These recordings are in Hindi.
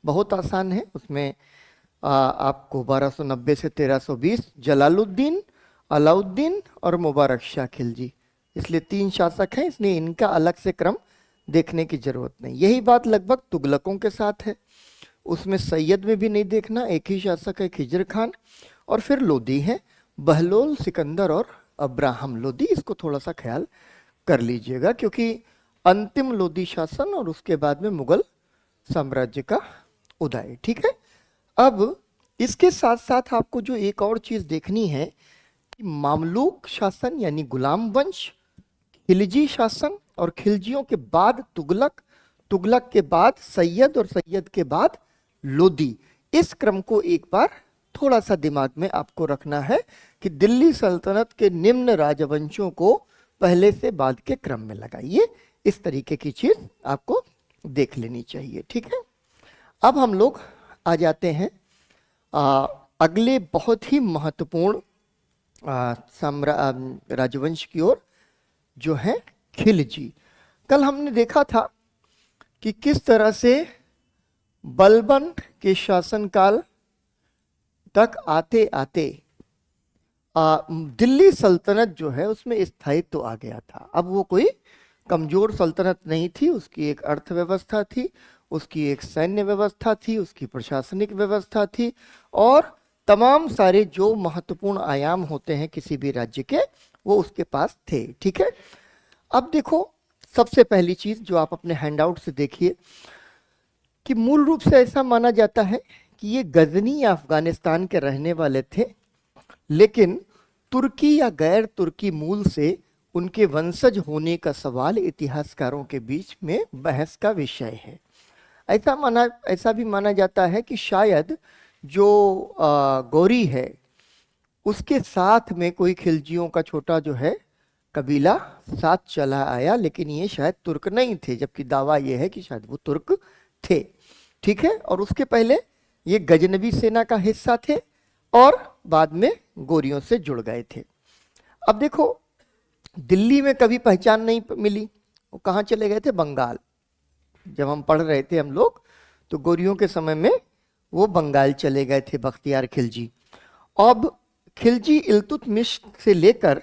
बहुत आसान है। उसमें आपको 1290 से 1320 जलालुद्दीन, अलाउद्दीन और मुबारक शाह खिलजी, इसलिए 3 शासक हैं, इसलिए इनका अलग से क्रम देखने की जरूरत नहीं। यही बात लगभग तुगलकों के साथ है। उसमें सैयद में भी नहीं देखना, एक ही शासक है खिजर खान, और फिर लोदी है बहलोल, सिकंदर और अब्राहम लोदी। इसको थोड़ा सा ख्याल कर लीजिएगा क्योंकि अंतिम लोदी शासन और उसके बाद में मुगल साम्राज्य का उदय। ठीक है, अब इसके साथ साथ आपको जो एक और चीज देखनी है कि मामलूक शासन यानी गुलाम वंश, खिलजी शासन और खिलजियों के बाद तुगलक, तुगलक के बाद सैयद और सैयद के बाद लोदी। इस क्रम को एक बार थोड़ा सा दिमाग में आपको रखना है कि दिल्ली सल्तनत के निम्न राजवंशों को पहले से बाद के क्रम में लगाइए। इस तरीके की चीज आपको देख लेनी चाहिए। ठीक है, अब हम लोग आ जाते हैं अगले बहुत ही महत्वपूर्ण राजवंश की ओर, जो है खिलजी। कल हमने देखा था कि किस तरह से बलबन के शासनकाल तक आते आते दिल्ली सल्तनत जो है उसमें स्थायित्व आ गया था। अब वो कोई कमजोर सल्तनत नहीं थी, उसकी एक अर्थव्यवस्था थी, उसकी एक सैन्य व्यवस्था थी, उसकी प्रशासनिक व्यवस्था थी, और तमाम सारे जो महत्वपूर्ण आयाम होते हैं किसी भी राज्य के, वो उसके पास थे। ठीक है, अब देखो सबसे पहली चीज जो आप अपने हैंडआउट से देखिए कि मूल रूप से ऐसा माना जाता है कि ये गजनी या अफगानिस्तान के रहने वाले थे, लेकिन तुर्की या गैर तुर्की मूल से उनके वंशज होने का सवाल इतिहासकारों के बीच में बहस का विषय है। ऐसा भी माना जाता है कि शायद जो गौरी है उसके साथ में कोई खिलजियों का छोटा जो है कबीला साथ चला आया, लेकिन ये शायद तुर्क नहीं थे, जबकि दावा ये है कि शायद वो तुर्क थे। ठीक है, और उसके पहले ये गजनवी सेना का हिस्सा थे और बाद में गोरियों से जुड़ गए थे। अब देखो दिल्ली में कभी पहचान नहीं मिली, वो कहाँ चले गए थे? बंगाल। जब हम पढ़ रहे थे हम लोग तो गोरियों के समय में वो बंगाल चले गए थे बख्तियार खिलजी। अब खिलजी इल्तुतमिश से लेकर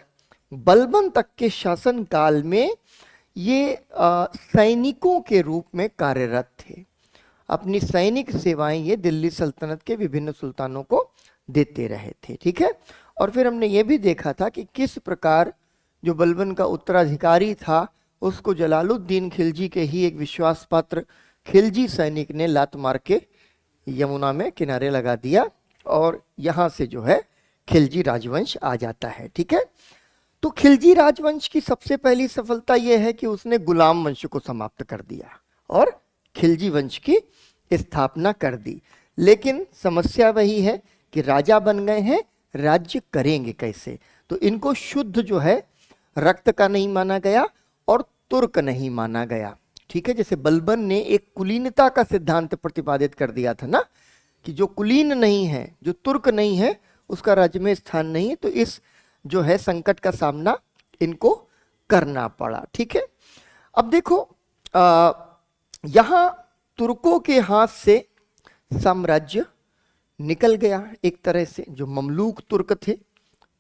बलबन तक के शासन काल में ये सैनिकों के रूप में कार्यरत थे। अपनी सैनिक सेवाएं ये दिल्ली सल्तनत के विभिन्न सुल्तानों को देते रहे थे। ठीक है, और फिर हमने ये भी देखा था कि किस प्रकार जो बलबन का उत्तराधिकारी था उसको जलालुद्दीन खिलजी के ही एक विश्वास पात्र खिलजी सैनिक ने लात मार के यमुना में किनारे लगा दिया, और यहाँ से जो है खिलजी राजवंश आ जाता है। ठीक है, तो खिलजी राजवंश की सबसे पहली सफलता यह है कि उसने गुलाम वंश को समाप्त कर दिया और खिलजी वंश की स्थापना कर दी। लेकिन समस्या वही है कि राजा बन गए हैं, राज्य करेंगे कैसे? तो इनको शुद्ध जो है रक्त का नहीं माना गया और तुर्क नहीं माना गया। ठीक है, जैसे बलबन ने एक कुलीनता का सिद्धांत प्रतिपादित कर दिया था ना, कि जो कुलीन नहीं है, जो तुर्क नहीं है, उसका राज्य में स्थान नहीं है। तो इस जो है संकट का सामना इनको करना पड़ा। ठीक है, अब देखो यहां तुर्कों के हाथ से साम्राज्य निकल गया एक तरह से, जो ममलूक तुर्क थे,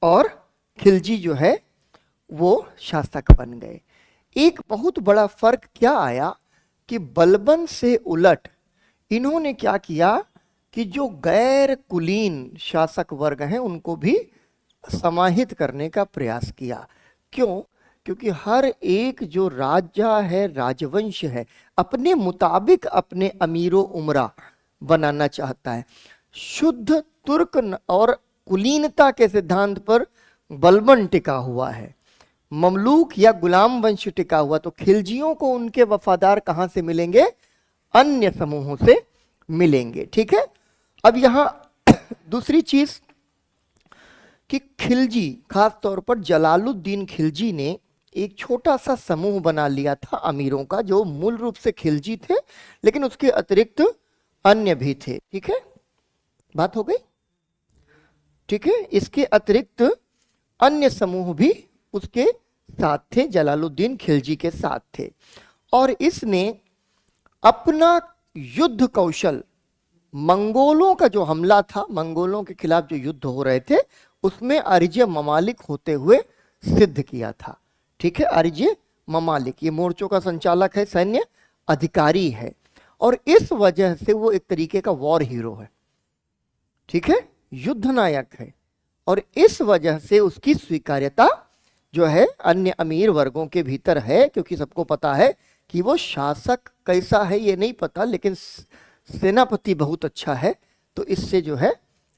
और खिलजी जो है वो शासक बन गए। एक बहुत बड़ा फर्क क्या आया कि बलबन से उलट इन्होंने क्या किया कि जो गैर कुलीन शासक वर्ग हैं उनको भी समाहित करने का प्रयास किया। क्यों? क्योंकि हर एक जो राजा है, राजवंश है, अपने मुताबिक अपने अमीरो उमरा बनाना चाहता है। शुद्ध तुर्क और कुलीनता के सिद्धांत पर बलबन टिका हुआ है, ममलूक या गुलाम वंश टिका हुआ। तो खिलजियों को उनके वफादार कहां से मिलेंगे? अन्य समूहों से मिलेंगे। ठीक है, अब यहां दूसरी चीज कि खिलजी, खास तौर पर जलालुद्दीन खिलजी ने एक छोटा सा समूह बना लिया था अमीरों का, जो मूल रूप से खिलजी थे, लेकिन उसके अतिरिक्त अन्य भी थे। ठीक है, बात हो गई? ठीक है, इसके अतिरिक्त अन्य समूह भी उसके साथ थे, जलालुद्दीन खिलजी के साथ थे, और इसने अपना युद्ध कौशल मंगोलों का जो हमला था, मंगोलों के खिलाफ जो युद्ध हो रहे थे, उसमें अरिजय ममालिक होते हुए सिद्ध किया था। ठीक है, अरिजय ममालिक ये मोर्चों का संचालक है, सैन्य अधिकारी है, और इस वजह से वो एक तरीके का वॉर हीरो है। ठीक है, युद्ध नायक है, और इस वजह से उसकी स्वीकार्यता जो है अन्य अमीर वर्गों के भीतर है, क्योंकि सबको पता है कि वो शासक कैसा है ये नहीं पता, लेकिन सेनापति बहुत अच्छा है, तो इससे जो है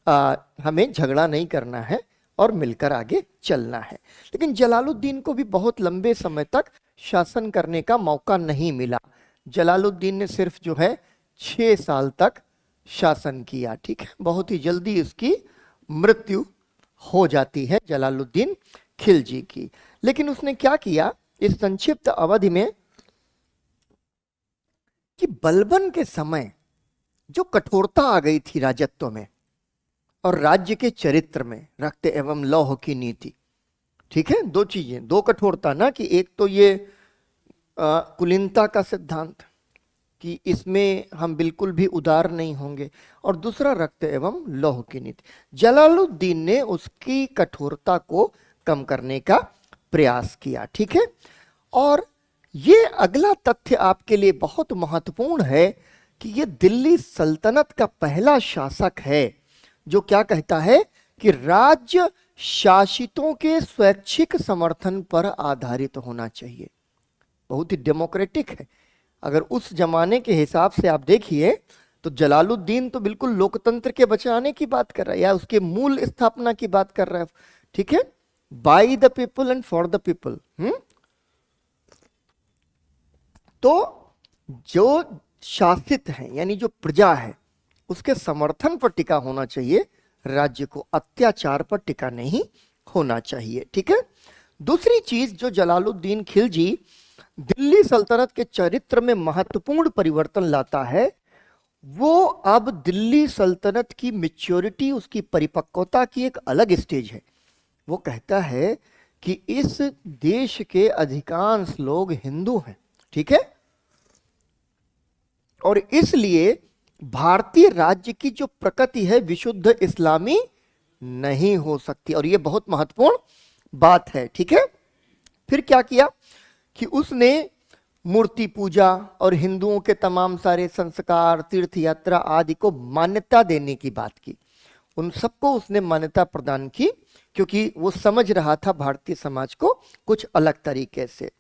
हमें झगड़ा नहीं करना है और मिलकर आगे चलना है। लेकिन जलालुद्दीन को भी बहुत लंबे समय तक शासन करने का मौका नहीं मिला। जलालुद्दीन ने सिर्फ जो है 6 साल तक शासन किया। ठीक है, बहुत ही जल्दी उसकी मृत्यु हो जाती है जलालुद्दीन खिलजी की। लेकिन उसने क्या किया इस संक्षिप्त अवधि में कि बलबन के समय जो कठोरता आ गई थी राजत्व में और राज्य के चरित्र में, रक्त एवं लौह की नीति। ठीक है, दो चीजें, दो कठोरता ना, कि एक तो ये कुलीनता का सिद्धांत कि इसमें हम बिल्कुल भी उदार नहीं होंगे, और दूसरा रक्त एवं लौह की नीति। जलालुद्दीन ने उसकी कठोरता को कम करने का प्रयास किया। ठीक है, और ये अगला तथ्य आपके लिए बहुत महत्वपूर्ण है कि ये दिल्ली सल्तनत का पहला शासक है जो क्या कहता है कि राज्य शासितों के स्वैच्छिक समर्थन पर आधारित होना चाहिए। बहुत ही डेमोक्रेटिक है। अगर उस जमाने के हिसाब से आप देखिए तो जलालुद्दीन तो बिल्कुल लोकतंत्र के बचाने की बात कर रहा है, या उसके मूल स्थापना की बात कर रहा है। ठीक है, by the people and for the people. तो जो शासित है यानी जो प्रजा है उसके समर्थन पर टिका होना चाहिए, राज्य को अत्याचार पर टिका नहीं होना चाहिए। ठीक है, दूसरी चीज जो जलालुद्दीन खिलजी दिल्ली सल्तनत के चरित्र में महत्वपूर्ण परिवर्तन लाता है, वो अब दिल्ली सल्तनत की मैच्योरिटी, उसकी परिपक्वता की एक अलग स्टेज है। वो कहता है कि इस देश के अधिकांश लोग हिंदू हैं। ठीक है, और इसलिए भारतीय राज्य की जो प्रकृति है विशुद्ध इस्लामी नहीं हो सकती, और यह बहुत महत्वपूर्ण बात है। ठीक है, फिर क्या किया कि उसने मूर्ति पूजा और हिंदुओं के तमाम सारे संस्कार, तीर्थ यात्रा आदि को मान्यता देने की बात की। उन सबको उसने मान्यता प्रदान की, क्योंकि वो समझ रहा था भारतीय समाज को कुछ अलग तरीके से।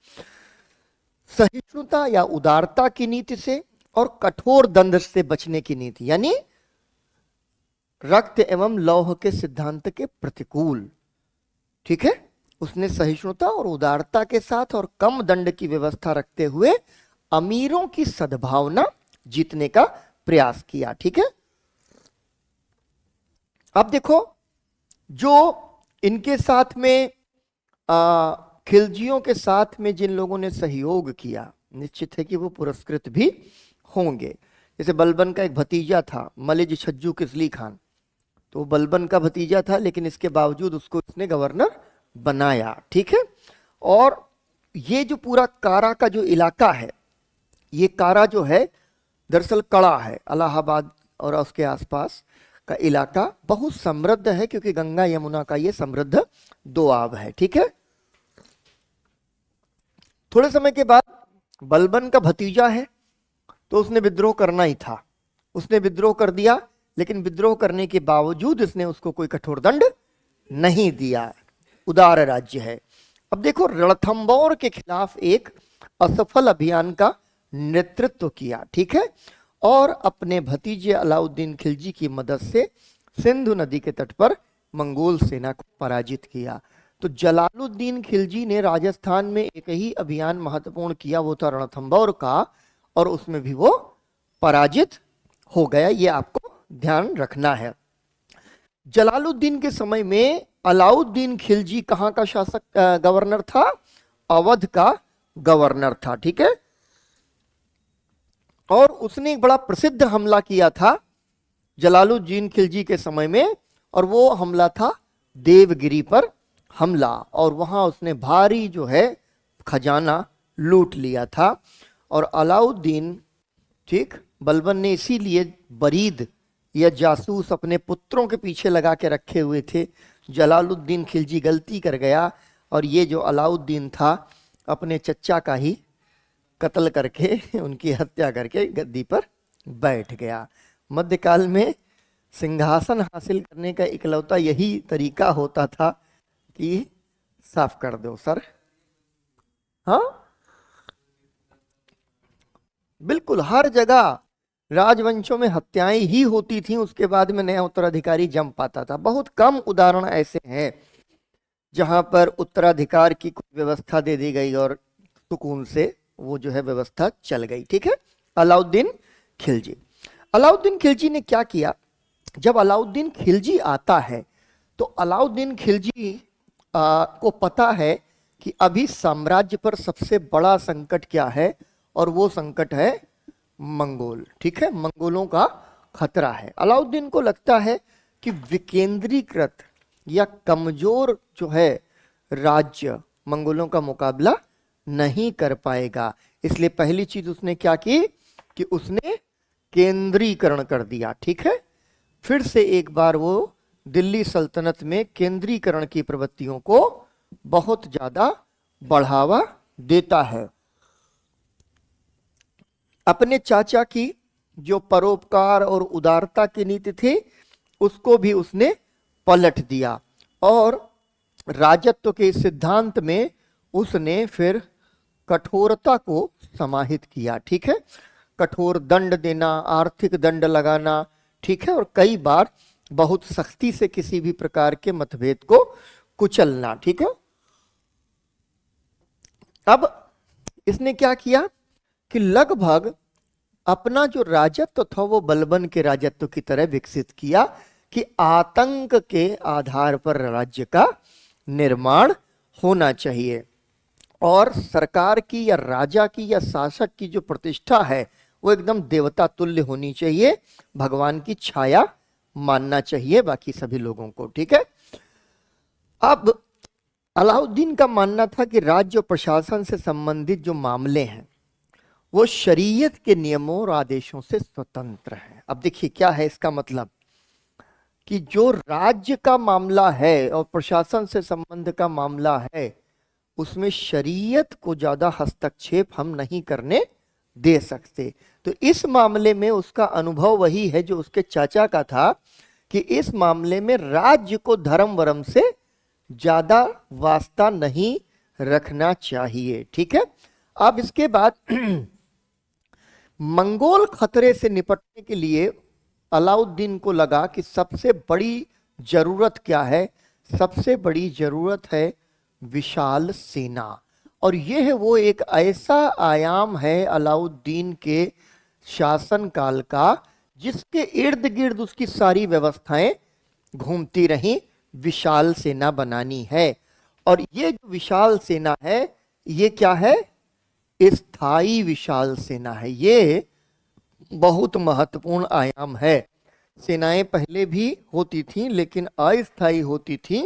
सहिष्णुता या उदारता की नीति से और कठोर दंड से बचने की नीति, यानी रक्त एवं लौह के सिद्धांत के प्रतिकूल। ठीक है, उसने सहिष्णुता और उदारता के साथ और कम दंड की व्यवस्था रखते हुए अमीरों की सद्भावना जीतने का प्रयास किया। ठीक है, अब देखो जो इनके साथ में खिलजियों के साथ में जिन लोगों ने सहयोग किया, निश्चित है कि वो पुरस्कृत भी होंगे। जैसे बलबन का एक भतीजा था मलिज छज्जू किसली खान, तो बलबन का भतीजा था, लेकिन इसके बावजूद उसको इसने गवर्नर बनाया। ठीक है, और ये जो पूरा कारा का जो इलाका है, ये कारा जो है दरअसल कड़ा है, इलाहाबाद और उसके आसपास का इलाका बहुत समृद्ध है, क्योंकि गंगा यमुना का ये समृद्ध दोआब है। ठीक है, थोड़े समय के बाद बलबन का भतीजा है तो उसने विद्रोह करना ही था, उसने विद्रोह कर दिया, लेकिन विद्रोह करने के बावजूद इसने उसको कोई कठोर दंड नहीं दिया। उदार राज्य है। अब देखो रणथंबोर के खिलाफ एक असफल अभियान का नेतृत्व किया। ठीक है, और अपने भतीजे अलाउद्दीन खिलजी की मदद से सिंधु नदी के तट पर मंगोल सेना को पराजित किया। तो जलालुद्दीन खिलजी ने राजस्थान में एक ही अभियान महत्वपूर्ण किया, वो था रणथंबोर का, और उसमें भी वो पराजित हो गया। ये आपको ध्यान रखना है। जलालुद्दीन के समय में अलाउद्दीन खिलजी कहां का शासक गवर्नर था? अवध का गवर्नर था। ठीक है, और उसने एक बड़ा प्रसिद्ध हमला किया था जलालुद्दीन खिलजी के समय में, और वो हमला था देवगिरी पर हमला, और वहां उसने भारी जो है खजाना लूट लिया था। और अलाउद्दीन, ठीक, बलबन ने इसीलिए बरीद या जासूस अपने पुत्रों के पीछे लगा के रखे हुए थे। जलालुद्दीन खिलजी गलती कर गया और ये जो अलाउद्दीन था अपने चचा का ही कत्ल करके उनकी हत्या करके गद्दी पर बैठ गया। मध्यकाल में सिंहासन हासिल करने का इकलौता यही तरीका होता था कि साफ कर दो सर। हाँ बिल्कुल, हर जगह राजवंशों में हत्याएं ही होती थी, उसके बाद में नया उत्तराधिकारी जम पाता था। बहुत कम उदाहरण ऐसे हैं जहां पर उत्तराधिकार की कुछ व्यवस्था दे दी गई और सुकून से वो जो है व्यवस्था चल गई। ठीक है, अलाउद्दीन खिलजी। अलाउद्दीन खिलजी ने क्या किया, जब अलाउद्दीन खिलजी आता है तो अलाउद्दीन खिलजी को पता है कि अभी साम्राज्य पर सबसे बड़ा संकट क्या है, और वो संकट है मंगोल। ठीक है, मंगोलों का खतरा है। अलाउद्दीन को लगता है कि विकेंद्रीकृत या कमजोर जो है राज्य मंगोलों का मुकाबला नहीं कर पाएगा, इसलिए पहली चीज उसने क्या की कि उसने केंद्रीकरण कर दिया। ठीक है, फिर से एक बार वो दिल्ली सल्तनत में केंद्रीकरण की प्रवृत्तियों को बहुत ज्यादा बढ़ावा देता है। अपने चाचा की जो परोपकार और उदारता की नीति थी उसको भी उसने पलट दिया और राजत्व के सिद्धांत में उसने फिर कठोरता को समाहित किया। ठीक है, कठोर दंड देना, आर्थिक दंड लगाना, ठीक है, और कई बार बहुत सख्ती से किसी भी प्रकार के मतभेद को कुचलना। ठीक है, अब इसने क्या किया कि लगभग अपना जो राजत्व था वो बलबन के राजत्व की तरह विकसित किया कि आतंक के आधार पर राज्य का निर्माण होना चाहिए और सरकार की या राजा की या शासक की जो प्रतिष्ठा है वो एकदम देवता तुल्य होनी चाहिए, भगवान की छाया मानना चाहिए बाकी सभी लोगों को। ठीक है, अब अलाउद्दीन का मानना था कि राज्य प्रशासन से संबंधित जो मामले हैं वो शरीयत के नियमों और आदेशों से स्वतंत्र है। अब देखिए क्या है इसका मतलब कि जो राज्य का मामला है और प्रशासन से संबंध का मामला है उसमें शरीयत को ज्यादा हस्तक्षेप हम नहीं करने दे सकते। तो इस मामले में उसका अनुभव वही है जो उसके चाचा का था कि इस मामले में राज्य को धर्म वर्म से ज्यादा वास्ता नहीं रखना चाहिए। ठीक है, अब इसके बाद मंगोल खतरे से निपटने के लिए अलाउद्दीन को लगा कि सबसे बड़ी जरूरत क्या है, सबसे बड़ी जरूरत है विशाल सेना। और यह है वो एक ऐसा आयाम है अलाउद्दीन के शासन काल का जिसके इर्द गिर्द उसकी सारी व्यवस्थाएं घूमती रहीं। विशाल सेना बनानी है और ये जो विशाल सेना है ये क्या है, स्थायी विशाल सेना है। ये बहुत महत्वपूर्ण आयाम है। सेनाएं पहले भी होती थी लेकिन अस्थायी होती थी।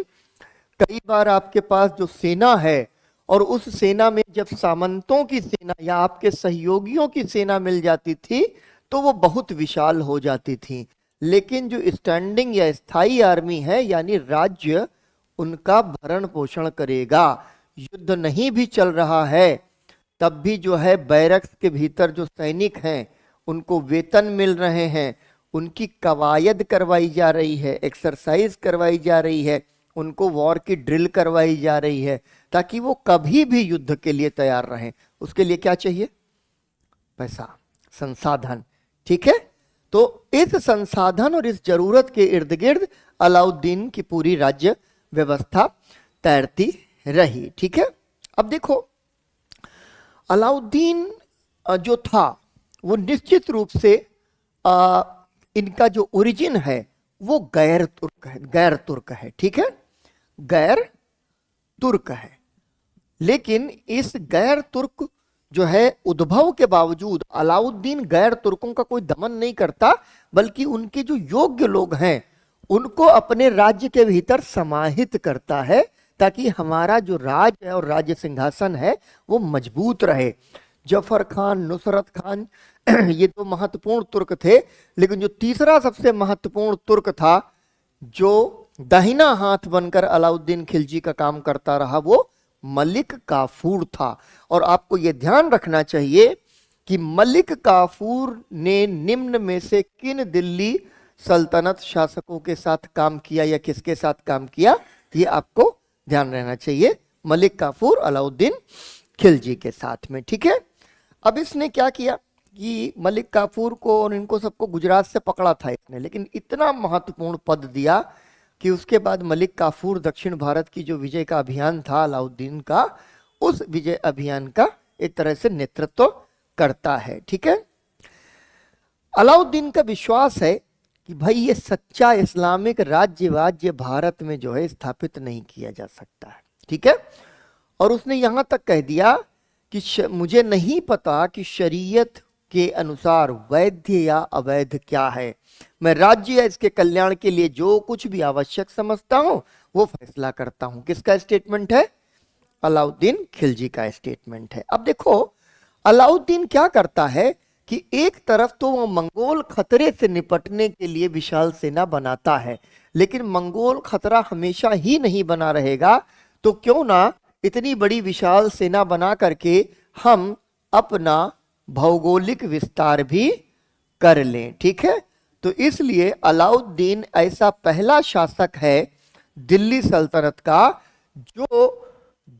कई बार आपके पास जो सेना है और उस सेना में जब सामंतों की सेना या आपके सहयोगियों की सेना मिल जाती थी तो वो बहुत विशाल हो जाती थी, लेकिन जो स्टैंडिंग या स्थायी आर्मी है यानी राज्य उनका भरण पोषण करेगा। युद्ध नहीं भी चल रहा है तब भी जो है बैरक्स के भीतर जो सैनिक हैं उनको वेतन मिल रहे हैं, उनकी कवायद करवाई जा रही है, एक्सरसाइज करवाई जा रही है, उनको वॉर की ड्रिल करवाई जा रही है ताकि वो कभी भी युद्ध के लिए तैयार रहें। उसके लिए क्या चाहिए, पैसा, संसाधन। ठीक है, तो इस संसाधन और इस जरूरत के इर्द गिर्द अलाउद्दीन की पूरी राज्य व्यवस्था तैरती रही। ठीक है, अब देखो अलाउद्दीन जो था वो निश्चित रूप से इनका जो ओरिजिन है वो गैर तुर्क है। ठीक है, गैर तुर्क है, लेकिन इस गैर तुर्क जो है उद्भव के बावजूद अलाउद्दीन गैर तुर्कों का कोई दमन नहीं करता बल्कि उनके जो योग्य लोग हैं उनको अपने राज्य के भीतर समाहित करता है ताकि हमारा जो राज है और राज्य सिंहासन है वो मजबूत रहे। जफर खान, नुसरत खान, ये तो महत्वपूर्ण तुर्क थे। लेकिन जो तीसरा सबसे महत्वपूर्ण तुर्क था, जो दाहिना हाथ बनकर अलाउद्दीन खिलजी का काम करता रहा, वो मलिक काफूर था। और आपको ये ध्यान रखना चाहिए कि मलिक काफूर ने निम्न में से किन दिल्ली सल्तनत शासकों के साथ काम किया या किसके साथ काम किया, ये आपको ध्यान रहना चाहिए। मलिक काफूर अलाउद्दीन खिलजी के साथ में, ठीक है। अब इसने क्या किया कि मलिक काफूर को और इनको सबको गुजरात से पकड़ा था इसने, लेकिन इतना महत्वपूर्ण पद दिया कि उसके बाद मलिक काफूर दक्षिण भारत की जो विजय का अभियान था अलाउद्दीन का, उस विजय अभियान का एक तरह से नेतृत्व करता है, ठीक है। अलाउद्दीन का विश्वास है कि भाई ये सच्चा इस्लामिक राज्य भारत में जो है स्थापित नहीं किया जा सकता है, ठीक है। और उसने यहां तक कह दिया कि मुझे नहीं पता कि शरीयत के अनुसार वैध या अवैध क्या है, मैं राज्य या इसके कल्याण के लिए जो कुछ भी आवश्यक समझता हूं वो फैसला करता हूं। किसका स्टेटमेंट है? अलाउद्दीन खिलजी का स्टेटमेंट है। अब देखो अलाउद्दीन क्या करता है कि एक तरफ तो वो मंगोल खतरे से निपटने के लिए विशाल सेना बनाता है, लेकिन मंगोल खतरा हमेशा ही नहीं बना रहेगा, तो क्यों ना इतनी बड़ी विशाल सेना बना करके हम अपना भौगोलिक विस्तार भी कर लें, ठीक है। तो इसलिए अलाउद्दीन ऐसा पहला शासक है दिल्ली सल्तनत का जो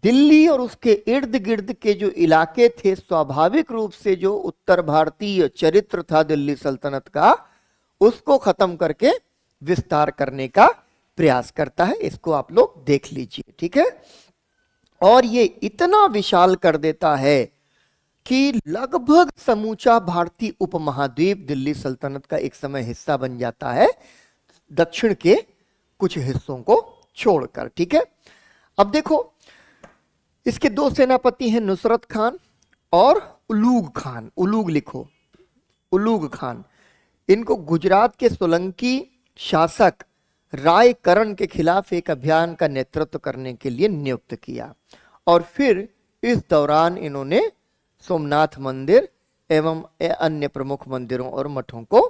दिल्ली और उसके इर्द गिर्द के जो इलाके थे, स्वाभाविक रूप से जो उत्तर भारतीय चरित्र था दिल्ली सल्तनत का, उसको खत्म करके विस्तार करने का प्रयास करता है। इसको आप लोग देख लीजिए, ठीक है। और ये इतना विशाल कर देता है कि लगभग समूचा भारतीय उपमहाद्वीप दिल्ली सल्तनत का एक समय हिस्सा बन जाता है, दक्षिण के कुछ हिस्सों को छोड़कर, ठीक है। अब देखो इसके दो सेनापति हैं, नुसरत खान और उलूग खान। उलूग लिखो, उलूग खान। इनको गुजरात के सोलंकी शासक रायकरण के खिलाफ एक अभियान का नेतृत्व करने के लिए नियुक्त किया। और फिर इस दौरान इन्होंने सोमनाथ मंदिर एवं अन्य प्रमुख मंदिरों और मठों को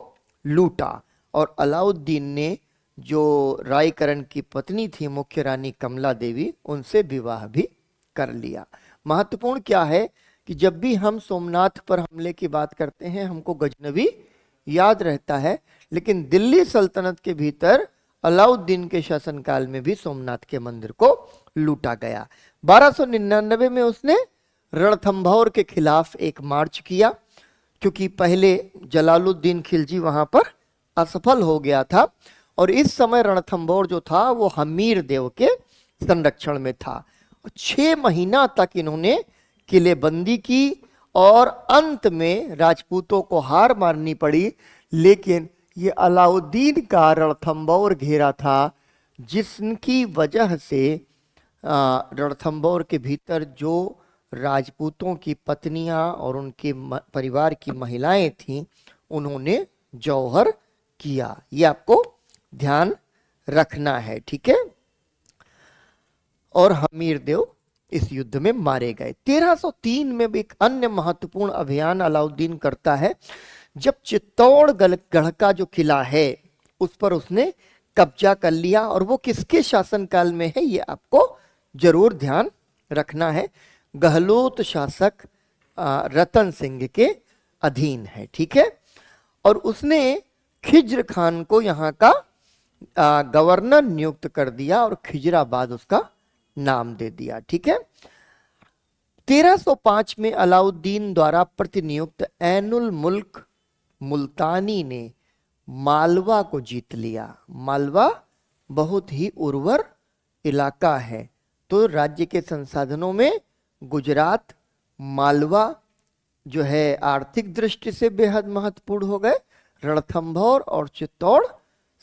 लूटा। और अलाउद्दीन ने जो रायकरण की पत्नी थी मुख्य रानी कमला देवी, उनसे विवाह भी कर लिया। महत्वपूर्ण क्या है कि जब भी हम सोमनाथ पर हमले की बात करते हैं हमको गजनवी याद रहता है, लेकिन दिल्ली सल्तनत के भीतर अलाउद्दीन के शासनकाल में भी सोमनाथ के मंदिर को लूटा गया। 1299 में उसने रणथंभौर के खिलाफ एक मार्च किया, क्योंकि पहले जलालुद्दीन खिलजी वहां पर असफल हो गया था और इस समय रणथंभौर जो था वो हमीर देव के संरक्षण में था। 6 महीना तक इन्होंने किलेबंदी की और अंत में राजपूतों को हार माननी पड़ी। लेकिन ये अलाउद्दीन का रणथंभौर घेरा था, जिसकी वजह से रणथंभौर के भीतर जो राजपूतों की पत्नियां और उनके परिवार की महिलाएं थीं, उन्होंने जौहर किया। ये आपको ध्यान रखना है, ठीक है। और हमीर देव इस युद्ध में मारे गए। 1303 में भी एक अन्य महत्वपूर्ण अभियान अलाउद्दीन करता है, जब चित्तौड़गढ़ का जो किला है उस पर उसने कब्जा कर लिया। और वो किसके शासनकाल में है ये आपको जरूर ध्यान रखना है। गहलोत शासक रतन सिंह के अधीन है, ठीक है। और उसने खिज्र खान को यहाँ का गवर्नर नियुक्त कर दिया और खिजराबाद उसका नाम दे दिया, ठीक है। 1305 में अलाउद्दीन द्वारा प्रतिनियुक्त ऐनुल मुल्क मुल्तानी ने मालवा को जीत लिया। मालवा बहुत ही उर्वर इलाका है, तो राज्य के संसाधनों में गुजरात, मालवा जो है आर्थिक दृष्टि से बेहद महत्वपूर्ण हो गए। रणथंभौर और चित्तौड़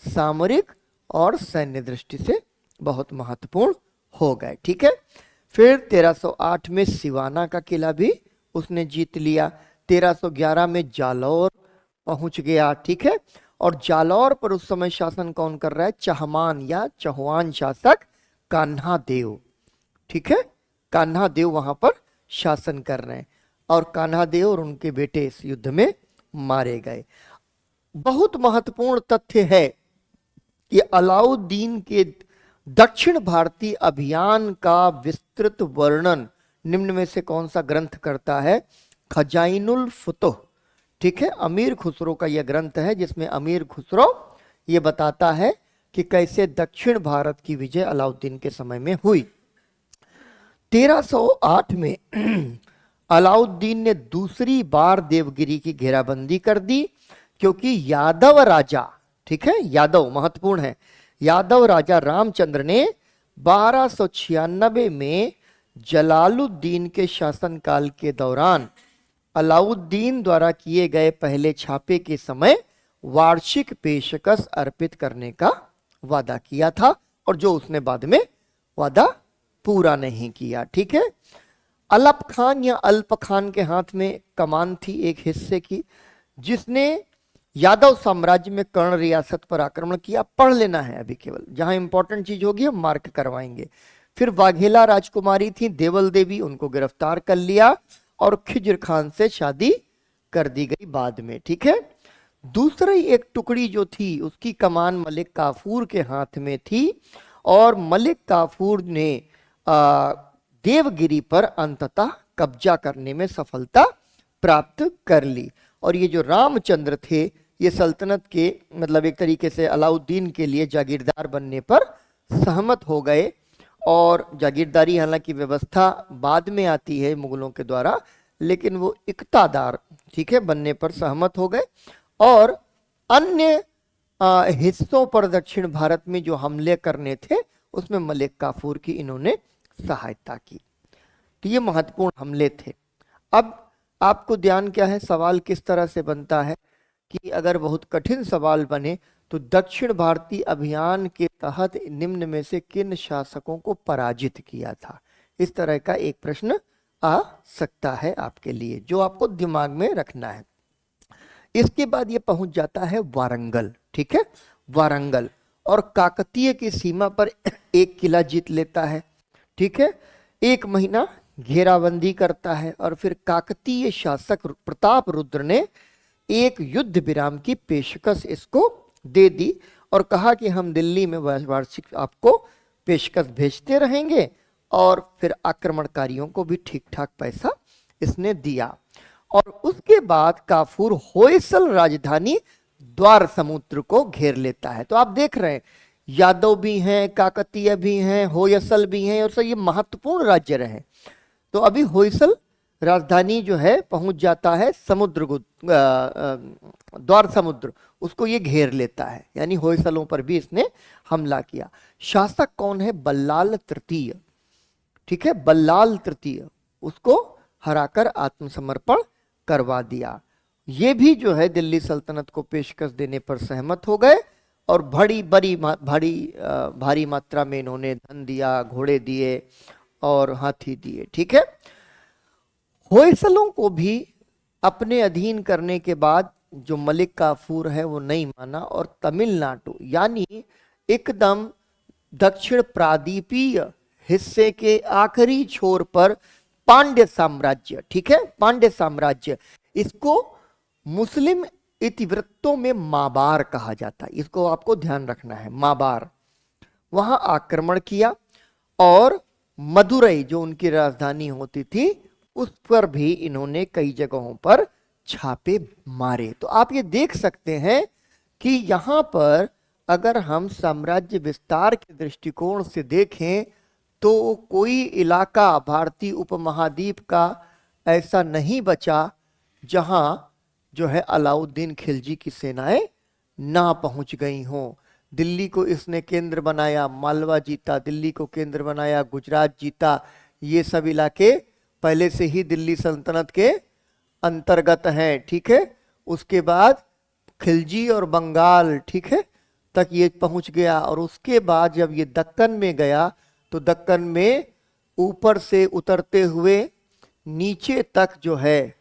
सामरिक और सैन्य दृष्टि से बहुत महत्वपूर्ण हो गए, ठीक है। फिर 1308 में सिवाना का किला भी उसने जीत लिया। 1311 में जालौर पहुंच गया, ठीक है। और जालौर पर उस समय शासन कौन कर रहा है? चहमान या चौहान शासक कान्हा देव, ठीक है। कान्हा देव वहां पर शासन कर रहे हैं। और कान्हा देव और उनके बेटे इस युद्ध में मारे गए। बहुत महत्वपूर्ण तथ्य है कि अलाउद्दीन के दक्षिण भारतीय अभियान का विस्तृत वर्णन निम्न में से कौन सा ग्रंथ करता है? खजाइनुल फुतुह, ठीक है, अमीर खुसरो का यह ग्रंथ है, जिसमें अमीर खुसरो ये बताता है कि कैसे दक्षिण भारत की विजय अलाउद्दीन के समय में हुई। 1308 में अलाउद्दीन ने दूसरी बार देवगिरी की घेराबंदी कर दी, क्योंकि यादव राजा, ठीक है, यादव महत्वपूर्ण है, यादव राजा रामचंद्र ने 1296 में जलालुद्दीन के शासनकाल के दौरान अलाउद्दीन द्वारा किए गए पहले छापे के समय वार्षिक पेशकश अर्पित करने का वादा किया था, और जो उसने बाद में वादा पूरा नहीं किया, ठीक है। अलप खान या अल्प खान के हाथ में कमान थी एक हिस्से की, जिसने यादव साम्राज्य में कर्ण रियासत पर आक्रमण किया। पढ़ लेना है अभी, केवल जहां इंपॉर्टेंट चीज होगी हम मार्क करवाएंगे। फिर वाघेला राजकुमारी थी देवल देवी, उनको गिरफ्तार कर लिया और खिज्र खान से शादी कर दी गई बाद में, ठीक है। दूसरी एक टुकड़ी जो थी उसकी कमान मलिक काफूर के हाथ में थी, और मलिक काफूर ने देवगिरी पर अंततः कब्जा करने में सफलता प्राप्त कर ली। और ये जो रामचंद्र थे ये सल्तनत के मतलब एक तरीके से अलाउद्दीन के लिए जागीरदार बनने पर सहमत हो गए, और जागीरदारी हालांकि व्यवस्था बाद में आती है मुगलों के द्वारा, लेकिन वो इक्तादार, ठीक है, बनने पर सहमत हो गए। और अन्य हिस्सों पर दक्षिण भारत में जो हमले करने थे उसमें मलिक काफूर की इन्होंने सहायता की। तो ये महत्वपूर्ण हमले थे। अब आपको ध्यान क्या है, सवाल किस तरह से बनता है कि अगर बहुत कठिन सवाल बने तो दक्षिण भारतीय अभियान के तहत निम्न में से किन शासकों को पराजित किया था, इस तरह का एक प्रश्न आ सकता है आपके लिए, जो आपको दिमाग में रखना है। इसके बाद ये पहुंच जाता है वारंगल, ठीक है, वारंगल, और काकतीय की सीमा पर एक किला जीत लेता है, ठीक है। 1 महीना घेराबंदी करता है, और फिर काकतीय शासक प्रताप रुद्र ने एक युद्ध विराम की पेशकश इसको दे दी, और कहा कि हम दिल्ली में वार्षिक आपको पेशकश भेजते रहेंगे, और फिर आक्रमणकारियों को भी ठीक ठाक पैसा इसने दिया। और उसके बाद काफूर होयसल राजधानी द्वार समुद्र को घेर लेता है। तो आप देख रहे हैं यादव भी हैं, काकतीय भी हैं, होयसल भी हैं, और ये महत्वपूर्ण राज्य रहे। तो अभी होयसल राजधानी जो है पहुंच जाता है समुद्र को, द्वार समुद्र, उसको ये घेर लेता है, यानी होयसलों पर भी इसने हमला किया। शासक कौन है? बल्लाल तृतीय, ठीक है, बल्लाल तृतीय, उसको हराकर आत्मसमर्पण करवा दिया। ये भी जो है दिल्ली सल्तनत को पेशकश देने पर सहमत हो गए, और भारी मात्रा में इन्होंने धन दिया, घोड़े दिए और हाथी दिए, ठीक है। होयसलों को भी अपने अधीन करने के बाद जो मलिक काफूर है वो नहीं माना, और तमिलनाडु यानी एकदम दक्षिण प्रादीपीय हिस्से के आखिरी छोर पर पांड्य साम्राज्य, ठीक है, पांड्य साम्राज्य, इसको मुस्लिम इतिवृत्तों में माबार कहा जाता है, इसको आपको ध्यान रखना है, माबार, वहां आक्रमण किया, और मदुरई जो उनकी राजधानी होती थी उस पर भी इन्होंने कई जगहों पर छापे मारे। तो आप ये देख सकते हैं कि यहां पर अगर हम साम्राज्य विस्तार के दृष्टिकोण से देखें तो कोई इलाका भारतीय उपमहाद्वीप का ऐसा नहीं बचा जहां जो है अलाउद्दीन खिलजी की सेनाएं ना पहुंच गई हों। दिल्ली को इसने केंद्र बनाया, मालवा जीता, दिल्ली को केंद्र बनाया, गुजरात जीता, ये सब इलाके पहले से ही दिल्ली सल्तनत के अंतर्गत हैं, ठीक है। उसके बाद खिलजी और बंगाल, ठीक है, तक ये पहुंच गया, और उसके बाद जब ये दक्कन में गया तो दक्कन में ऊपर से उतरते हुए नीचे तक जो है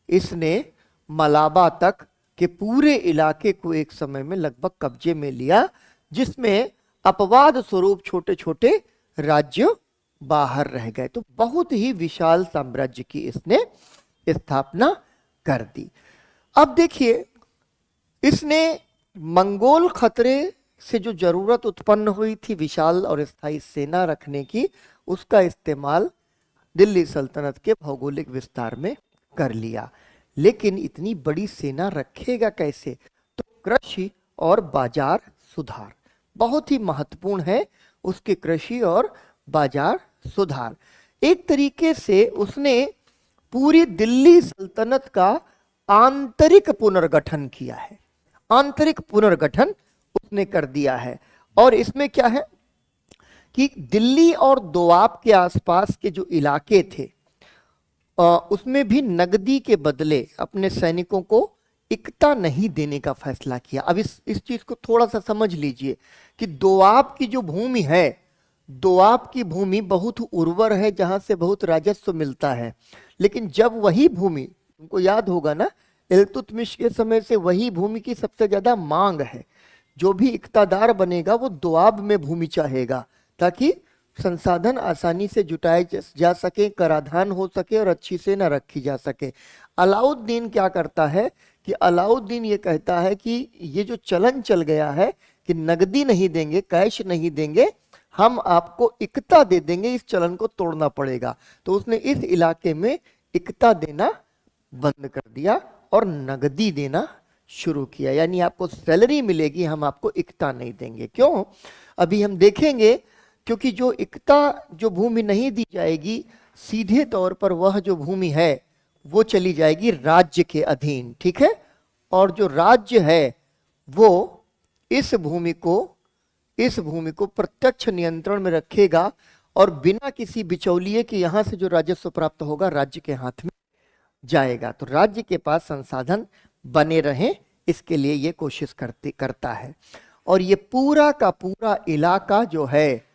इसने मलाबा तक के पूरे इलाके को एक समय में लगभग कब्जे में लिया, जिसमें अपवाद स्वरूप छोटे छोटे राज्य बाहर रह गए। तो बहुत ही विशाल साम्राज्य की इसने स्थापना कर दी। अब देखिए, इसने मंगोल खतरे से जो जरूरत उत्पन्न हुई थी विशाल और स्थायी सेना रखने की, उसका इस्तेमाल दिल्ली सल्तनत के भौगोलिक विस्तार में कर लिया। लेकिन इतनी बड़ी सेना रखेगा कैसे? तो कृषि और बाजार सुधार बहुत ही महत्वपूर्ण है, उसके कृषि और बाजार सुधार। एक तरीके से उसने पूरी दिल्ली सल्तनत का आंतरिक पुनर्गठन किया है, आंतरिक पुनर्गठन उसने कर दिया है। और इसमें क्या है कि दिल्ली और दोआब के आसपास के जो इलाके थे उसमें भी नगदी के बदले अपने सैनिकों को इक्ता नहीं देने का फैसला किया। अब इस चीज को थोड़ा सा समझ लीजिए कि दोआब की जो भूमि है, दोआब की भूमि बहुत उर्वर है, जहां से बहुत राजस्व मिलता है। लेकिन जब वही भूमि, तुमको याद होगा ना, इल्तुतमिश के समय से वही भूमि की सबसे ज्यादा मांग है। जो भी इक्तादार बनेगा वो दोआब में भूमि चाहेगा, ताकि संसाधन आसानी से जुटाए जा सके, कराधान हो सके और अच्छी से न रखी जा सके। अलाउद्दीन क्या करता है कि अलाउद्दीन ये कहता है कि ये जो चलन चल गया है कि नगदी नहीं देंगे, कैश नहीं देंगे, हम आपको इक्ता दे देंगे, इस चलन को तोड़ना पड़ेगा। तो उसने इस इलाके में इक्ता देना बंद कर दिया और नगदी देना शुरू किया। यानी आपको सैलरी मिलेगी, हम आपको इक्ता नहीं देंगे। क्यों? अभी हम देखेंगे, क्योंकि जो इक्ता, जो भूमि नहीं दी जाएगी, सीधे तौर पर वह जो भूमि है वो चली जाएगी राज्य के अधीन, ठीक है। और जो राज्य है वो इस भूमि को प्रत्यक्ष नियंत्रण में रखेगा और बिना किसी बिचौलिए के यहां से जो राजस्व प्राप्त होगा राज्य के हाथ में जाएगा। तो राज्य के पास संसाधन बने रहें, इसके लिए ये कोशिश करता है। और ये पूरा का पूरा इलाका जो है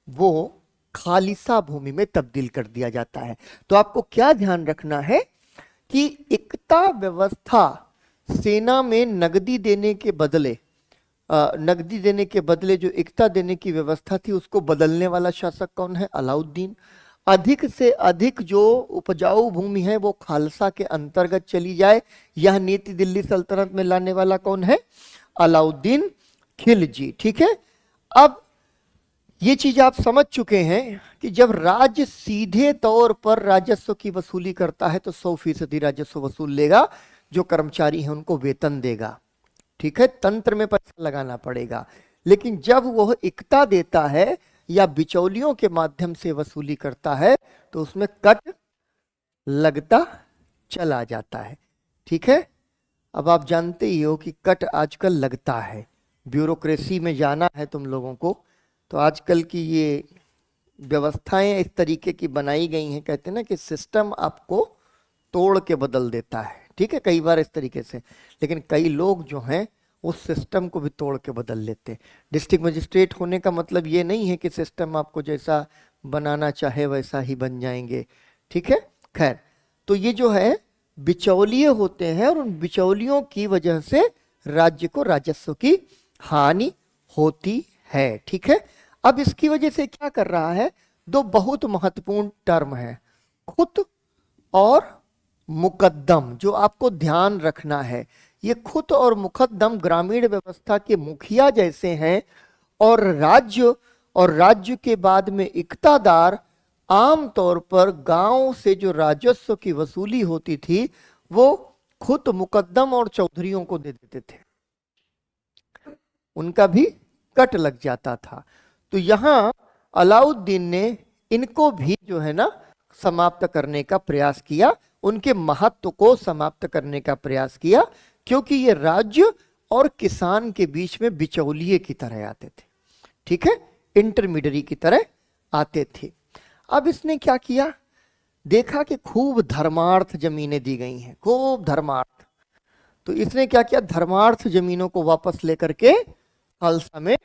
वो खालिसा भूमि में तब्दील कर दिया जाता है। तो आपको क्या ध्यान रखना है कि इक्ता व्यवस्था, सेना में नगदी देने के बदले जो इक्ता देने की व्यवस्था थी, उसको बदलने वाला शासक कौन है? अलाउद्दीन। अधिक से अधिक जो उपजाऊ भूमि है वो खालसा के अंतर्गत चली जाए, यह नीति दिल्ली सल्तनत में लाने वाला कौन है? अलाउद्दीन खिलजी, ठीक है। अब ये चीज आप समझ चुके हैं कि जब राज्य सीधे तौर पर राजस्व की वसूली करता है तो 100% राजस्व वसूल लेगा, जो कर्मचारी हैं उनको वेतन देगा, ठीक है, तंत्र में पैसा लगाना पड़ेगा। लेकिन जब वह इक्ता देता है या बिचौलियों के माध्यम से वसूली करता है तो उसमें कट लगता चला जाता है, ठीक है। अब आप जानते ही हो कि कट आजकल लगता है, ब्यूरोक्रेसी में जाना है तुम लोगों को, तो आजकल की ये व्यवस्थाएं इस तरीके की बनाई गई हैं, कहते हैं ना कि सिस्टम आपको तोड़ के बदल देता है, ठीक है, कई बार इस तरीके से। लेकिन कई लोग जो हैं उस सिस्टम को भी तोड़ के बदल लेते हैं। डिस्ट्रिक्ट मजिस्ट्रेट होने का मतलब ये नहीं है कि सिस्टम आपको जैसा बनाना चाहे वैसा ही बन जाएंगे, ठीक है। खैर, तो ये जो है बिचौलिए होते हैं और उन बिचौलियों की वजह से राज्य को राजस्व की हानि होती है, ठीक है। अब इसकी वजह से क्या कर रहा है? दो बहुत महत्वपूर्ण टर्म है, खुत और मुकद्दम, जो आपको ध्यान रखना है। ये खुत और मुकद्दम ग्रामीण व्यवस्था के मुखिया जैसे हैं, और राज्य के बाद में इक्तादार आमतौर पर गांव से जो राजस्व की वसूली होती थी वो खुद मुकद्दम और चौधरियों को दे देते थे, उनका भी कट लग जाता था। तो यहां अलाउद्दीन ने इनको भी जो है ना समाप्त करने का प्रयास किया, उनके महत्व को समाप्त करने का प्रयास किया, क्योंकि ये राज्य और किसान के बीच में बिचौलिए की तरह आते थे, ठीक है, इंटरमीडियरी की तरह आते थे। अब इसने क्या किया? देखा कि खूब धर्मार्थ जमीनें दी गई हैं, खूब धर्मार्थ, तो इसने क्या किया? धर्मार्थ जमीनों को वापस लेकर के खालसा में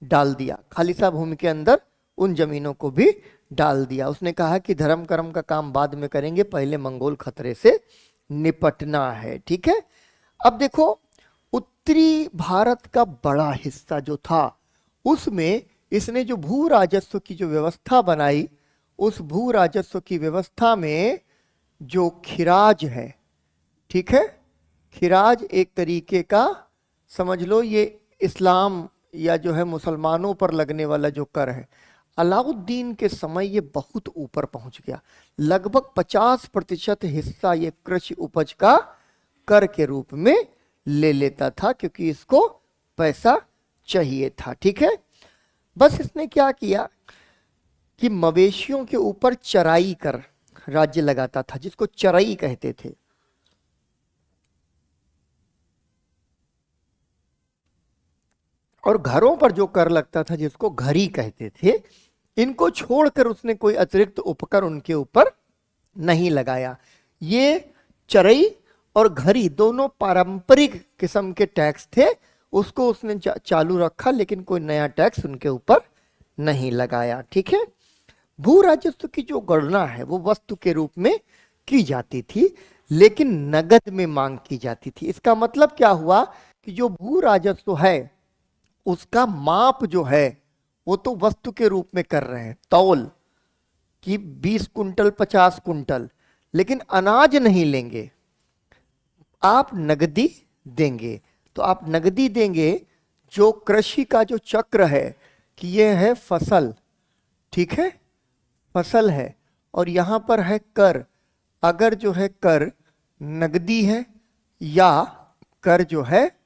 डाल दिया, खालिसा भूमि के अंदर उन जमीनों को भी डाल दिया। उसने कहा कि धर्म कर्म का काम बाद में करेंगे, पहले मंगोल खतरे से निपटना है, ठीक है। अब देखो, उत्तरी भारत का बड़ा हिस्सा जो था उसमें इसने जो भू राजस्व की जो व्यवस्था बनाई, उस भू राजस्व की व्यवस्था में जो खिराज है, ठीक है, खिराज एक तरीके का समझ लो ये इस्लाम या जो है मुसलमानों पर लगने वाला जो कर है, अलाउद्दीन के समय ये बहुत ऊपर पहुंच गया। लगभग 50% हिस्सा ये कृषि उपज का कर के रूप में ले लेता था, क्योंकि इसको पैसा चाहिए था। ठीक है, बस इसने क्या किया कि मवेशियों के ऊपर चराई कर राज्य लगाता था, जिसको चराई कहते थे। और घरों पर जो कर लगता था, जिसको घरी कहते थे, इनको छोड़कर उसने कोई अतिरिक्त उपकर उनके ऊपर नहीं लगाया। ये चरई और घरी दोनों पारंपरिक किस्म के टैक्स थे, उसको उसने चालू रखा, लेकिन कोई नया टैक्स उनके ऊपर नहीं लगाया। ठीक है, भू राजस्व की जो गणना है वो वस्तु के रूप में की जाती थी, लेकिन नगद में मांग की जाती थी। इसका मतलब क्या हुआ कि जो भू राजस्व है उसका माप जो है वो तो वस्तु के रूप में कर रहे हैं, तौल कि 20 कुंटल 50 कुंटल, लेकिन अनाज नहीं लेंगे, आप नगदी देंगे। तो आप नगदी देंगे, जो कृषि का जो चक्र है कि ये है फसल, ठीक है, फसल है, और यहां पर है कर। अगर जो है कर नगदी है या कर जो है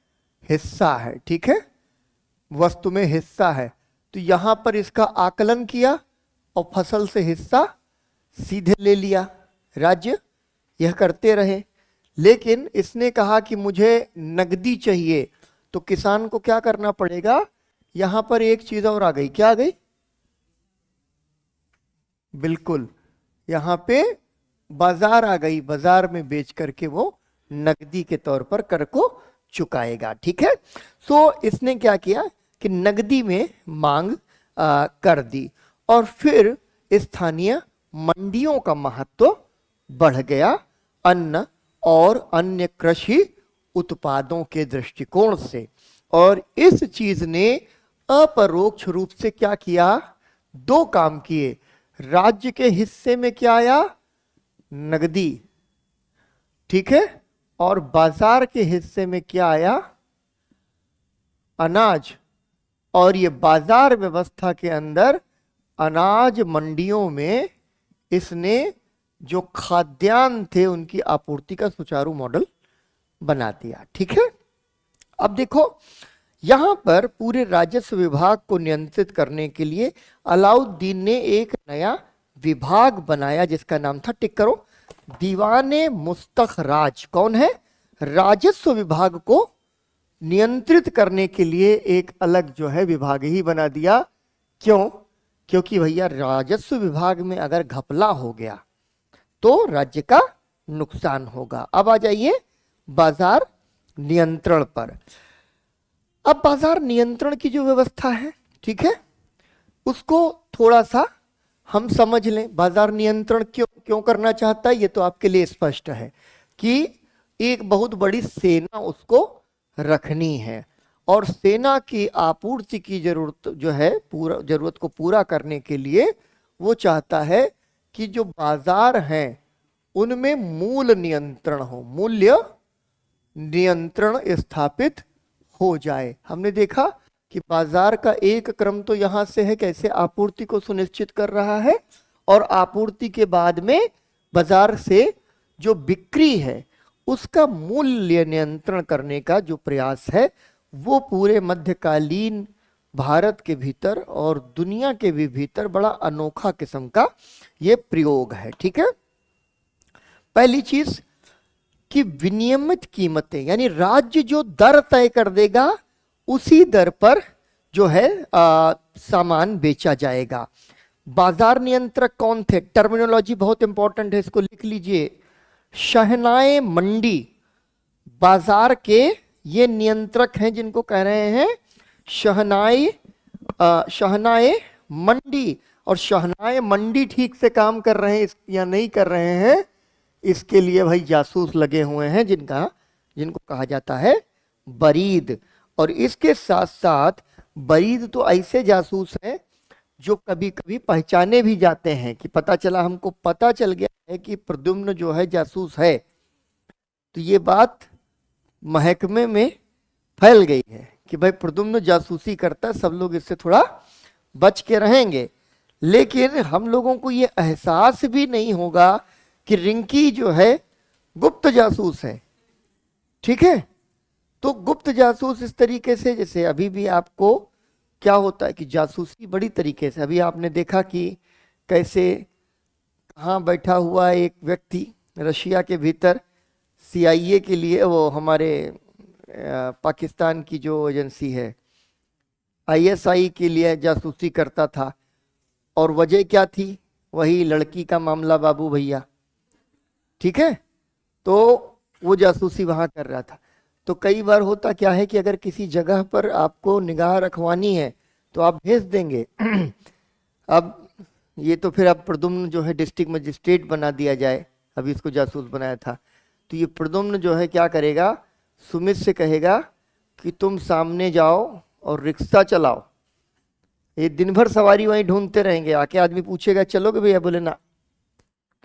हिस्सा है, ठीक है, वस्तु में हिस्सा है, तो यहां पर इसका आकलन किया और फसल से हिस्सा सीधे ले लिया। राज्य यह करते रहे, लेकिन इसने कहा कि मुझे नगदी चाहिए, तो किसान को क्या करना पड़ेगा। यहां पर एक चीज और आ गई, क्या आ गई, बिल्कुल यहां पे बाजार आ गई, बाजार में बेच करके वो नगदी के तौर पर कर को चुकाएगा। ठीक है, सो इसने क्या किया कि नगदी में मांग कर दी, और फिर स्थानीय मंडियों का महत्व बढ़ गया अन्न और अन्य कृषि उत्पादों के दृष्टिकोण से। और इस चीज ने अपरोक्ष रूप से क्या किया, दो काम किए। राज्य के हिस्से में क्या आया, नगदी, ठीक है, और बाजार के हिस्से में क्या आया, अनाज। और ये बाजार व्यवस्था के अंदर अनाज मंडियों में इसने जो खाद्यान्न थे उनकी आपूर्ति का सुचारू मॉडल बना दिया। ठीक है, अब देखो यहां पर पूरे राजस्व विभाग को नियंत्रित करने के लिए अलाउद्दीन ने एक नया विभाग बनाया, जिसका नाम था, टिक करो, दीवाने मुस्तखराज। कौन है, राजस्व विभाग को नियंत्रित करने के लिए एक अलग जो है विभाग ही बना दिया। क्यों, क्योंकि भैया राजस्व विभाग में अगर घपला हो गया तो राज्य का नुकसान होगा। अब आ जाइए बाजार नियंत्रण पर। अब बाजार नियंत्रण की जो व्यवस्था है, ठीक है, उसको थोड़ा सा हम समझ लें। बाजार नियंत्रण क्यों क्यों करना चाहता है, ये तो आपके लिए स्पष्ट है कि एक बहुत बड़ी सेना उसको रखनी है, और सेना की आपूर्ति की जरूरत जो है, पूरा जरूरत को पूरा करने के लिए वो चाहता है कि जो बाजार हैं उनमें मूल नियंत्रण हो, मूल्य नियंत्रण स्थापित हो जाए। हमने देखा कि बाजार का एक क्रम तो यहां से है, कैसे आपूर्ति को सुनिश्चित कर रहा है, और आपूर्ति के बाद में बाजार से जो बिक्री है उसका मूल्य नियंत्रण करने का जो प्रयास है, वो पूरे मध्यकालीन भारत के भीतर और दुनिया के भी भीतर बड़ा अनोखा किस्म का ये प्रयोग है। ठीक है, पहली चीज कि विनियमित कीमतें, यानी राज्य जो दर तय कर देगा उसी दर पर जो है सामान बेचा जाएगा। बाजार नियंत्रक कौन थे, टर्मिनोलॉजी बहुत इंपॉर्टेंट है, इसको लिख लीजिए। शहनाए मंडी बाजार के ये नियंत्रक हैं, जिनको कह रहे हैं शहनाए मंडी। और शहनाए मंडी ठीक से काम कर रहे हैं या नहीं कर रहे हैं, इसके लिए भाई जासूस लगे हुए हैं, जिनको कहा जाता है बरीद। और इसके साथ साथ बरीद तो ऐसे जासूस हैं जो कभी कभी पहचाने भी जाते हैं कि पता चला, हमको पता चल गया है कि प्रद्युम्न जो है जासूस है, तो ये बात महकमे में फैल गई है कि भाई प्रद्युम्न जासूसी करता है, सब लोग इससे थोड़ा बच के रहेंगे। लेकिन हम लोगों को ये एहसास भी नहीं होगा कि रिंकी जो है गुप्त जासूस है। ठीक है, तो गुप्त जासूस इस तरीके से, जैसे अभी भी आपको क्या होता है कि जासूसी बड़ी तरीके से, अभी आपने देखा कि कैसे कहाँ बैठा हुआ एक व्यक्ति रशिया के भीतर CIA के लिए, वो हमारे पाकिस्तान की जो एजेंसी है ISI के लिए जासूसी करता था। और वजह क्या थी? वही लड़की का मामला बाबू भैया। ठीक है, तो वो जासूसी वहां कर रहा था। तो कई बार होता क्या है कि अगर किसी जगह पर आपको निगाह रखवानी है तो आप भेज देंगे। अब ये तो फिर अब प्रद्युम्न जो है डिस्ट्रिक्ट मजिस्ट्रेट बना दिया जाए, अभी इसको जासूस बनाया था, तो ये प्रद्युम्न जो है क्या करेगा, सुमित से कहेगा कि तुम सामने जाओ और रिक्शा चलाओ, ये दिन भर सवारी वहीं ढूंढते रहेंगे, आके आदमी पूछेगा चलोगे भैया, बोले ना,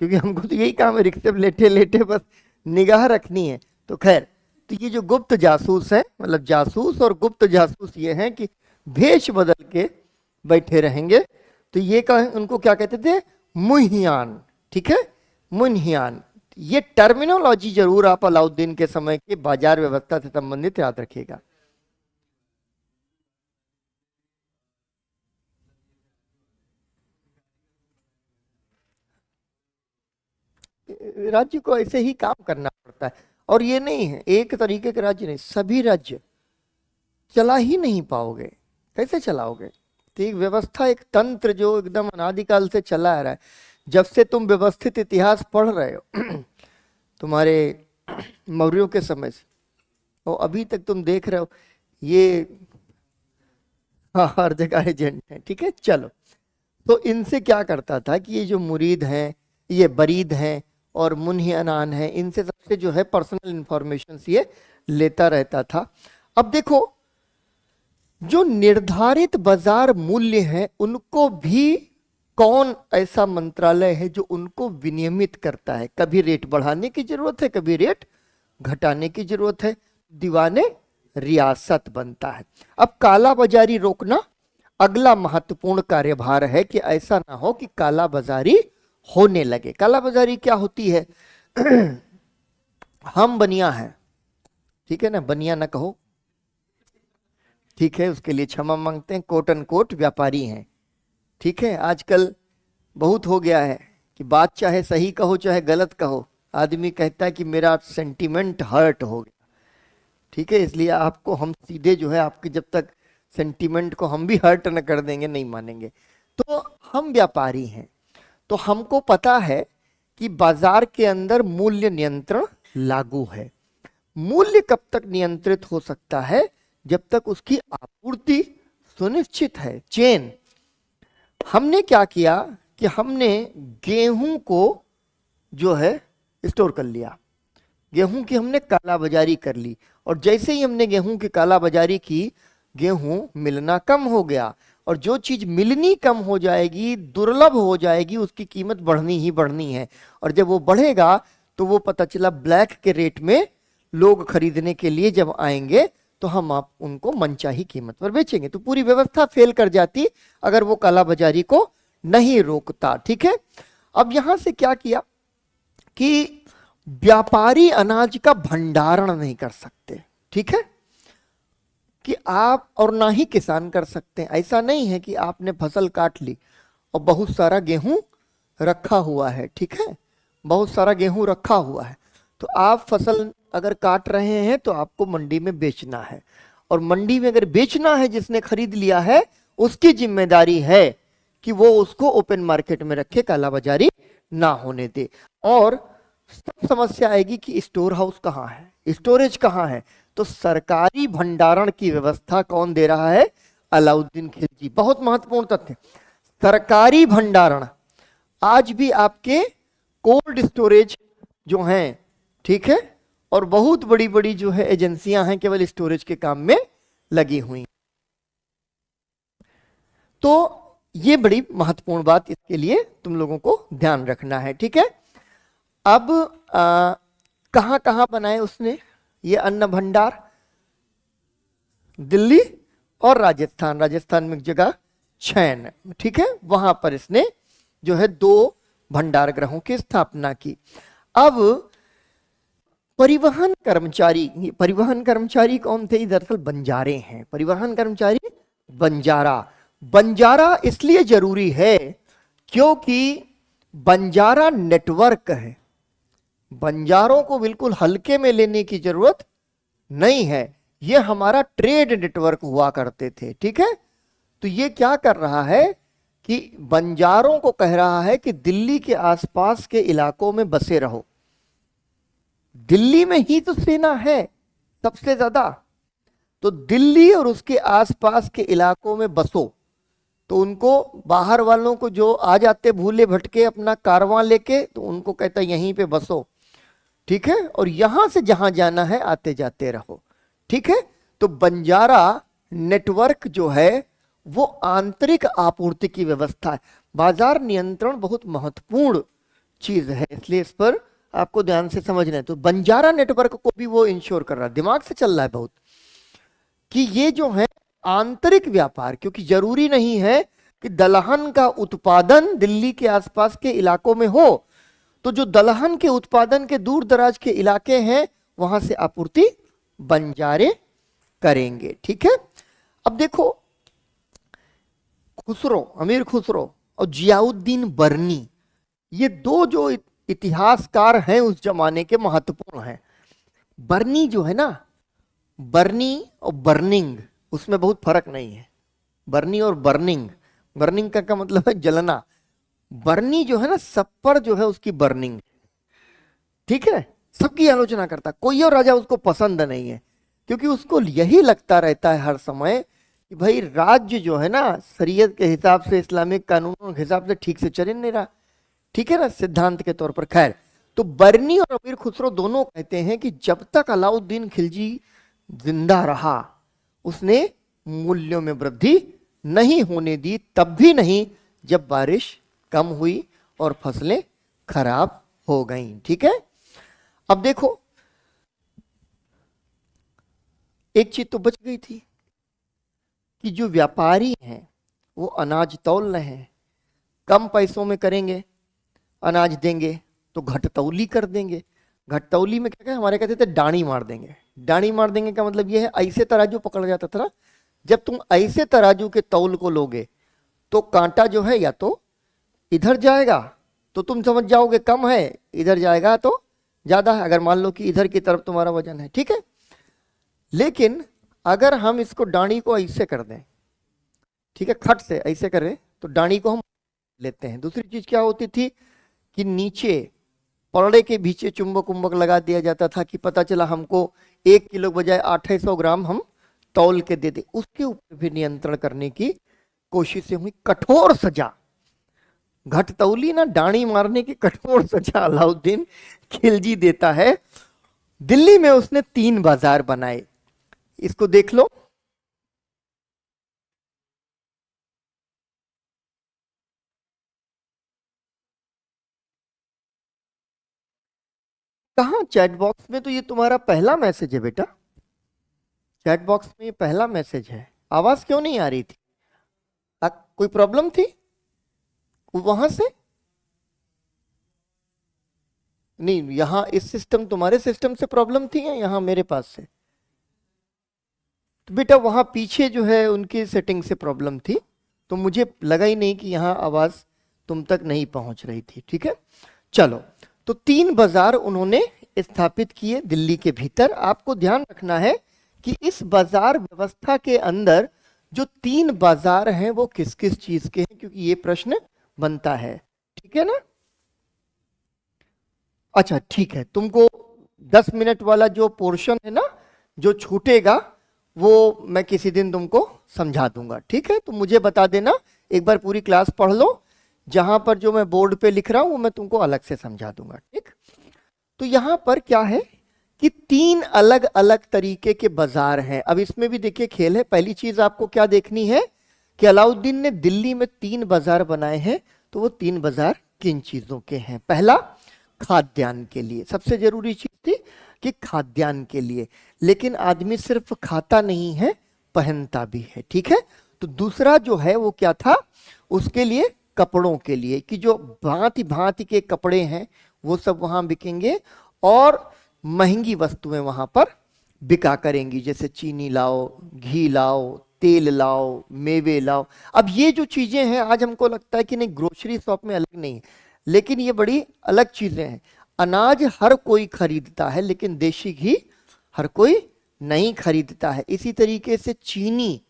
क्योंकि हमको तो यही काम है, रिक्शे पे लेटे लेटे बस निगाह रखनी है। तो खैर, तो ये जो गुप्त जासूस है, मतलब जासूस और गुप्त जासूस ये हैं कि भेष बदल के बैठे रहेंगे। तो ये उनको क्या कहते थे? मुहियान। ठीक है, मुहियान। ये टर्मिनोलॉजी जरूर आप अलाउद्दीन के समय के बाजार व्यवस्था से संबंधित याद रखिएगा। राज्य को ऐसे ही काम करना पड़ता है। और ये नहीं है एक तरीके के राज्य नहीं, सभी राज्य चला ही नहीं पाओगे, कैसे चलाओगे? तो एक व्यवस्था, एक तंत्र जो एकदम अनादिकाल से चला आ रहा है। जब से तुम व्यवस्थित इतिहास पढ़ रहे हो तुम्हारे मौर्यों के समय से, और अभी तक तुम देख रहे हो ये हर जगह एजेंट है। ठीक है, चलो, तो इनसे क्या करता था कि ये जो मुरीद हैं, ये बरीद हैं और मुन्हियानान हैं, इनसे सबसे जो है पर्सनल इंफॉर्मेशन ये लेता रहता था। अब देखो, जो निर्धारित बाजार मूल्य है उनको भी कौन ऐसा मंत्रालय है जो उनको विनियमित करता है? कभी रेट बढ़ाने की जरूरत है, कभी रेट घटाने की जरूरत है, दीवाने रियासत बनता है। अब काला बाजारी रोकना अगला महत्वपूर्ण कार्यभार है कि ऐसा ना हो कि काला बाजारी होने लगे। काला बाजारी क्या होती है? हम बनिया हैं, ठीक है ना, बनिया ना कहो, ठीक है, उसके लिए क्षमा मांगते हैं, कोट एंड कोट व्यापारी हैं। ठीक है, आजकल बहुत हो गया है कि बात चाहे सही कहो चाहे गलत कहो, आदमी कहता है कि मेरा सेंटीमेंट हर्ट हो गया। ठीक है, इसलिए आपको हम सीधे जो है, आपके जब तक सेंटीमेंट को हम भी हर्ट न कर देंगे, नहीं मानेंगे। तो हम व्यापारी हैं, तो हमको पता है कि बाजार के अंदर मूल्य नियंत्रण लागू है। मूल्य कब तक नियंत्रित हो सकता है? जब तक उसकी आपूर्ति सुनिश्चित है, चेन। हमने क्या किया कि हमने गेहूं को जो है स्टोर कर लिया, गेहूं की हमने कालाबाजारी कर ली, और जैसे ही हमने गेहूं की कालाबाजारी की, गेहूं मिलना कम हो गया। और जो चीज मिलनी कम हो जाएगी, दुर्लभ हो जाएगी, उसकी कीमत बढ़नी ही बढ़नी है। और जब वो बढ़ेगा तो वो पता चला ब्लैक के रेट में लोग खरीदने के लिए जब आएंगे तो हम आप उनको मनचाही कीमत पर बेचेंगे। तो पूरी व्यवस्था फेल कर जाती अगर वो कालाबाजारी को नहीं रोकता। ठीक है, अब यहां से क्या किया कि व्यापारी अनाज का भंडारण नहीं कर सकते। ठीक है, कि आप और ना ही किसान कर सकते हैं। ऐसा नहीं है कि आपने फसल काट ली और बहुत सारा गेहूं रखा हुआ है। ठीक है, बहुत सारा गेहूं रखा हुआ है, तो आप फसल अगर काट रहे हैं तो आपको मंडी में बेचना है, और मंडी में अगर बेचना है, जिसने खरीद लिया है उसकी जिम्मेदारी है कि वो उसको ओपन मार्केट में रखे, कालाबाजारी ना होने दे। और सब समस्या आएगी कि स्टोर हाउस कहाँ है, स्टोरेज कहाँ है? तो सरकारी भंडारण की व्यवस्था कौन दे रहा है? अलाउद्दीन खिलजी। बहुत महत्वपूर्ण तथ्य, सरकारी भंडारण आज भी आपके कोल्ड स्टोरेज जो हैं, ठीक है, और बहुत बड़ी बड़ी जो है एजेंसियां हैं केवल स्टोरेज के काम में लगी हुई। तो ये बड़ी महत्वपूर्ण बात, इसके लिए तुम लोगों को ध्यान रखना है। ठीक है, अब कहाँ कहाँ बनाए उसने ये अन्न भंडार? दिल्ली और राजस्थान। राजस्थान में एक जगह छैन, ठीक है, वहां पर इसने जो है 2 भंडार गृहों की स्थापना की। अब परिवहन कर्मचारी कौन थे? दरअसल बंजारे हैं। परिवहन कर्मचारी बंजारा। बंजारा इसलिए जरूरी है क्योंकि बंजारा नेटवर्क है। बंजारों को बिल्कुल हल्के में लेने की जरूरत नहीं है, ये हमारा ट्रेड नेटवर्क हुआ करते थे, ठीक है। तो ये क्या कर रहा है कि बंजारों को कह रहा है कि दिल्ली के आसपास के इलाकों में बसे रहो। दिल्ली में ही तो सेना है सबसे ज्यादा, तो दिल्ली और उसके आसपास के इलाकों में बसो। तो उनको बाहर वालों को जो आ जाते भूले भटके अपना कारवां लेके, तो उनको कहता यहीं पे बसो, ठीक है, और यहां से जहां जाना है आते जाते रहो, ठीक है। तो बंजारा नेटवर्क जो है वो आंतरिक आपूर्ति की व्यवस्था है। बाजार नियंत्रण बहुत महत्वपूर्ण चीज है, इसलिए इस पर आपको ध्यान से समझना है। तो बंजारा नेटवर्क को भी वो इंश्योर कर रहा है, दिमाग से चल रहा है बहुत, कि ये जो है आंतरिक व्यापार, क्योंकि जरूरी नहीं है कि दलहन का उत्पादन दिल्ली के आसपास के इलाकों में हो, तो जो दलहन के उत्पादन के दूर दराज के इलाके हैं वहां से आपूर्ति बंजारे करेंगे, ठीक है। अब देखो, खुसरो, अमीर खुसरो और जियाउद्दीन बर्नी, ये 2 जो इतिहासकार हैं उस जमाने के, महत्वपूर्ण हैं। बर्नी जो है ना, बर्नी और बर्निंग, उसमें बहुत फर्क नहीं है। बर्नी और बर्निंग, बर्निंग का मतलब है जलना। बर्नी जो है ना, सब पर जो है उसकी बर्निंग, ठीक है, सबकी आलोचना करता। कोई और राजा उसको पसंद नहीं है, क्योंकि उसको यही लगता रहता है हर समय कि भाई राज्य जो है ना शरीयत के हिसाब से, इस्लामिक कानूनों के हिसाब से ठीक से चल नहीं रहा, ठीक है ना, सिद्धांत के तौर पर। खैर, तो बर्नी और अमीर खुसरो दोनों कहते हैं कि जब तक अलाउद्दीन खिलजी जिंदा रहा उसने मूल्यों में वृद्धि नहीं होने दी, तब भी नहीं जब बारिश कम हुई और फसलें खराब हो गईं, ठीक है। अब देखो, एक चीज तो बच गई थी कि जो व्यापारी हैं वो अनाज तौल रहे हैं, कम पैसों में करेंगे, अनाज देंगे तो घटतौली कर देंगे। घटतौली में क्या हमारे कहते थे, डाणी मार देंगे। डाणी मार देंगे का मतलब ये है, ऐसे तराजू पकड़ जाता था ना, जब तुम ऐसे तराजू के तौल को लोगे तो कांटा जो है या तो इधर जाएगा तो तुम समझ जाओगे कम है, इधर जाएगा तो ज्यादा है, अगर मान लो कि इधर की तरफ तुम्हारा वजन है, ठीक है। लेकिन अगर हम इसको डाणी को ऐसे कर दें, ठीक है, खट से ऐसे करें तो डाणी को हम लेते हैं। दूसरी चीज क्या होती थी कि नीचे पलड़े के पीछे चुंबक उम्बक लगा दिया जाता था कि पता चला हमको 1 किलो बजाय 800 ग्राम हम तौल के दे दे। उसके ऊपर भी नियंत्रण करने की कोशिशें हुई, कठोर सजा। घटतौली ना डाणी मारने की कठोर सजा अलाउद्दीन खिलजी देता है। दिल्ली में उसने 3 बाजार बनाए, इसको देख लो। कहाँ चैट बॉक्स में? तो ये तुम्हारा पहला मैसेज है बेटा, चैट बॉक्स में ये पहला मैसेज है। आवाज क्यों नहीं आ रही थी? कोई प्रॉब्लम थी वहां से? नहीं, यहां इस सिस्टम, तुम्हारे सिस्टम से प्रॉब्लम थी या यहां मेरे पास से? तो बेटा वहां पीछे जो है उनकी सेटिंग से प्रॉब्लम थी, तो मुझे लगा ही नहीं कि यहां आवाज तुम तक नहीं पहुंच रही थी, ठीक है। चलो, तो 3 बाजार उन्होंने स्थापित किए दिल्ली के भीतर। आपको ध्यान रखना है कि इस बाजार व्यवस्था के अंदर जो 3 बाजार हैं वो किस किस चीज के हैं, क्योंकि ये प्रश्न बनता है, ठीक है ना। अच्छा ठीक है, तुमको 10 मिनट वाला जो पोर्शन है ना जो छूटेगा वो मैं किसी दिन तुमको समझा दूंगा, ठीक है। तो मुझे बता देना, एक बार पूरी क्लास पढ़ लो, जहां पर जो मैं बोर्ड पे लिख रहा हूं वो मैं तुमको अलग से समझा दूंगा, ठीक। तो यहां पर क्या है कि 3 अलग अलग तरीके के बाजार हैं। अब इसमें भी देखिए खेल है। पहली चीज आपको क्या देखनी है कि अलाउद्दीन ने दिल्ली में 3 बाजार बनाए हैं, तो वो 3 बाजार किन चीजों के हैं? पहला, खाद्यान्न के लिए, सबसे जरूरी चीज थी कि खाद्यान्न के लिए। लेकिन आदमी सिर्फ खाता नहीं है, पहनता भी है, ठीक है। तो दूसरा जो है वो क्या था, उसके लिए कपड़ों के लिए, कि जो भांति भांति के कपड़े हैं वो सब वहां बिकेंगे और महंगी वस्तुएं वहां पर बिका करेंगी, जैसे चीनी लाओ, घी लाओ, तेल लाओ, मेवे लाओ। अब ये जो चीजें हैं आज हमको लगता है कि नहीं, ग्रोसरी शॉप में अलग नहीं है, लेकिन ये बड़ी अलग चीजें हैं। अनाज हर कोई खरीदता है, लेकिन देशी घी हर कोई नहीं खरीदता है। इसी तरीके से चीनी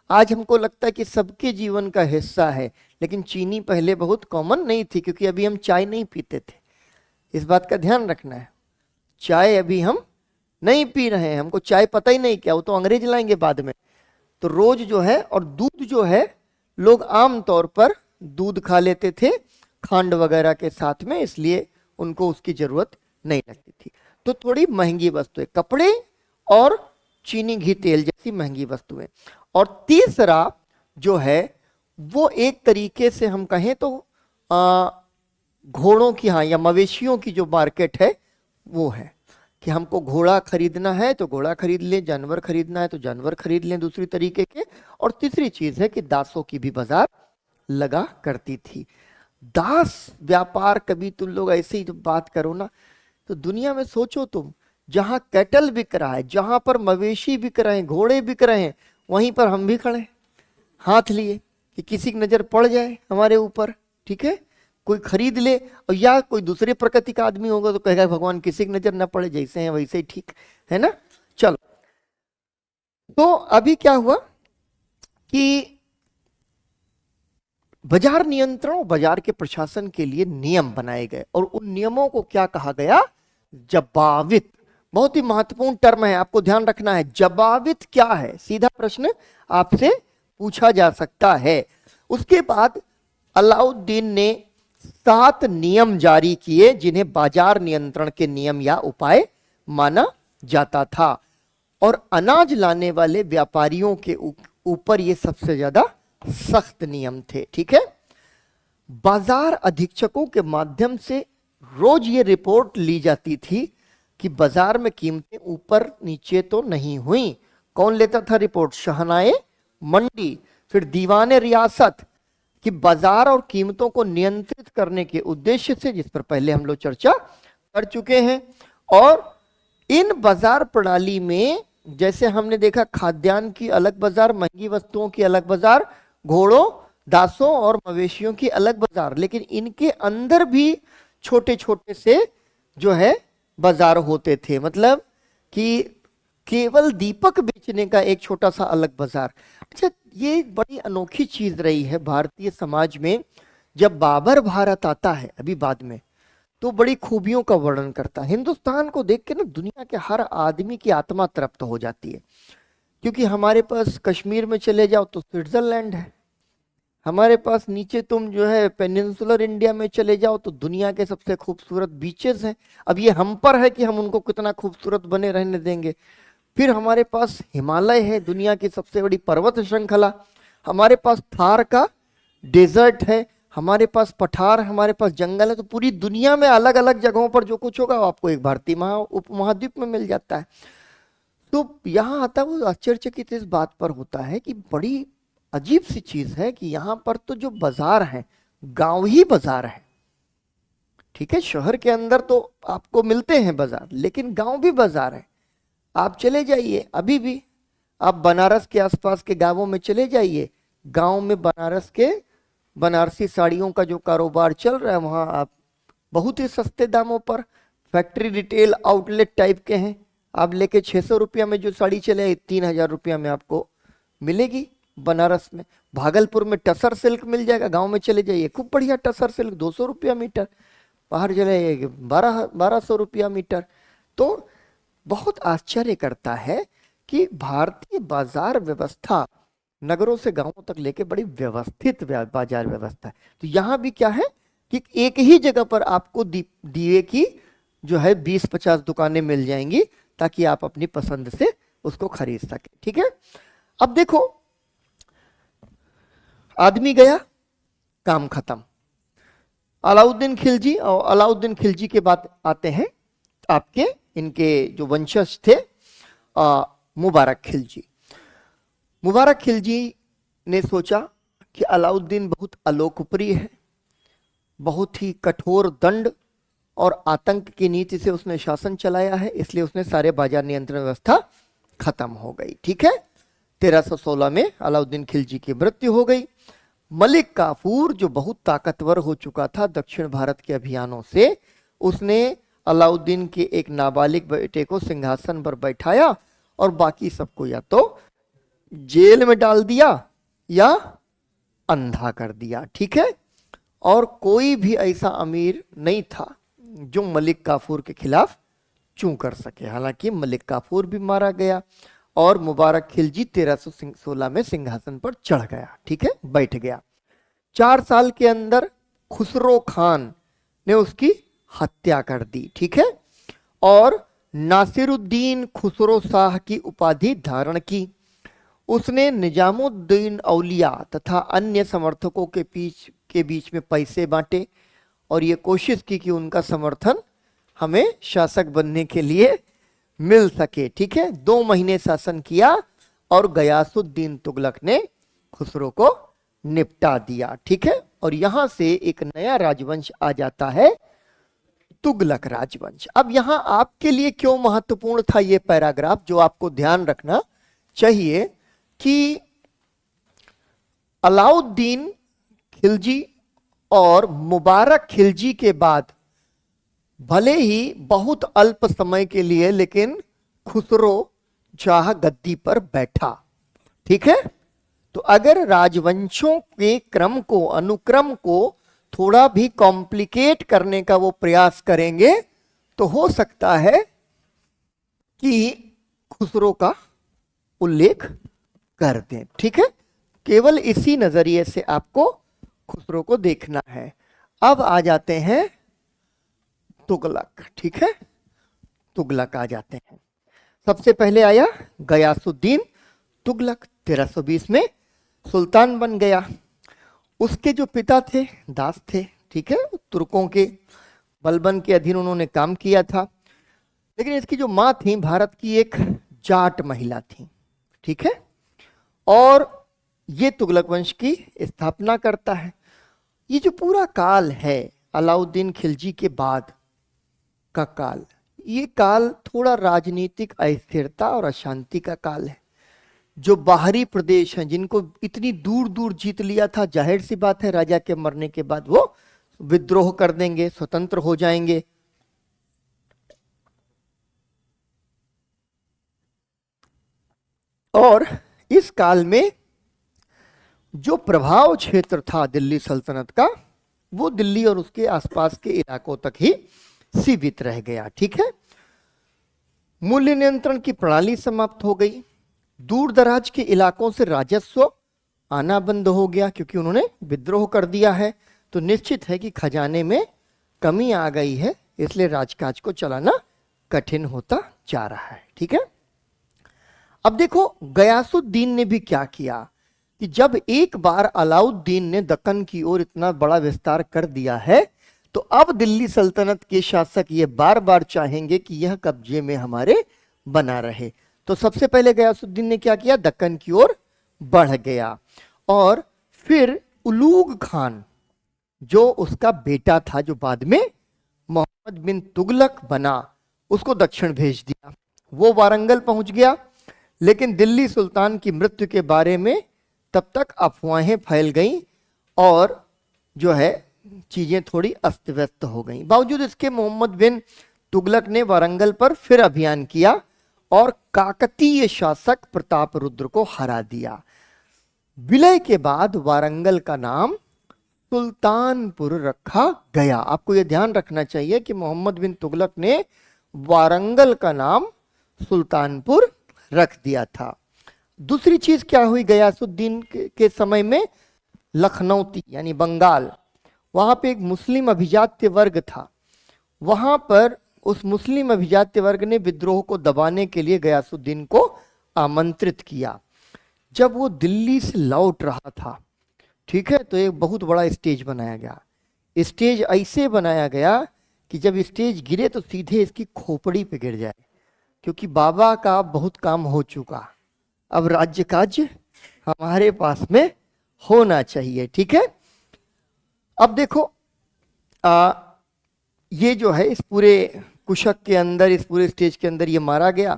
आज हमको लगता है कि सबके जीवन का हिस्सा है, लेकिन चीनी पहले बहुत कॉमन नहीं थी, क्योंकि अभी हम चाय नहीं पीते थे। इस बात का ध्यान रखना है, चाय अभी हम नहीं पी रहे हैं, हमको चाय पता ही नहीं क्या, वो तो अंग्रेज लाएंगे बाद में। तो रोज जो है, और दूध जो है, लोग आम तौर पर दूध खा लेते थे खांड वगैरह के साथ में, इसलिए उनको उसकी जरूरत नहीं लगती थी। तो थोड़ी महंगी वस्तुएं, कपड़े और चीनी घी तेल जैसी महंगी वस्तुएं। और तीसरा जो है वो एक तरीके से हम कहें तो घोड़ों की, हाँ, या मवेशियों की जो मार्केट है वो है, कि हमको घोड़ा खरीदना है तो घोड़ा खरीद लें, जानवर खरीदना है तो जानवर खरीद लें दूसरी तरीके के। और तीसरी चीज है कि दासों की भी बाजार लगा करती थी। दास व्यापार, कभी तुम लोग ऐसे ही जब बात करो ना, तो दुनिया में सोचो तुम, जहां कैटल बिक रहा है, जहां पर मवेशी बिक रहे हैं, घोड़े बिक रहे हैं, वहीं पर हम भी खड़े हाथ लिए कि किसी की नजर पड़ जाए हमारे ऊपर, ठीक है, कोई खरीद ले। और या कोई दूसरे प्रकृति का आदमी होगा तो कहेगा भगवान किसी की नजर ना पड़े, जैसे हैं वैसे ही ठीक है ना। चलो, तो अभी क्या हुआ कि बाजार नियंत्रण और बाजार के प्रशासन के लिए नियम बनाए गए, और उन नियमों को क्या कहा गया, जबावित। बहुत ही महत्वपूर्ण टर्म है, आपको ध्यान रखना है। जबावित क्या है, सीधा प्रश्न आपसे पूछा जा सकता है। उसके बाद अलाउद्दीन ने 7 नियम जारी किए, जिन्हें बाजार नियंत्रण के नियम या उपाय माना जाता था। और अनाज लाने वाले व्यापारियों के ऊपर ये सबसे ज्यादा सख्त नियम थे, ठीक है। बाजार अधीक्षकों के माध्यम से रोज ये रिपोर्ट ली जाती थी कि बाजार में कीमतें ऊपर नीचे तो नहीं हुई। कौन लेता था रिपोर्ट, शहनाए मंडी, फिर दीवाने रियासत, कि बाजार और कीमतों को नियंत्रित करने के उद्देश्य से, जिस पर पहले हम लोग चर्चा कर चुके हैं। और इन बाजार प्रणाली में जैसे हमने देखा, खाद्यान्न की अलग बाजार, महंगी वस्तुओं की अलग बाजार, घोड़ों, दासों और मवेशियों की अलग बाजार, लेकिन इनके अंदर भी छोटे छोटे से जो है बाजार होते थे। मतलब कि केवल दीपक बेचने का एक छोटा सा अलग बाजार। अच्छा, ये बड़ी अनोखी चीज रही है भारतीय समाज में। जब बाबर भारत आता है अभी बाद में, तो बड़ी खूबियों का वर्णन करता है। हिंदुस्तान को देख के ना दुनिया के हर आदमी की आत्मा तृप्त हो जाती है, क्योंकि हमारे पास कश्मीर में चले जाओ तो स्विट्जरलैंड है, हमारे पास नीचे तुम जो है पेनिनसुलर इंडिया में चले जाओ तो दुनिया के सबसे खूबसूरत बीचेस हैं। अब ये हम पर है कि हम उनको कितना खूबसूरत बने रहने देंगे। फिर हमारे पास हिमालय है, दुनिया की सबसे बड़ी पर्वत श्रृंखला, हमारे पास थार का डेजर्ट है, हमारे पास पठार, हमारे पास जंगल है। तो पूरी दुनिया में अलग अलग जगहों पर जो कुछ होगा वो आपको एक भारतीय उपमहाद्वीप में मिल जाता है। तो यहाँ आता वो आश्चर्यचकित इस बात पर होता है कि बड़ी अजीब सी चीज है कि यहाँ पर तो जो बाजार है, गांव ही बाजार है, ठीक है। शहर के अंदर तो आपको मिलते हैं बाजार, लेकिन गांव भी बाजार है। आप चले जाइए, अभी भी आप बनारस के आसपास के गांवों में चले जाइए, गांव में बनारस के बनारसी साड़ियों का जो कारोबार चल रहा है, वहां आप बहुत ही सस्ते दामों पर, फैक्ट्री रिटेल आउटलेट टाइप के हैं, आप लेके 600 रुपया में जो साड़ी चले 3000 रुपया में आपको मिलेगी बनारस में। भागलपुर में टसर सिल्क मिल जाएगा, गांव में चले जाइए खूब बढ़िया टसर सिल्क 200 रुपया मीटर, बाहर चले 1200 रुपया मीटर। तो बहुत आश्चर्य करता है कि भारतीय बाजार व्यवस्था नगरों से गांवों तक लेके बड़ी व्यवस्थित बाजार व्यवस्था है। तो यहाँ भी क्या है कि एक ही जगह पर आपको दिए की जो है 20-50 दुकानें मिल जाएंगी, ताकि आप अपनी पसंद से उसको खरीद सके, ठीक है। अब देखो, आदमी गया, काम खत्म। अलाउद्दीन खिलजी, और अलाउद्दीन खिलजी के बाद आते हैं आपके इनके जो वंशज थे मुबारक खिलजी। मुबारक खिलजी ने सोचा कि अलाउद्दीन बहुत अलोकप्रिय है, बहुत ही कठोर दंड और आतंक की नीति से उसने शासन चलाया है, इसलिए उसने सारे बाजार नियंत्रण व्यवस्था खत्म हो गई। ठीक है, 1316 में अलाउद्दीन खिलजी की मृत्यु हो गई। मलिक काफूर जो बहुत ताकतवर हो चुका था दक्षिण भारत के अभियानों से, उसने अलाउद्दीन के एक नाबालिग बेटे को सिंहासन पर बैठाया और बाकी सबको या तो जेल में डाल दिया या अंधा कर दिया। ठीक है, और कोई भी ऐसा अमीर नहीं था जो मलिक काफूर के खिलाफ चूं कर सके। हालांकि मलिक काफूर भी मारा गया और मुबारक खिलजी 1316 में सिंहासन पर चढ़ गया। ठीक है, बैठ गया। 4 साल के अंदर खुसरो खान ने उसकी हत्या कर दी। ठीक है, और नासिरुद्दीन खुसरो शाह की उपाधि धारण की। उसने निजामुद्दीन औलिया तथा अन्य समर्थकों के बीच में पैसे बांटे और ये कोशिश की कि उनका समर्थन हमें शासक बनने के लिए मिल सके। ठीक है, 2 महीने शासन किया और गयासुद्दीन तुगलक ने खुसरो को निपटा दिया। ठीक है, और यहां से एक नया राजवंश आ जाता है, तुगलक राजवंश। अब यहां आपके लिए क्यों महत्वपूर्ण था ये पैराग्राफ, जो आपको ध्यान रखना चाहिए कि अलाउद्दीन खिलजी और मुबारक खिलजी के बाद भले ही बहुत अल्प समय के लिए, लेकिन खुसरो शाह गद्दी पर बैठा। ठीक है, तो अगर राजवंशों के क्रम को, अनुक्रम को थोड़ा भी कॉम्प्लिकेट करने का वो प्रयास करेंगे तो हो सकता है कि खुसरो का उल्लेख कर दें। ठीक है, केवल इसी नजरिए से आपको खुसरो को देखना है। अब आ जाते हैं तुगलक। ठीक है, तुगलक आ जाते हैं। सबसे पहले आया गयासुद्दीन तुगलक, 1320 में सुल्तान बन गया। उसके जो पिता थे दास थे। ठीक है, तुर्कों के बलबन के अधीन उन्होंने काम किया था, लेकिन इसकी जो माँ थी भारत की एक जाट महिला थी। ठीक है, और ये तुगलक वंश की स्थापना करता है। ये जो पूरा काल है अलाउद्दीन खिलजी के बाद का काल, ये काल थोड़ा राजनीतिक अस्थिरता और अशांति का काल है। जो बाहरी प्रदेश हैं जिनको इतनी दूर दूर जीत लिया था, जाहिर सी बात है राजा के मरने के बाद वो विद्रोह कर देंगे, स्वतंत्र हो जाएंगे। और इस काल में जो प्रभाव क्षेत्र था दिल्ली सल्तनत का, वो दिल्ली और उसके आसपास के इलाकों तक ही सीमित रह गया। ठीक है, मूल्य नियंत्रण की प्रणाली समाप्त हो गई। दूर दराज के इलाकों से राजस्व आना बंद हो गया, क्योंकि उन्होंने विद्रोह कर दिया है। तो निश्चित है कि खजाने में कमी आ गई है, इसलिए राजकाज को चलाना कठिन होता जा रहा है। ठीक है, अब देखो गयासुद्दीन ने भी क्या किया कि जब एक बार अलाउद्दीन ने दक्कन की ओर इतना बड़ा विस्तार कर दिया है, तो अब दिल्ली सल्तनत के शासक ये बार बार चाहेंगे कि यह कब्जे में हमारे बना रहे। तो सबसे पहले गयासुद्दीन ने क्या किया, दक्कन की ओर बढ़ गया और फिर उलूग खान जो उसका बेटा था, जो बाद में मोहम्मद बिन तुगलक बना, उसको दक्षिण भेज दिया। वो वारंगल पहुंच गया, लेकिन दिल्ली सुल्तान की मृत्यु के बारे में तब तक अफवाहें फैल गईं और जो है चीजें थोड़ी अस्त व्यस्त हो गईं। बावजूद इसके मोहम्मद बिन तुगलक ने वारंगल पर फिर अभियान किया और काकतीय शासक प्रताप रुद्र को हरा दिया। विलय के बाद वारंगल का नाम सुल्तानपुर रखा गया। आपको यह ध्यान रखना चाहिए कि मोहम्मद बिन तुगलक ने वारंगल का नाम सुल्तानपुर रख दिया था। दूसरी चीज क्या हुई गयासुद्दीन के समय में, लखनऊती यानी बंगाल, वहां पे एक मुस्लिम अभिजात्य वर्ग था। वहां पर उस मुस्लिम अभिजात्य वर्ग ने विद्रोह को दबाने के लिए गयासुद्दीन को आमंत्रित किया। जब वो दिल्ली से लौट रहा था, ठीक है, तो एक बहुत बड़ा स्टेज बनाया गया। स्टेज ऐसे बनाया गया कि जब स्टेज गिरे तो सीधे इसकी खोपड़ी पे गिर जाए, क्योंकि बाबा का बहुत काम हो चुका, अब राज्य काज हमारे पास में होना चाहिए। ठीक है, अब देखो ये जो है इस पूरे कुशक के अंदर, इस पूरे स्टेज के अंदर ये मारा गया,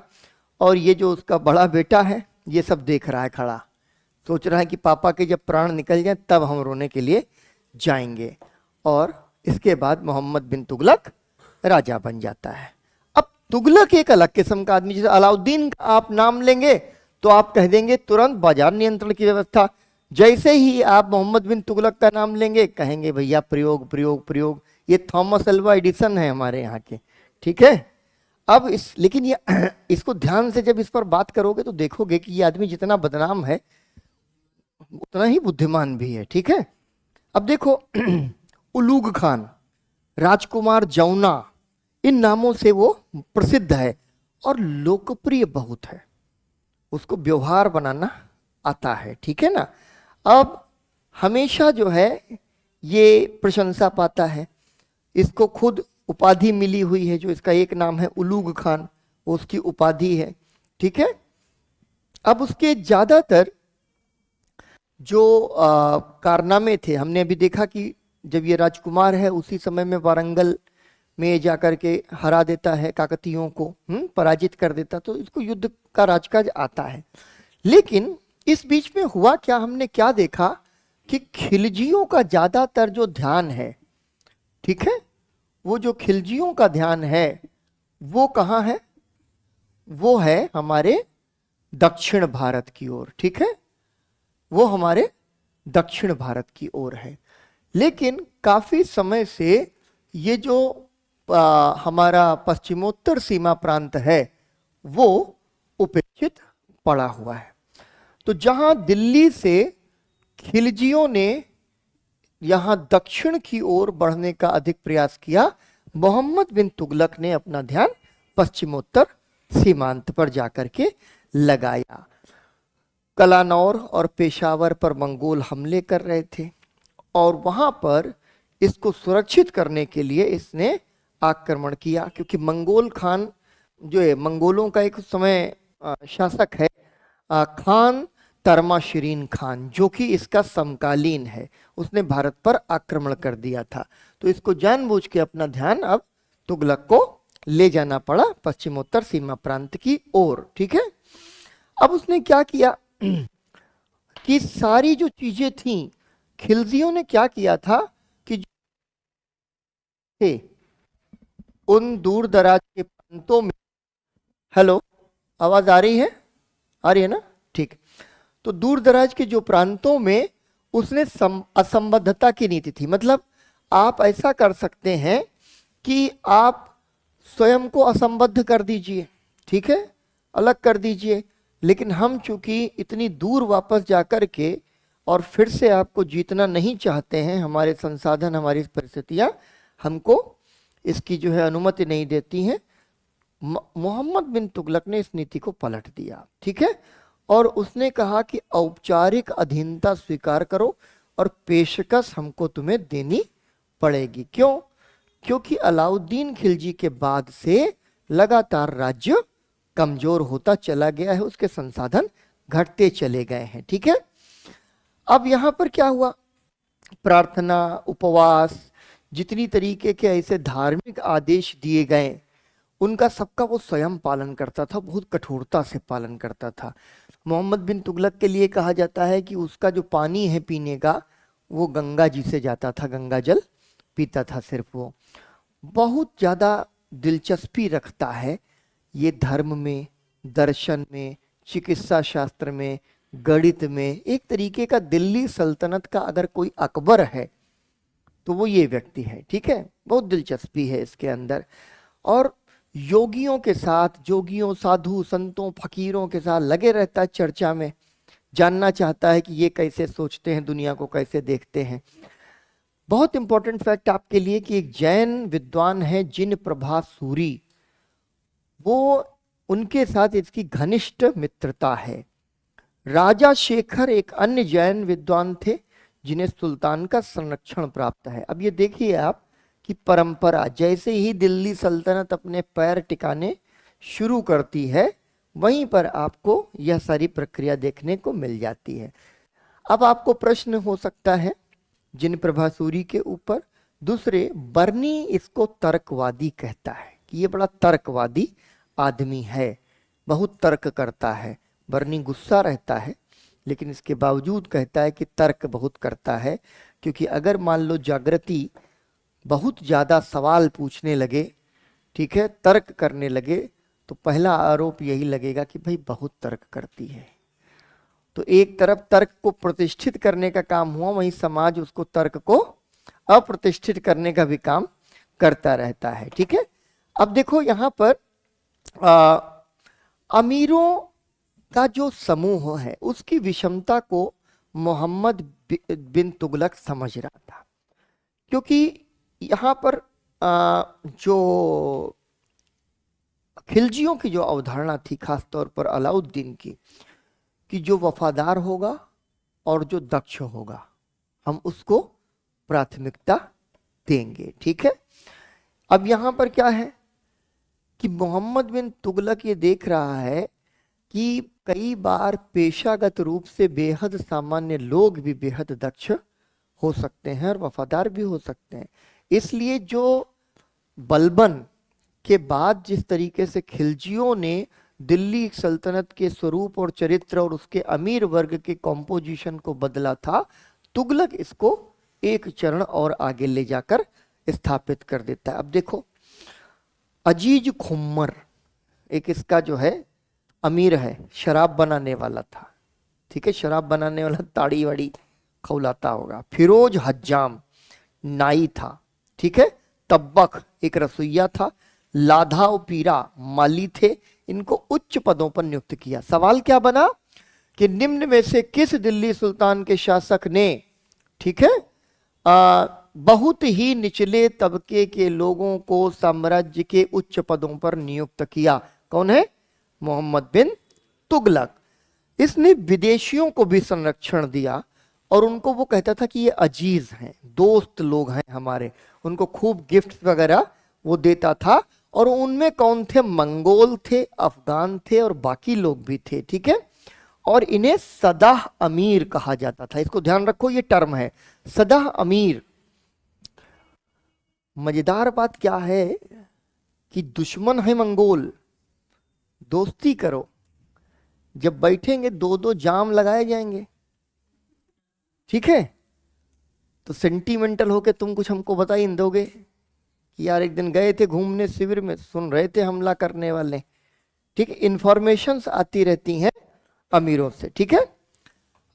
और ये जो उसका बड़ा बेटा है ये सब देख रहा है खड़ा, सोच रहा है कि पापा के जब प्राण निकल जाए तब हम रोने के लिए जाएंगे। और इसके बाद मोहम्मद बिन तुगलक राजा बन जाता है। अब तुगलक एक अलग किस्म का आदमी, जैसे अलाउद्दीन का आप नाम लेंगे तो आप कह देंगे तुरंत बाजार नियंत्रण की व्यवस्था, जैसे ही आप मोहम्मद बिन तुगलक का नाम लेंगे कहेंगे भैया प्रयोग प्रयोग प्रयोग, ये थॉमस अल्वा एडिसन है हमारे यहाँ के। ठीक है, अब लेकिन ये इसको ध्यान से जब इस पर बात करोगे तो देखोगे कि ये आदमी जितना बदनाम है उतना ही बुद्धिमान भी है। ठीक है, अब देखो उलूग खान, राजकुमार जौना, इन नामों से वो प्रसिद्ध है और लोकप्रिय बहुत है, उसको व्यवहार बनाना आता है। ठीक है ना, अब हमेशा जो है ये प्रशंसा पाता है, इसको खुद उपाधि मिली हुई है, जो इसका एक नाम है उलूग खान, वो उसकी उपाधि है। ठीक है, अब उसके ज्यादातर जो कारनामे थे, हमने अभी देखा कि जब ये राजकुमार है उसी समय में वारंगल में जाकर के हरा देता है काकतियों को, पराजित कर देता, तो इसको युद्ध का राजकाज आता है। लेकिन इस बीच में हुआ क्या, हमने क्या देखा कि खिलजियों का ज्यादातर जो ध्यान है, ठीक है, वो जो खिलजियों का ध्यान है वो कहाँ है, वो है हमारे दक्षिण भारत की ओर। ठीक है, वो हमारे दक्षिण भारत की ओर है। लेकिन काफी समय से ये जो हमारा पश्चिमोत्तर सीमा प्रांत है वो उपेक्षित पड़ा हुआ है। तो जहां दिल्ली से खिलजियों ने यहां दक्षिण की ओर बढ़ने का अधिक प्रयास किया, मोहम्मद बिन तुगलक ने अपना ध्यान पश्चिमोत्तर सीमांत पर जाकर के लगाया। कलानौर और पेशावर पर मंगोल हमले कर रहे थे और वहां पर इसको सुरक्षित करने के लिए इसने आक्रमण किया, क्योंकि मंगोल खान जो है, मंगोलों का एक समय शासक है खान तरमाशिरीन खान, जो कि इसका समकालीन है, उसने भारत पर आक्रमण कर दिया था। तो इसको जानबूझ के अपना ध्यान अब तुगलक को ले जाना पड़ा पश्चिमोत्तर सीमा प्रांत की ओर। ठीक है, अब उसने क्या किया कि सारी जो चीजें थी, खिलजियों ने क्या किया था कि उन दूर दराज के प्रांतों में, हेलो आवाज आ रही है, आ रही है ना, ठीक, तो दूर दराज के जो प्रांतों में उसने असंबद्धता की नीति थी, मतलब आप ऐसा कर सकते हैं कि आप स्वयं को असंबद्ध कर दीजिए, ठीक है, अलग कर दीजिए, लेकिन हम चूंकि इतनी दूर वापस जाकर के और फिर से आपको जीतना नहीं चाहते हैं, हमारे संसाधन हमारी परिस्थितियां हमको इसकी जो है अनुमति नहीं देती हैं, मोहम्मद बिन तुगलक ने इस नीति को पलट दिया। ठीक है, और उसने कहा कि औपचारिक अधीनता स्वीकार करो और पेशकश हमको तुम्हें देनी पड़ेगी। क्यों? क्योंकि अलाउद्दीन खिलजी के बाद से लगातार राज्य कमजोर होता चला गया है, उसके संसाधन घटते चले गए हैं। ठीक है, अब यहां पर क्या हुआ, प्रार्थना, उपवास, जितनी तरीके के ऐसे धार्मिक आदेश दिए गए उनका सबका वो स्वयं पालन करता था, बहुत कठोरता से पालन करता था। मोहम्मद बिन तुगलक के लिए कहा जाता है कि उसका जो पानी है पीने का वो गंगा जी से जाता था, गंगा जल पीता था सिर्फ वो। बहुत ज़्यादा दिलचस्पी रखता है ये धर्म में, दर्शन में, चिकित्सा शास्त्र में, गणित में। एक तरीके का दिल्ली सल्तनत का अगर कोई अकबर है तो वो ये व्यक्ति है। ठीक है, बहुत दिलचस्पी है इसके अंदर। और योगियों के साथ, जोगियों, साधु, संतों, फकीरों के साथ लगे रहता है चर्चा में, जानना चाहता है कि ये कैसे सोचते हैं, दुनिया को कैसे देखते हैं। बहुत इंपॉर्टेंट फैक्ट आपके लिए कि एक जैन विद्वान है जिन प्रभा सूरी, वो उनके साथ इसकी घनिष्ठ मित्रता है। राजा शेखर एक अन्य जैन विद्वान थे जिन्हें सुल्तान का संरक्षण प्राप्त है। अब ये देखिए आप कि परंपरा, जैसे ही दिल्ली सल्तनत अपने पैर टिकाने शुरू करती है वहीं पर आपको यह सारी प्रक्रिया देखने को मिल जाती है। अब आपको प्रश्न हो सकता है जिन प्रभासूरी के ऊपर, दूसरे बर्नी इसको तर्कवादी कहता है कि ये बड़ा तर्कवादी आदमी है, बहुत तर्क करता है। बर्नी गुस्सा रहता है लेकिन इसके बावजूद कहता है कि तर्क बहुत करता है, क्योंकि अगर मान लो जागृति बहुत ज़्यादा सवाल पूछने लगे, ठीक है, तर्क करने लगे, तो पहला आरोप यही लगेगा कि भाई बहुत तर्क करती है। तो एक तरफ तर्क को प्रतिष्ठित करने का काम हुआ, वहीं समाज उसको तर्क को अप्रतिष्ठित करने का भी काम करता रहता है। ठीक है, अब देखो यहां पर अमीरों का जो समूह है उसकी विषमता को मोहम्मद बिन तुगलक समझ रहा था, क्योंकि यहाँ पर जो खिलजियों की जो अवधारणा थी, खासतौर पर अलाउद्दीन की, कि जो वफादार होगा और जो दक्ष होगा हम उसको प्राथमिकता देंगे। ठीक है, अब यहाँ पर क्या है कि मोहम्मद बिन तुगलक ये देख रहा है कि कई बार पेशागत रूप से बेहद सामान्य लोग भी बेहद दक्ष हो सकते हैं और वफादार भी हो सकते हैं। इसलिए जो बलबन के बाद जिस तरीके से खिलजियों ने दिल्ली सल्तनत के स्वरूप और चरित्र और उसके अमीर वर्ग के कॉम्पोजिशन को बदला था, तुगलक इसको एक चरण और आगे ले जाकर स्थापित कर देता है। अब देखो, अजीज खुम्मर एक इसका जो है अमीर है, शराब बनाने वाला था। ठीक है, शराब बनाने वाला ताड़ी वाड़ी खौलाता होगा। फिरोज हज्जाम नाई था। ठीक है, तब्बक एक रसोइया था। लाधा और पीरा माली थे। इनको उच्च पदों पर नियुक्त किया। सवाल क्या बना कि निम्न में से किस दिल्ली सुल्तान के शासक ने, ठीक है, बहुत ही निचले तबके के लोगों को साम्राज्य के उच्च पदों पर नियुक्त किया? कौन है? मोहम्मद बिन तुगलक। इसने विदेशियों को भी संरक्षण दिया और उनको वो कहता था कि ये अजीज हैं, दोस्त लोग हैं हमारे, उनको खूब गिफ्ट वगैरह वो देता था। और उनमें कौन थे? मंगोल थे, अफगान थे और बाकी लोग भी थे। ठीक है, और इन्हें सदाह अमीर कहा जाता था। इसको ध्यान रखो, ये टर्म है सदाह अमीर। मजेदार बात क्या है कि दुश्मन है मंगोल, दोस्ती करो, जब बैठेंगे दो दो जाम लगाए जाएंगे। ठीक है, तो सेंटिमेंटल होके तुम कुछ हमको बता ही नहीं दोगे कि यार एक दिन गए थे घूमने शिविर में, सुन रहे थे हमला करने वाले। ठीक है, इंफॉर्मेशंस आती रहती हैं अमीरों से। ठीक है,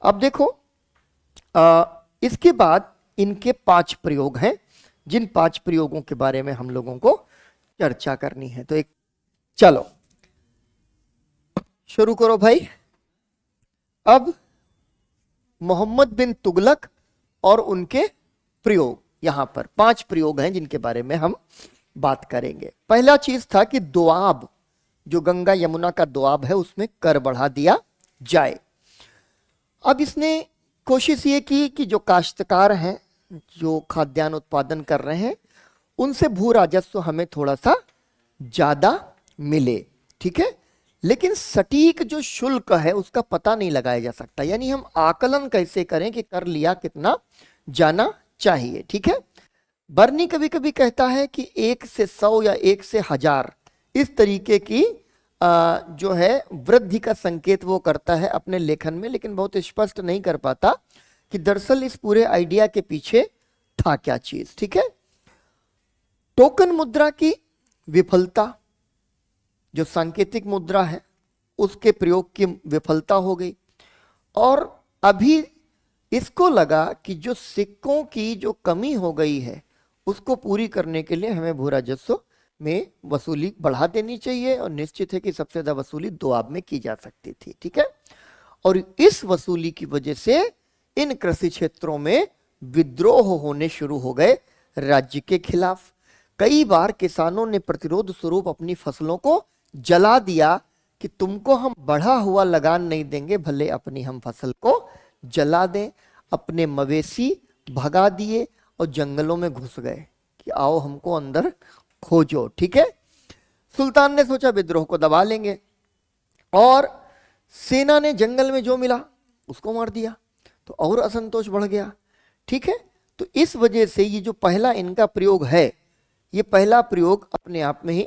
अब देखो इसके बाद इनके 5 प्रयोग हैं, जिन 5 प्रयोगों के बारे में हम लोगों को चर्चा करनी है। तो एक चलो शुरू करो भाई। अब मोहम्मद बिन तुगलक और उनके प्रयोग, यहां पर 5 प्रयोग हैं जिनके बारे में हम बात करेंगे। पहला चीज था कि दोआब, जो गंगा यमुना का दोआब है, उसमें कर बढ़ा दिया जाए। अब इसने कोशिश ये की कि जो काश्तकार हैं, जो खाद्यान्न उत्पादन कर रहे हैं, उनसे भू राजस्व हमें थोड़ा सा ज्यादा मिले। ठीक है, लेकिन सटीक जो शुल्क है उसका पता नहीं लगाया जा सकता, यानी हम आकलन कैसे करें कि कर लिया कितना जाना चाहिए। ठीक है, बर्नी कभी कभी कहता है कि 1 से 100 या 1 से 1000 इस तरीके की जो है वृद्धि का संकेत वो करता है अपने लेखन में, लेकिन बहुत स्पष्ट नहीं कर पाता कि दरअसल इस पूरे आइडिया के पीछे था क्या चीज। ठीक है, टोकन मुद्रा की विफलता, जो सांकेतिक मुद्रा है उसके प्रयोग की विफलता हो गई, और अभी इसको लगा कि जो सिक्कों की जो कमी हो गई है उसको पूरी करने के लिए हमें भू राजस्व में वसूली बढ़ा देनी चाहिए, और निश्चित है कि सबसे ज्यादा वसूली दोआब में की जा सकती थी। ठीक है, और इस वसूली की वजह से इन कृषि क्षेत्रों में विद्रोह होने शुरू हो गए राज्य के खिलाफ। कई बार किसानों ने प्रतिरोध स्वरूप अपनी फसलों को जला दिया कि तुमको हम बढ़ा हुआ लगान नहीं देंगे, भले अपनी हम फसल को जला दें। अपने मवेशी भगा दिए और जंगलों में घुस गए कि आओ हमको अंदर खोजो। ठीक है, सुल्तान ने सोचा विद्रोह को दबा लेंगे और सेना ने जंगल में जो मिला उसको मार दिया, तो और असंतोष बढ़ गया। ठीक है, तो इस वजह से ये जो पहला इनका प्रयोग है, ये पहला प्रयोग अपने आप में ही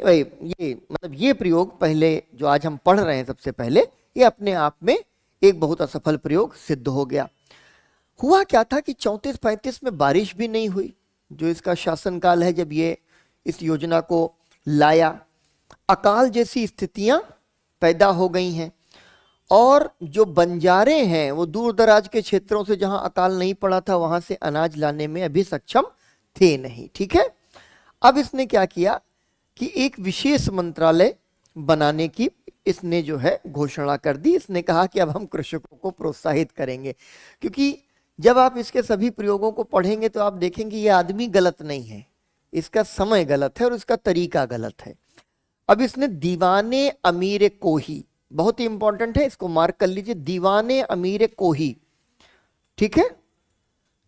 ये प्रयोग पहले जो आज हम पढ़ रहे हैं सबसे पहले, ये अपने आप में एक बहुत असफल प्रयोग सिद्ध हो गया। हुआ क्या था कि 34-35 में बारिश भी नहीं हुई, जो इसका शासनकाल है जब ये इस योजना को लाया। अकाल जैसी स्थितियां पैदा हो गई हैं और जो बंजारे हैं वो दूर दराज के क्षेत्रों से जहां अकाल नहीं पड़ा था वहां से अनाज लाने में अभी सक्षम थे नहीं। ठीक है, अब इसने क्या किया कि एक विशेष मंत्रालय बनाने की इसने जो है घोषणा कर दी। इसने कहा कि अब हम कृषकों को प्रोत्साहित करेंगे, क्योंकि जब आप इसके सभी प्रयोगों को पढ़ेंगे तो आप देखेंगे ये आदमी गलत नहीं है, इसका समय गलत है और इसका तरीका गलत है। अब इसने दीवाने अमीर कोही, बहुत ही इंपॉर्टेंट है, इसको मार्क कर लीजिए, दीवाने अमीर कोही। ठीक है,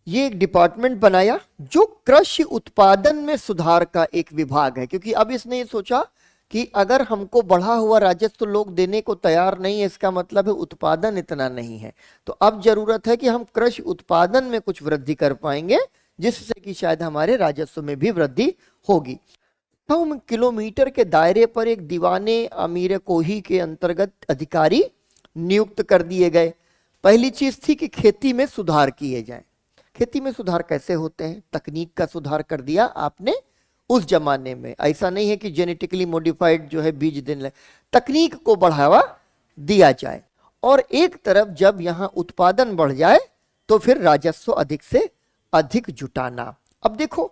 ये एक डिपार्टमेंट बनाया जो कृषि उत्पादन में सुधार का एक विभाग है, क्योंकि अब इसने ये सोचा कि अगर हमको बढ़ा हुआ राजस्व लोग देने को तैयार नहीं है, इसका मतलब है उत्पादन इतना नहीं है, तो अब जरूरत है कि हम कृषि उत्पादन में कुछ वृद्धि कर पाएंगे जिससे कि शायद हमारे राजस्व में भी वृद्धि होगी। 100 किलोमीटर के दायरे पर एक दीवाने अमीर कोही के अंतर्गत अधिकारी नियुक्त कर दिए गए। पहली चीज थी कि खेती में सुधार किए जाएं। खेती में सुधार कैसे होते हैं? तकनीक का सुधार कर दिया आपने। उस जमाने में ऐसा नहीं है कि जेनेटिकली मॉडिफाइड जो है बीज देने, तकनीक को बढ़ावा दिया जाए और एक तरफ जब यहां उत्पादन बढ़ जाए तो फिर राजस्व अधिक से अधिक जुटाना। अब देखो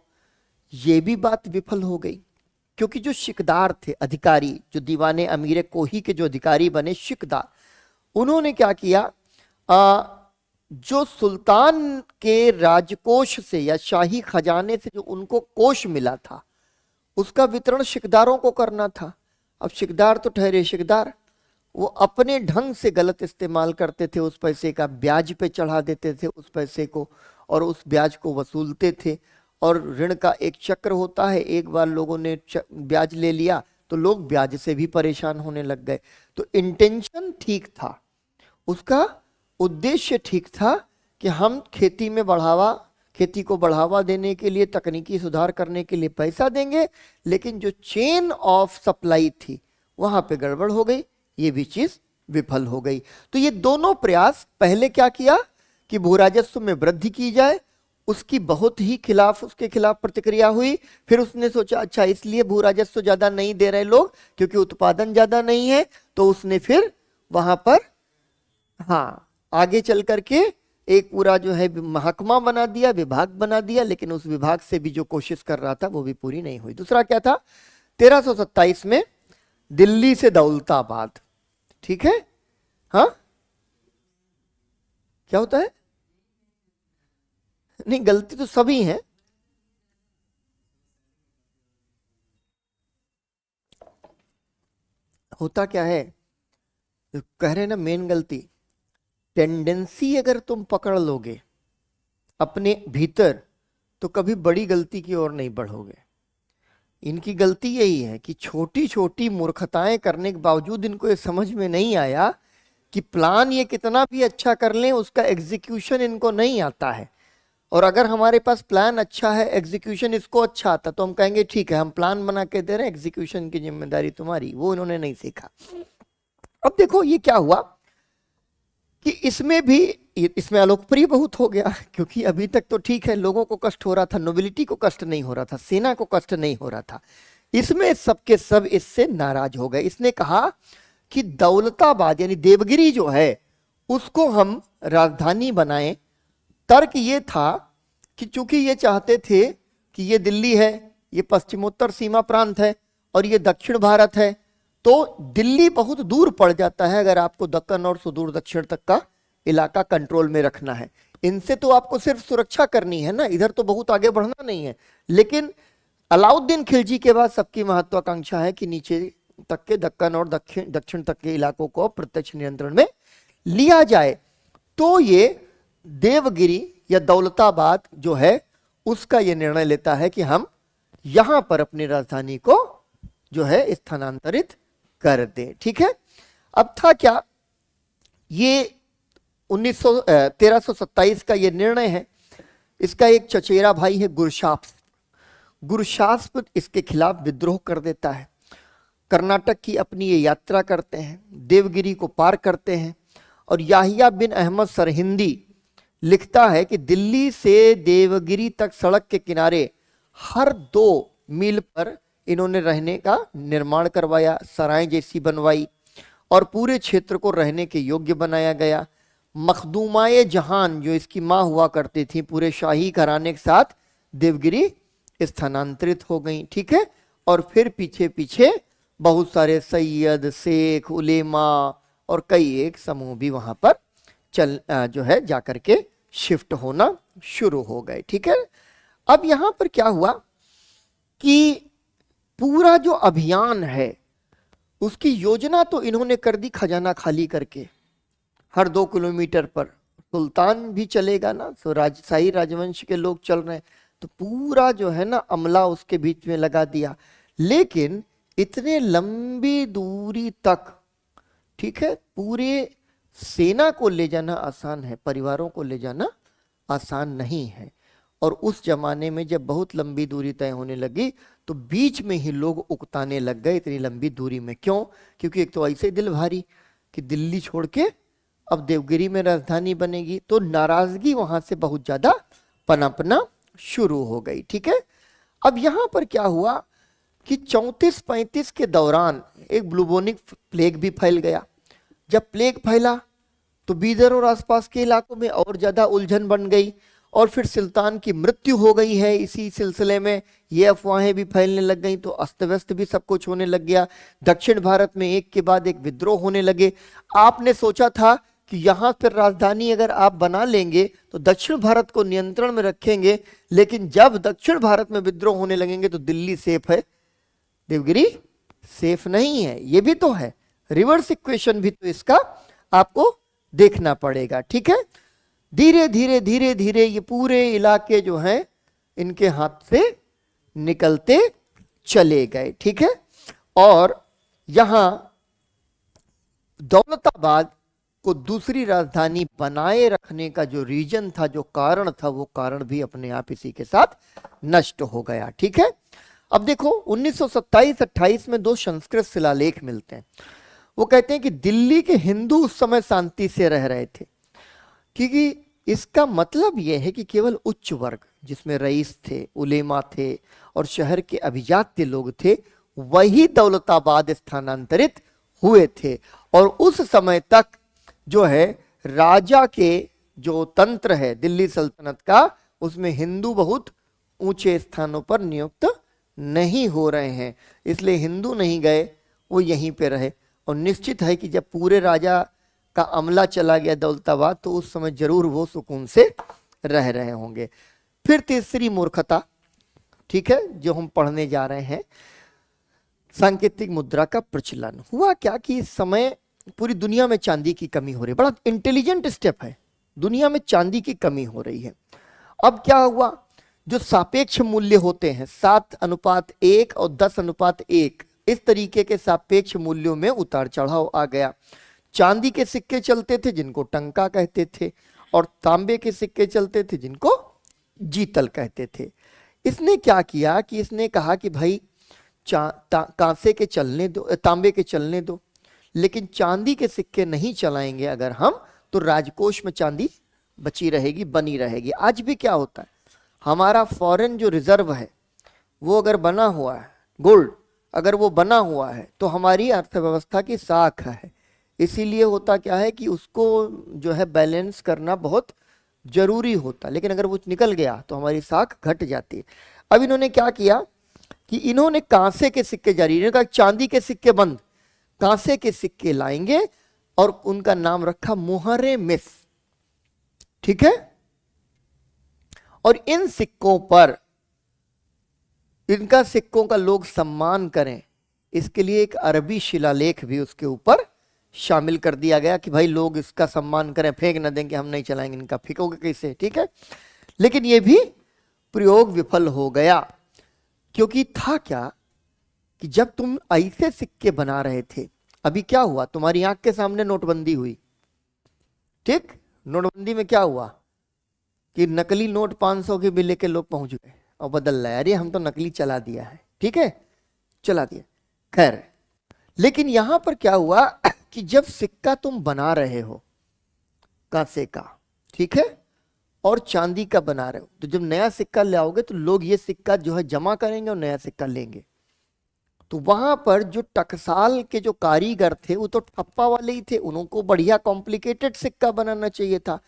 ये भी बात विफल हो गई, क्योंकि जो शिकदार थे अधिकारी, जो दीवाने अमीर कोही के जो अधिकारी बने शिकदार, उन्होंने क्या किया, जो सुल्तान के राजकोष से या शाही खजाने से जो उनको कोष मिला था उसका वितरण शिकदारों को करना था। अब शिकदार तो ठहरे शिकदार, वो अपने ढंग से गलत इस्तेमाल करते थे उस पैसे का, ब्याज पे चढ़ा देते थे उस पैसे को और उस ब्याज को वसूलते थे। और ऋण का एक चक्र होता है, एक बार लोगों ने ब्याज ले लिया तो लोग ब्याज से भी परेशान होने लग गए। तो इंटेंशन ठीक था, उसका उद्देश्य ठीक था कि हम खेती को बढ़ावा देने के लिए, तकनीकी सुधार करने के लिए पैसा देंगे, लेकिन जो चेन ऑफ सप्लाई थी वहां पे गड़बड़ हो गई, ये भी चीज विफल हो गई। तो ये दोनों प्रयास, पहले क्या किया कि भू राजस्व में वृद्धि की जाए, उसकी बहुत ही उसके खिलाफ प्रतिक्रिया हुई। फिर उसने सोचा अच्छा इसलिए भू राजस्व ज्यादा नहीं दे रहे लोग क्योंकि उत्पादन ज्यादा नहीं है, तो उसने फिर वहां पर आगे चल करके एक पूरा जो है महकमा बना दिया, विभाग बना दिया, लेकिन उस विभाग से भी जो कोशिश कर रहा था वो भी पूरी नहीं हुई। दूसरा क्या था, 1327 में दिल्ली से दौलताबाद। ठीक है, हाँ क्या होता है? नहीं, गलती तो सभी है। होता क्या है, कह रहे ना, मेन गलती टेंडेंसी अगर तुम पकड़ लोगे अपने भीतर तो कभी बड़ी गलती की ओर नहीं बढ़ोगे। इनकी गलती यही है कि छोटी छोटी मूर्खताएं करने के बावजूद इनको ये समझ में नहीं आया कि प्लान ये कितना भी अच्छा कर लें उसका एग्जीक्यूशन इनको नहीं आता है। और अगर हमारे पास प्लान अच्छा है, एग्जीक्यूशन इसको अच्छा आता, तो हम कहेंगे ठीक है हम प्लान बना के दे रहे हैं, एग्जीक्यूशन की जिम्मेदारी तुम्हारी। वो इन्होंने नहीं सीखा। अब देखो ये क्या हुआ कि इसमें अलोकप्रिय बहुत हो गया, क्योंकि अभी तक तो ठीक है, लोगों को कष्ट हो रहा था, नोबिलिटी को कष्ट नहीं हो रहा था, सेना को कष्ट नहीं हो रहा था। इसमें सबके सब इससे नाराज हो गए। इसने कहा कि दौलताबाद यानी देवगिरी जो है उसको हम राजधानी बनाएं। तर्क ये था कि चूंकि ये चाहते थे कि ये दिल्ली है, ये पश्चिमोत्तर सीमा प्रांत है और ये दक्षिण भारत है, तो दिल्ली बहुत दूर पड़ जाता है अगर आपको दक्कन और सुदूर दक्षिण तक का इलाका कंट्रोल में रखना है। इनसे तो आपको सिर्फ सुरक्षा करनी है ना, इधर तो बहुत आगे बढ़ना नहीं है। लेकिन अलाउद्दीन खिलजी के बाद सबकी महत्वाकांक्षा है कि नीचे तक के दक्कन और दक्षिण तक के इलाकों को प्रत्यक्ष नियंत्रण में लिया जाए। तो ये देवगिरी या दौलताबाद जो है उसका यह निर्णय लेता है कि हम यहां पर अपनी राजधानी को जो है स्थानांतरित कर दें। ठीक है, अब था क्या, ये 1327 का ये निर्णय है। इसका एक चचेरा भाई है गुरशास्प इसके खिलाफ विद्रोह कर देता है। कर्नाटक की अपनी ये यात्रा करते हैं, देवगिरी को पार करते हैं और याहिया बिन अहमद सरहिंदी लिखता है कि दिल्ली से देवगिरी तक सड़क के किनारे हर 2 मील पर इन्होंने रहने का निर्माण करवाया, सराय जैसी बनवाई और पूरे क्षेत्र को रहने के योग्य बनाया गया। मखदूमाए जहान जो इसकी माँ हुआ करती थी, पूरे शाही घराने के साथ देवगिरी स्थानांतरित हो गई। ठीक है, और फिर पीछे पीछे बहुत सारे सैयद, शेख, उलेमा और कई एक समूह भी वहां पर जो है जाकर के शिफ्ट होना शुरू हो गए। ठीक है, अब यहां पर क्या हुआ कि पूरा जो अभियान है उसकी योजना तो इन्होंने कर दी खजाना खाली करके। हर 2 किलोमीटर पर सुल्तान भी चलेगा ना, तो शाही राजवंश के लोग चल रहे हैं, तो पूरा जो है ना अमला उसके बीच में लगा दिया। लेकिन इतने लंबी दूरी तक, ठीक है, पूरे सेना को ले जाना आसान है, परिवारों को ले जाना आसान नहीं है। और उस जमाने में जब बहुत लंबी दूरी तय होने लगी तो बीच में ही लोग उकताने लग गए इतनी लंबी दूरी में। क्यों? क्योंकि एक तो ऐसे दिल भारी कि दिल्ली छोड़ के अब देवगिरी में राजधानी बनेगी, तो नाराजगी वहां से बहुत ज्यादा पनपना शुरू हो गई। ठीक है, अब यहां पर क्या हुआ कि 34-35 के दौरान एक ब्लूबोनिक प्लेग भी फैल गया। जब प्लेग फैला तो बीदर और आसपास के इलाकों में और ज्यादा उलझन बन गई और फिर सुल्तान की मृत्यु हो गई है। इसी सिलसिले में ये अफवाहें भी फैलने लग गई, तो अस्त व्यस्त भी सब कुछ होने लग गया। दक्षिण भारत में एक के बाद एक विद्रोह होने लगे। आपने सोचा था कि यहाँ फिर राजधानी अगर आप बना लेंगे तो दक्षिण भारत को नियंत्रण में रखेंगे, लेकिन जब दक्षिण भारत में विद्रोह होने लगेंगे तो दिल्ली सेफ है, देवगिरी सेफ नहीं है। ये भी तो है, रिवर्स इक्वेशन भी तो इसका आपको देखना पड़ेगा। ठीक है, धीरे धीरे धीरे धीरे ये पूरे इलाके जो हैं इनके हाथ से निकलते चले गए। ठीक है, और यहां दौलताबाद को दूसरी राजधानी बनाए रखने का जो रीजन था, जो कारण था, वो कारण भी अपने आप इसी के साथ नष्ट हो गया। ठीक है, अब देखो 1927-28 में 2 संस्कृत शिलालेख मिलते हैं। वो कहते हैं कि दिल्ली के हिंदू उस समय शांति से रह रहे थे, क्योंकि इसका मतलब यह है कि केवल उच्च वर्ग जिसमें रईस थे, उलेमा थे और शहर के अभिजात्य लोग थे, वही दौलताबाद स्थानांतरित हुए थे। और उस समय तक जो है राजा के जो तंत्र है दिल्ली सल्तनत का, उसमें हिंदू बहुत ऊंचे स्थानों पर नियुक्त नहीं हो रहे हैं, इसलिए हिंदू नहीं गए, वो यहीं पे रहे। और निश्चित है कि जब पूरे राजा का अमला चला गया दौलताबाद तो उस समय जरूर वो सुकून से रह रहे होंगे। फिर तीसरी मूर्खता, ठीक है, जो हम पढ़ने जा रहे हैं, सांकेतिक मुद्रा का प्रचलन। हुआ क्या कि इस समय पूरी दुनिया में चांदी की कमी हो रही है। बड़ा इंटेलिजेंट स्टेप है, दुनिया में चांदी की कमी हो रही है। अब क्या हुआ, जो सापेक्ष मूल्य होते हैं 7:1 और 10:1, इस तरीके के सापेक्ष मूल्यों में उतार चढ़ाव आ गया। चांदी के सिक्के चलते थे जिनको टंका कहते थे, और तांबे के सिक्के चलते थे जिनको जीतल कहते थे। इसने क्या किया कि इसने कहा कि भाई कांसे के चलने दो, तांबे के चलने दो, लेकिन चांदी के सिक्के नहीं चलाएंगे अगर हम, तो राजकोष में चांदी बची रहेगी, बनी रहेगी। आज भी क्या होता है, हमारा फॉरेन जो रिजर्व है वो अगर बना हुआ है, गोल्ड अगर वो बना हुआ है, तो हमारी अर्थव्यवस्था की साख है। इसीलिए होता क्या है कि उसको जो है बैलेंस करना बहुत जरूरी होता, लेकिन अगर वो निकल गया तो हमारी साख घट जाती है। अब इन्होंने क्या किया कि इन्होंने कांसे के सिक्के जारी, इन्होंने कहा चांदी के सिक्के बंद, कांसे के सिक्के लाएंगे, और उनका नाम रखा मुहरे मिस। ठीक है, और इन सिक्कों पर, इनका सिक्कों का लोग सम्मान करें, इसके लिए एक अरबी शिलालेख भी उसके ऊपर शामिल कर दिया गया कि भाई लोग इसका सम्मान करें, फेंक न दें कि हम नहीं चलाएंगे इनका, फेंकोगे कैसे, ठीक है। लेकिन ये भी प्रयोग विफल हो गया, क्योंकि था क्या कि जब तुम ऐसे सिक्के बना रहे थे, अभी क्या हुआ, तुम्हारी आंख के सामने नोटबंदी हुई, ठीक। नोटबंदी में क्या हुआ कि नकली नोट 500 के भी लेके लोग पहुंच गए और बदल रहे, अरे हम तो नकली चला दिया है, ठीक है, चला दिया, खैर। लेकिन यहां पर क्या हुआ कि जब सिक्का तुम बना रहे हो कांसे का, ठीक है, और चांदी का बना रहे हो, तो जब नया सिक्का ले आओगे तो लोग ये सिक्का जो है जमा करेंगे और नया सिक्का लेंगे। तो वहां पर जो टकसाल के जो कारीगर थे वो तो ठप्पा वाले ही थे, उनको बढ़िया कॉम्प्लिकेटेड सिक्का बनाना चाहिए था।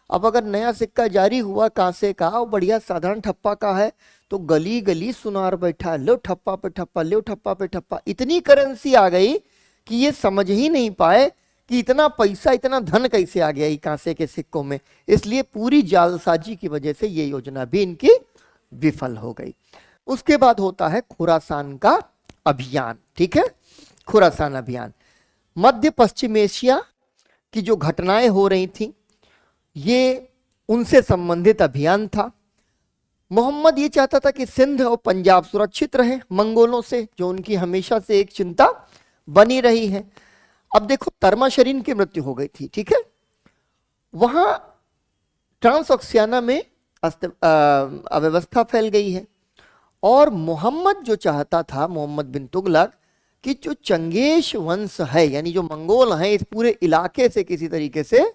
अब अगर नया सिक्का जारी हुआ कांसे का और बढ़िया साधारण ठप्पा का है, तो गली गली सुनार बैठा, लो ठप्पा पे ठप्पा, लो ठप्पा पे ठप्पा, इतनी करेंसी आ गई कि ये समझ ही नहीं पाए कि इतना पैसा, इतना धन कैसे आ गया कांसे के सिक्कों में। इसलिए पूरी जालसाजी की वजह से ये योजना भी इनकी विफल हो गई। उसके बाद होता है खुरासान का अभियान, ठीक है, खुरासान अभियान। मध्य पश्चिम एशिया की जो घटनाएं हो रही थी, ये उनसे संबंधित अभियान था। मोहम्मद ये चाहता था कि सिंध और पंजाब सुरक्षित रहे मंगोलों से, जो उनकी हमेशा से एक चिंता बनी रही है। अब देखो, तर्माशरीन की मृत्यु हो गई थी, ठीक है, वहां ट्रांसओक्सियाना में अव्यवस्था फैल गई है। और मोहम्मद जो चाहता था, मोहम्मद बिन तुगलक, कि जो चंगेज वंश है, यानी जो मंगोल हैं, इस पूरे इलाके से किसी तरीके से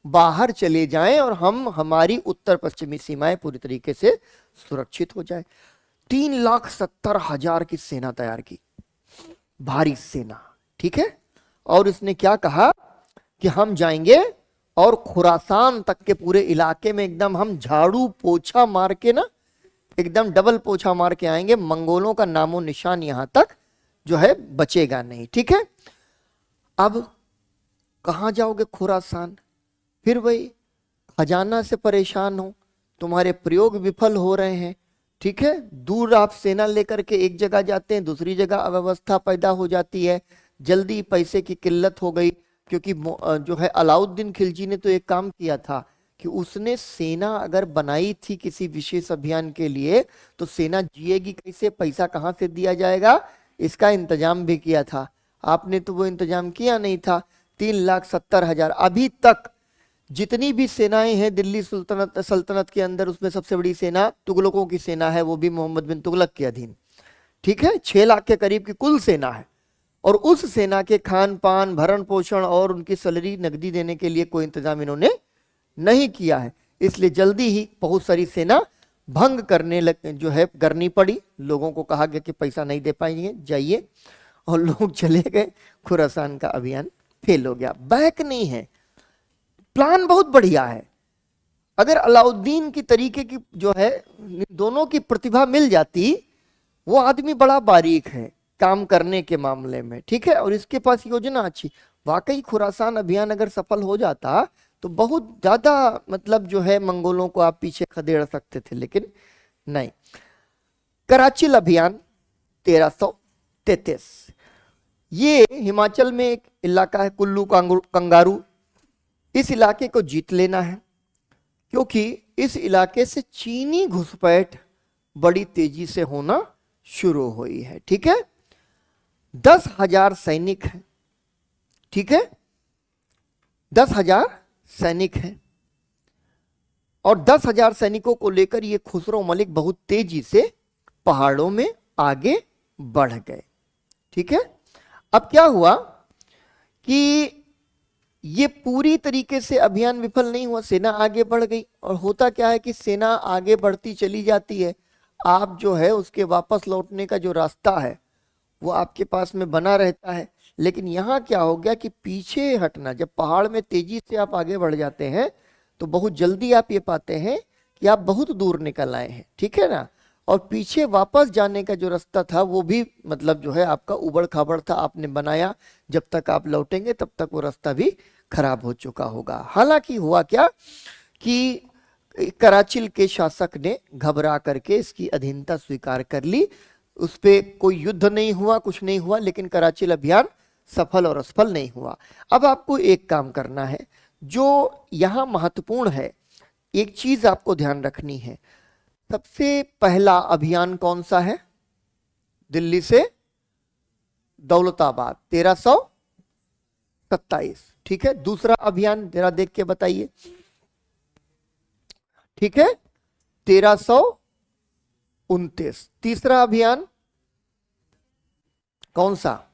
बाहर चले जाएं और हमारी उत्तर पश्चिमी सीमाएं पूरी तरीके से सुरक्षित हो जाए। 3,70,000 की सेना तैयार की, भारी सेना, ठीक है। और उसने क्या कहा कि हम जाएंगे और खुरासान तक के पूरे इलाके में एकदम हम झाड़ू पोछा मार के ना, एकदम डबल पोछा मार के आएंगे, मंगोलों का नामो निशान यहां तक जो है बचेगा नहीं, ठीक है। अब कहां जाओगे, खुरासान, फिर वही खजाना से परेशान हो, तुम्हारे प्रयोग विफल हो रहे हैं, ठीक है। दूर आप सेना लेकर के एक जगह जाते हैं, दूसरी जगह अव्यवस्था पैदा हो जाती है, जल्दी पैसे की किल्लत हो गई, क्योंकि जो है अलाउद्दीन खिलजी ने तो एक काम किया था कि उसने सेना अगर बनाई थी किसी विशेष अभियान के लिए, तो सेना जिएगी कैसे, पैसा कहां से दिया जाएगा, इसका इंतजाम भी किया था। आपने तो वो इंतजाम किया नहीं था। 3,70,000 अभी तक जितनी भी सेनाएं हैं दिल्ली सल्तनत के अंदर, उसमें सबसे बड़ी सेना तुगलकों की सेना है, वो भी मोहम्मद बिन तुगलक के अधीन, ठीक है। 6 लाख के करीब की कुल सेना है, और उस सेना के खान पान, भरण पोषण और उनकी सैलरी, नकदी देने के लिए कोई इंतजाम इन्होंने नहीं किया है। इसलिए जल्दी ही बहुत सारी सेना भंग जो है करनी पड़ी। लोगों को कहा गया कि पैसा नहीं दे पाएंगे, जाइए, और लोग चले गए। खुरासान का अभियान फेल हो गया। बैक नहीं है, प्लान बहुत बढ़िया है। अगर अलाउद्दीन की तरीके की जो है दोनों की प्रतिभा मिल जाती, वो आदमी बड़ा बारीक है काम करने के मामले में, ठीक है, और इसके पास योजना अच्छी। वाकई खुरासान अभियान अगर सफल हो जाता तो बहुत ज्यादा मतलब जो है मंगोलों को आप पीछे खदेड़ सकते थे, लेकिन नहीं। कराची अभियान 1333, ये हिमाचल में एक इलाका है कुल्लू कंगारू। इस इलाके को जीत लेना है, क्योंकि इस इलाके से चीनी घुसपैठ बड़ी तेजी से होना शुरू हुई है, ठीक है। 10,000 सैनिक हैं, ठीक है, 10,000 सैनिक हैं, और 10,000 सैनिकों को लेकर ये खुसरो मलिक बहुत तेजी से पहाड़ों में आगे बढ़ गए, ठीक है। अब क्या हुआ कि ये पूरी तरीके से अभियान विफल नहीं हुआ, सेना आगे बढ़ गई। और होता क्या है कि सेना आगे बढ़ती चली जाती है, आप जो है उसके वापस लौटने का जो रास्ता है वो आपके पास में बना रहता है। लेकिन यहाँ क्या हो गया कि पीछे हटना, जब पहाड़ में तेजी से आप आगे बढ़ जाते हैं तो बहुत जल्दी आप ये पाते हैं कि आप बहुत दूर निकल आए हैं, ठीक है ना। और पीछे वापस जाने का जो रास्ता था वो भी मतलब जो है आपका उबड़ खाबड़ था, आपने बनाया, जब तक आप लौटेंगे तब तक वो रास्ता भी खराब हो चुका होगा। हालांकि हुआ क्या कि कराची के शासक ने घबरा करके इसकी अधीनता स्वीकार कर ली। उस पर कोई युद्ध नहीं हुआ, कुछ नहीं हुआ, लेकिन कराची अभियान सफल और असफल नहीं हुआ। अब आपको एक काम करना है जो यहां महत्वपूर्ण है, एक चीज आपको ध्यान रखनी है। सबसे पहला अभियान कौन सा है? दिल्ली से दौलताबाद 1327, ठीक है। दूसरा अभियान जरा देख के बताइए, ठीक है, 1329। तीसरा अभियान कौन सा?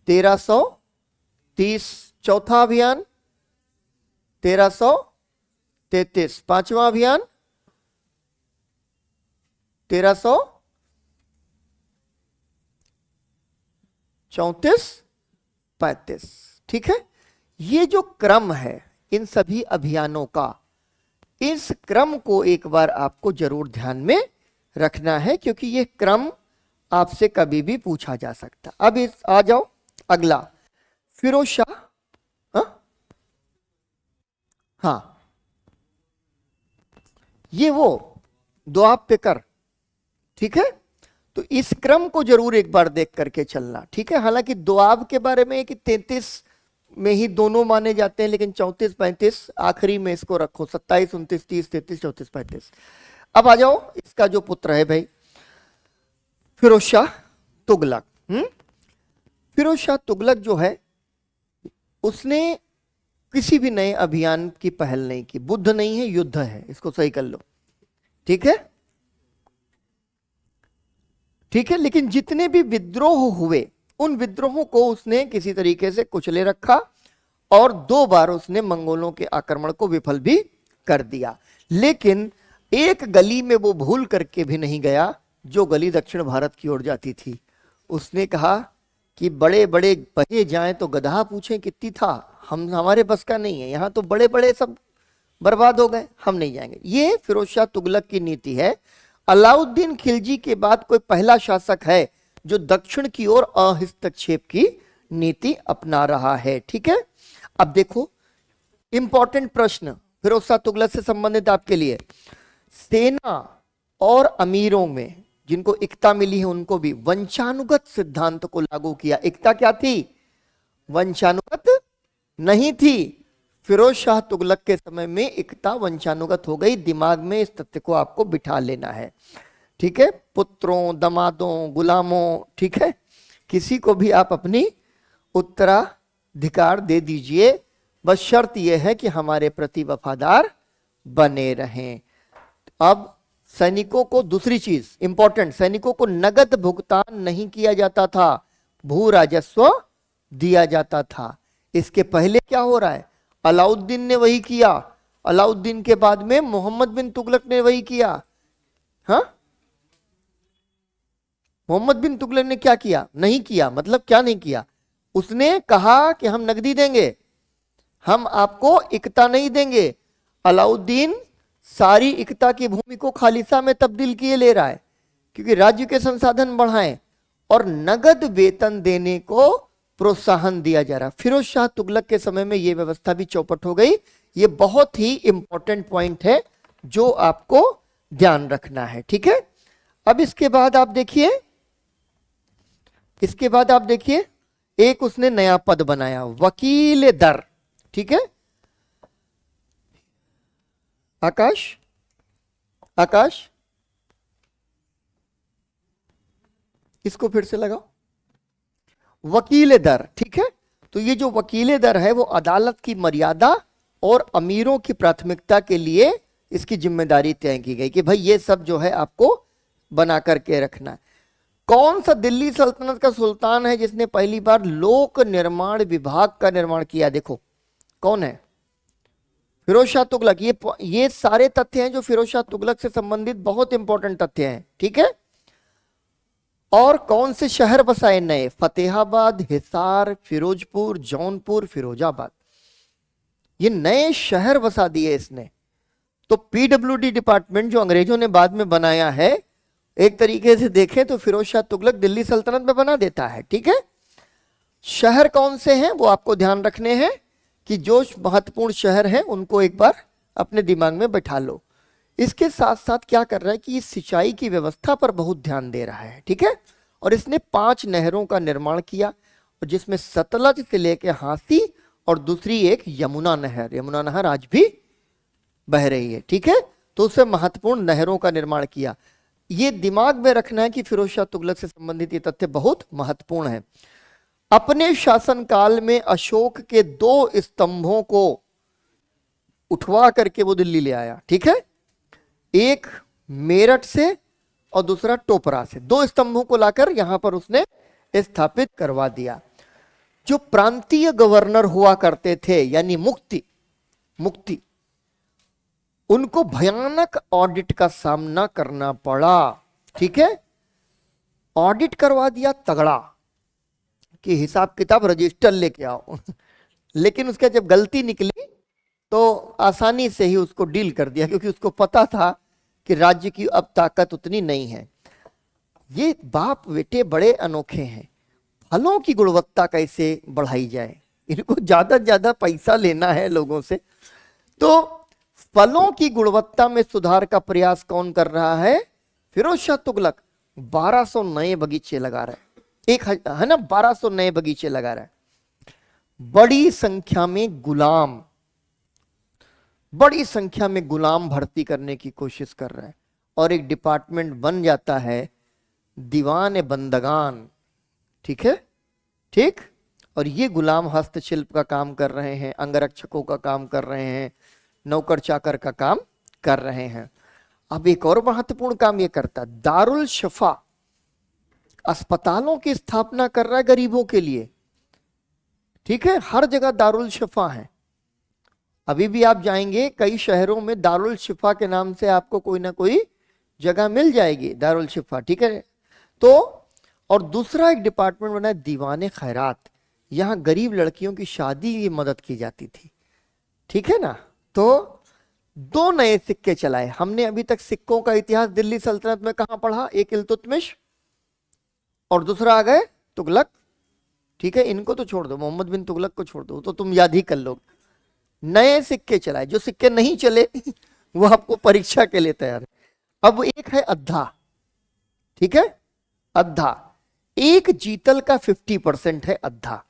1330। चौथा अभियान 1333। पांचवा अभियान 1334-35, ठीक है। ये जो क्रम है इन सभी अभियानों का, इस क्रम को एक बार आपको जरूर ध्यान में रखना है, क्योंकि ये क्रम आपसे कभी भी पूछा जा सकता। अब इस आ जाओ अगला, फिरोज शाह। हाँ, ये वो दोआब पे कर, ठीक है। तो इस क्रम को जरूर एक बार देख करके चलना, ठीक है। हालांकि दोआब के बारे में कि 33 में ही दोनों माने जाते हैं, लेकिन 34-35 आखिरी में इसको रखो। 27, 29, 30, 33, 34, 35। अब आ जाओ, इसका जो पुत्र है भाई फिरोज शाह तुगलक। फिरोज शाह तुगलक जो है, उसने किसी भी नए अभियान की पहल नहीं की। बुद्ध नहीं है, युद्ध है, इसको सही कर लो, ठीक है, ठीक है। लेकिन जितने भी विद्रोह हुए, उन विद्रोहों को उसने किसी तरीके से कुचले रखा, और 2 बार उसने मंगोलों के आक्रमण को विफल भी कर दिया। लेकिन एक गली में वो भूल करके भी नहीं गया, जो गली दक्षिण भारत की ओर जाती थी। उसने कहा कि बड़े बड़े बहे जाएं तो गधा पूछें कितनी था, हमारे बस का नहीं है, यहां तो बड़े बड़े सब बर्बाद हो गए, हम नहीं जाएंगे। ये फिरोज शाह तुगलक की नीति है। अलाउद्दीन खिलजी के बाद कोई पहला शासक है जो दक्षिण की ओर अहस्तक्षेप की नीति अपना रहा है, ठीक है। अब देखो, इंपॉर्टेंट प्रश्न फिरोज शाह तुगलक से संबंधित आपके लिए। सेना और अमीरों में जिनको एकता मिली है, उनको भी वंशानुगत सिद्धांत को लागू किया। एकता क्या थी? वंशानुगत नहीं थी। फिरोज शाह तुगलक के समय में एकता वंशानुगत हो गई। दिमाग में इस तथ्य को आपको बिठा लेना है, ठीक है। पुत्रों, दमादों, गुलामों, ठीक है, किसी को भी आप अपनी उत्तराधिकार दे दीजिए, बस शर्त यह है कि हमारे प्रति वफादार बने रहें। अब सैनिकों को, दूसरी चीज इंपॉर्टेंट, सैनिकों को नगद भुगतान नहीं किया जाता था, भू राजस्व दिया जाता था। इसके पहले क्या हो रहा है? अलाउद्दीन ने वही किया, अलाउद्दीन के बाद में मोहम्मद बिन तुगलक ने वही किया। हाँ, मोहम्मद बिन तुगलक ने क्या किया? नहीं किया। मतलब क्या नहीं किया? उसने कहा कि हम नकदी देंगे, हम आपको इकता नहीं देंगे। अलाउद्दीन सारी इकता की भूमि को खालिसा में तब्दील किए ले रहा है, क्योंकि राज्य के संसाधन बढ़ाएं, और नगद वेतन देने को प्रोत्साहन दिया जा रहा। फिरोज शाह तुगलक के समय में यह व्यवस्था भी चौपट हो गई। यह बहुत ही इंपॉर्टेंट पॉइंट है जो आपको ध्यान रखना है, ठीक है। अब इसके बाद आप देखिए, इसके बाद आप देखिए, एक उसने नया पद बनाया, वकील दर, ठीक है। आकाश, आकाश, इसको फिर से लगाओ, वकील दर, ठीक है। तो ये जो वकील दर है वो अदालत की मर्यादा और अमीरों की प्राथमिकता के लिए इसकी जिम्मेदारी तय की गई कि भाई ये सब जो है आपको बना करके रखना है। कौन सा दिल्ली सल्तनत का सुल्तान है जिसने पहली बार लोक निर्माण विभाग का निर्माण किया? देखो कौन है? फिरोज शाह तुगलक। ये सारे तथ्य हैं जो फिरोज शाह तुगलक से संबंधित बहुत इंपॉर्टेंट तथ्य हैं, ठीक है। और कौन से शहर बसाए नए? फतेहाबाद, हिसार, फिरोजपुर, जौनपुर, फिरोजाबाद, ये नए शहर बसा दिए इसने। तो पीडब्ल्यूडी डिपार्टमेंट जो अंग्रेजों ने बाद में बनाया है, एक तरीके से देखें तो फिरोज शाह तुगलक दिल्ली सल्तनत में बना देता है, ठीक है। शहर कौन से हैं वो आपको ध्यान रखने हैं कि जो महत्वपूर्ण शहर हैं उनको एक बार अपने दिमाग में बैठा लो। इसके साथ साथ क्या कर रहा है कि सिंचाई की व्यवस्था पर बहुत ध्यान दे रहा है, ठीक है। और इसने 5 नहरों का निर्माण किया, और जिसमें सतलज से लेकर हांसी और दूसरी एक यमुना नहर आज भी बह रही है। ठीक है, तो उससे महत्वपूर्ण नहरों का निर्माण किया। ये दिमाग में रखना है कि फिरोज शाह तुगलक से संबंधित ये तथ्य बहुत महत्वपूर्ण है। अपने शासनकाल में अशोक के 2 स्तंभों को उठवा करके वो दिल्ली ले आया। ठीक है, एक मेरठ से और दूसरा टोपरा से, 2 स्तंभों को लाकर यहां पर उसने स्थापित करवा दिया। जो प्रांतीय गवर्नर हुआ करते थे यानी मुक्ति, उनको भयानक ऑडिट का सामना करना पड़ा। ठीक है, ऑडिट करवा दिया तगड़ा कि हिसाब किताब रजिस्टर लेके आओ लेकिन उसका जब गलती निकली तो आसानी से ही उसको डील कर दिया, क्योंकि उसको पता था कि राज्य की अब ताकत उतनी नहीं है। ये बाप बेटे बड़े अनोखे हैं। फलों की गुणवत्ता कैसे बढ़ाई जाए, इनको ज्यादा ज्यादा पैसा लेना है लोगों से, तो फलों की गुणवत्ता में सुधार का प्रयास कौन कर रहा है? फिरोज शाह तुगलक। 1200 नए बगीचे लगा रहा है, एक है ना, 1200 नए बगीचे लगा रहा है। बड़ी संख्या में गुलाम भर्ती करने की कोशिश कर रहा है, और एक डिपार्टमेंट बन जाता है दीवान बंदगान। ठीक है, ठीक, और ये गुलाम हस्तशिल्प का काम कर रहे हैं, अंगरक्षकों का काम कर रहे हैं, नौकर चाकर का काम कर रहे हैं। अब एक और महत्वपूर्ण काम ये करता, दारुल शफा अस्पतालों की स्थापना कर रहा है गरीबों के लिए। ठीक है, हर जगह दारुल शफा है। अभी भी आप जाएंगे कई शहरों में दारुल शिफा के नाम से आपको कोई ना कोई जगह मिल जाएगी, दारुल शिफा। ठीक है, तो और दूसरा एक डिपार्टमेंट बना है दीवाने खैरात, यहां गरीब लड़कियों की शादी की मदद की जाती थी। ठीक है ना, तो 2 नए सिक्के चलाए हमने। अभी तक सिक्कों का इतिहास दिल्ली सल्तनत में कहां पढ़ा? एक इल्तुतमिश और दूसरा आ गए तुगलक। ठीक है, इनको तो छोड़ दो, मोहम्मद बिन तुगलक को छोड़ दो, तो तुम याद ही कर लो। नए सिक्के चलाए, जो सिक्के नहीं चले वो आपको परीक्षा के लिए तैयार है। अब एक है अद्धा। ठीक है, अद्धा, एक जीतल का 50% है अद्धा।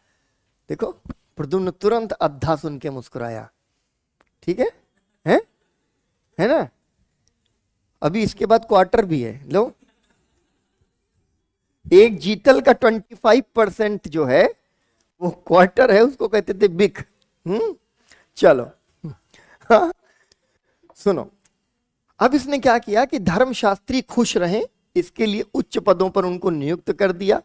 देखो प्रद्युम्न तुरंत अद्धा सुन के मुस्कुराया। ठीक है ना। अभी इसके बाद क्वार्टर भी है, लो। एक जीतल का 25% जो है वो क्वार्टर है, उसको कहते थे बिक। चलो हाँ, सुनो। अब इसने क्या किया कि धर्मशास्त्री खुश रहें, इसके लिए उच्च पदों पर उनको नियुक्त कर दिया।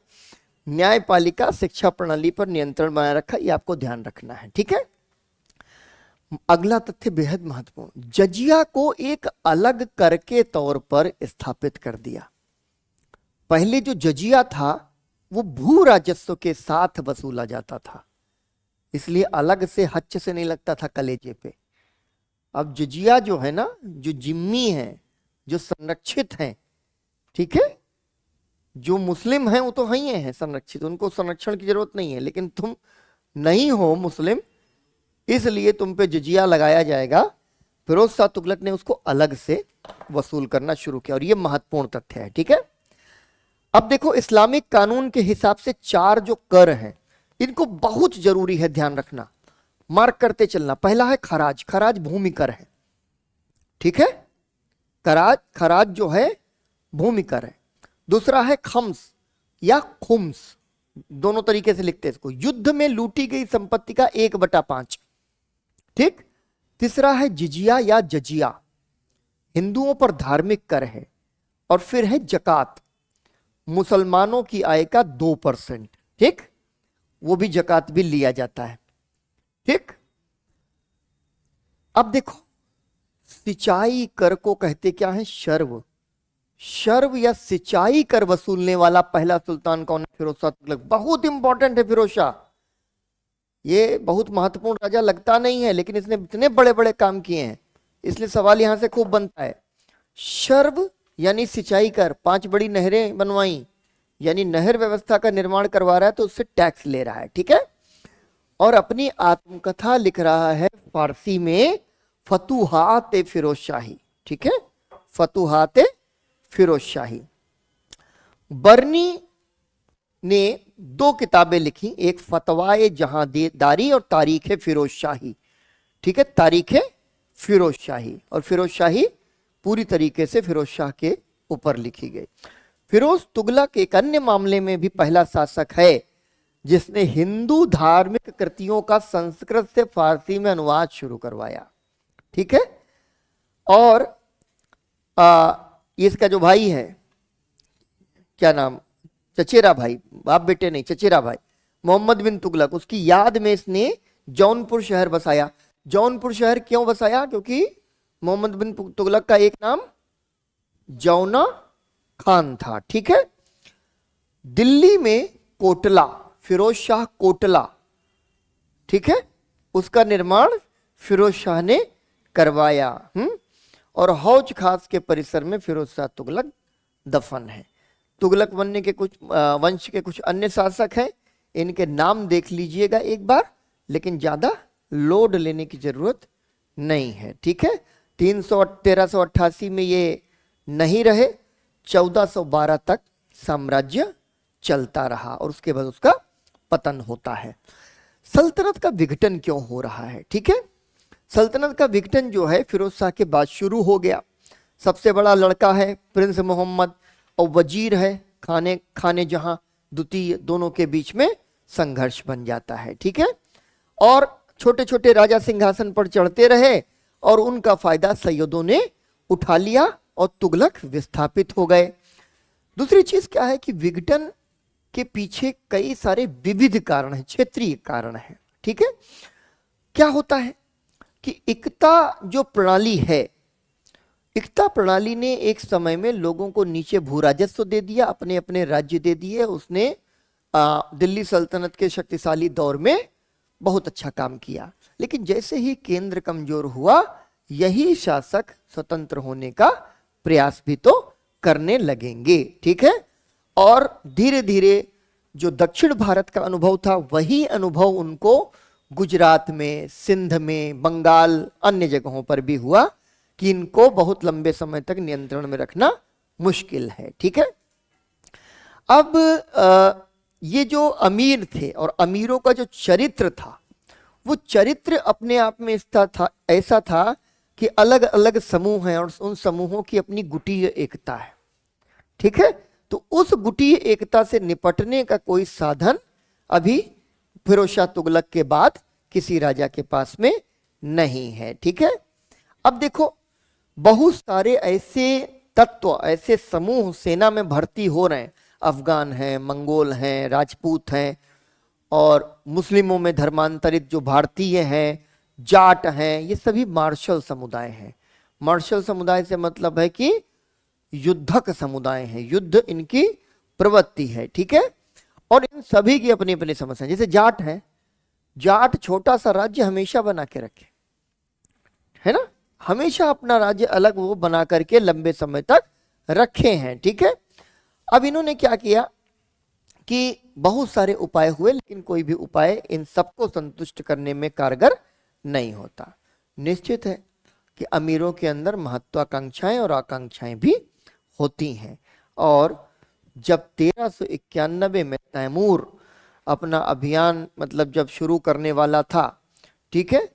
न्यायपालिका शिक्षा प्रणाली पर नियंत्रण बनाए रखा, ये आपको ध्यान रखना है। ठीक है, अगला तथ्य बेहद महत्वपूर्ण, जजिया को एक अलग कर के तौर पर स्थापित कर दिया। पहले जो जजिया था वो भू राजस्व के साथ वसूला जाता था, इसलिए अलग से हच्च से नहीं लगता था कलेजे पे। अब जजिया जो है ना, जो जिम्मी है, जो संरक्षित हैं, ठीक है, जो मुस्लिम हैं वो तो ही हैं संरक्षित, उनको संरक्षण की जरूरत नहीं है, लेकिन तुम नहीं हो मुस्लिम, इसलिए तुम पे जजिया लगाया जाएगा। फिरोज शाह तुगलक ने उसको अलग से वसूल करना शुरू किया, और ये महत्वपूर्ण तथ्य है। ठीक है, अब देखो इस्लामिक कानून के हिसाब से 4 जो कर हैं, इनको बहुत जरूरी है ध्यान रखना, मार्क करते चलना। पहला है खराज, खराज भूमि कर है। ठीक है, खराज जो है भूमि कर है। दूसरा है खम्स या खुम्स, दोनों तरीके से लिखते हैं इसको, युद्ध में लूटी गई संपत्ति का 1/5। ठीक, तीसरा है जिजिया या जजिया, हिंदुओं पर धार्मिक कर है। और फिर है जकात, मुसलमानों की आय का 2%। ठीक, वो भी जकात भी लिया जाता है। ठीक, अब देखो सिंचाई कर को कहते क्या है? शर्व। शर्व या सिंचाई कर वसूलने वाला पहला सुल्तान कौन है? फिरोज शाह तुगलक। बहुत इंपॉर्टेंट है फिरोज शाह, ये बहुत महत्वपूर्ण राजा लगता नहीं है, लेकिन इसने इतने बड़े बड़े काम किए हैं, इसलिए सवाल यहां से खूब बनता है। शर्व यानी सिंचाई कर, 5 बड़ी नहरें बनवाई, यानी नहर व्यवस्था का निर्माण करवा रहा है, तो उससे टैक्स ले रहा है। ठीक है, और अपनी आत्मकथा लिख रहा है फारसी में, फतुहात फिरोज शाही। ठीक है, फतुहात फिरोज शाही। बरनी ने 2 किताबें लिखी, एक फतवाए जहांदारी और तारीख फिरोज शाही। ठीक है, तारीख फिरोज शाही, और फिरोज शाही पूरी तरीके से फिरोज शाह के ऊपर लिखी गई। फिरोज तुगलक एक अन्य मामले में भी पहला शासक है जिसने हिंदू धार्मिक कृतियों का संस्कृत से फारसी में अनुवाद शुरू करवाया। ठीक है, और इसका जो भाई है, क्या नाम, चचेरा भाई, बाप बेटे नहीं, चचेरा भाई मोहम्मद बिन तुगलक, उसकी याद में इसने जौनपुर शहर बसाया। जौनपुर शहर क्यों बसाया? क्योंकि मोहम्मद बिन तुगलक का एक नाम जौना खान था। ठीक है, दिल्ली में कोटला, फिरोज शाह कोटला, ठीक है, उसका निर्माण फिरोज शाह ने करवाया। और हौज खास के परिसर में फिरोज शाह तुगलक दफन है। तुगलक वंश के कुछ अन्य शासक हैं, इनके नाम देख लीजिएगा एक बार, लेकिन ज्यादा लोड लेने की जरूरत नहीं है। ठीक है, 1388 में ये नहीं रहे, 1412 तक साम्राज्य चलता रहा और उसके बाद उसका पतन होता है। सल्तनत का विघटन क्यों हो रहा है? ठीक है, सल्तनत का विघटन जो है फिरोज शाह के बाद शुरू हो गया। सबसे बड़ा लड़का है प्रिंस मोहम्मद और वजीर है खाने जहां द्वितीय, दोनों के बीच में संघर्ष बन जाता है। ठीक है, और छोटे छोटे राजा सिंहासन पर चढ़ते रहे और उनका फायदा सैयदों ने उठा लिया और तुगलक विस्थापित हो गए। दूसरी चीज क्या है कि विघटन के पीछे कई सारे विविध कारण हैं, क्षेत्रीय कारण हैं। ठीक है, क्या होता है कि इकता जो प्रणाली है, इकता प्रणाली ने एक समय में लोगों को नीचे भू राजस्व दे दिया, अपने अपने राज्य दे दिए। उसने दिल्ली सल्तनत के शक्तिशाली दौर में बहुत अच्छा काम किया, लेकिन जैसे ही केंद्र कमजोर हुआ, यही शासक स्वतंत्र होने का प्रयास भी तो करने लगेंगे। ठीक है, और धीरे धीरे जो दक्षिण भारत का अनुभव था, वही अनुभव उनको गुजरात में, सिंध में, बंगाल, अन्य जगहों पर भी हुआ कि इनको बहुत लंबे समय तक नियंत्रण में रखना मुश्किल है। ठीक है, अब ये जो अमीर थे और अमीरों का जो चरित्र था, वो चरित्र अपने आप में ऐसा था कि अलग अलग समूह हैं और उन समूहों की अपनी गुटीय एकता है। ठीक है, तो उस गुटीय एकता से निपटने का कोई साधन अभी फिरोज शाह तुगलक के बाद किसी राजा के पास में नहीं है। ठीक है, अब देखो, बहुत सारे ऐसे तत्व, ऐसे समूह सेना में भर्ती हो रहे हैं। अफगान हैं, मंगोल हैं, राजपूत हैं, और मुस्लिमों में धर्मांतरित जो भारतीय हैं, जाट हैं, ये सभी मार्शल समुदाय हैं। मार्शल समुदाय से मतलब है कि युद्धक समुदाय हैं, युद्ध इनकी प्रवृत्ति है। ठीक है, और इन सभी की अपनी अपनी समस्या। जैसे जाट है, जाट छोटा सा राज्य हमेशा बना के रखे, है ना, हमेशा अपना राज्य अलग वो बना करके लंबे समय तक रखे हैं। ठीक है, अब इन्होंने क्या किया कि बहुत सारे उपाय हुए, लेकिन कोई भी उपाय इन सबको संतुष्ट करने में कारगर नहीं होता। निश्चित है कि अमीरों के अंदर महत्वाकांक्षाएं और आकांक्षाएं भी होती हैं, और जब 1391 में तैमूर अपना अभियान मतलब जब शुरू करने वाला था, ठीक है,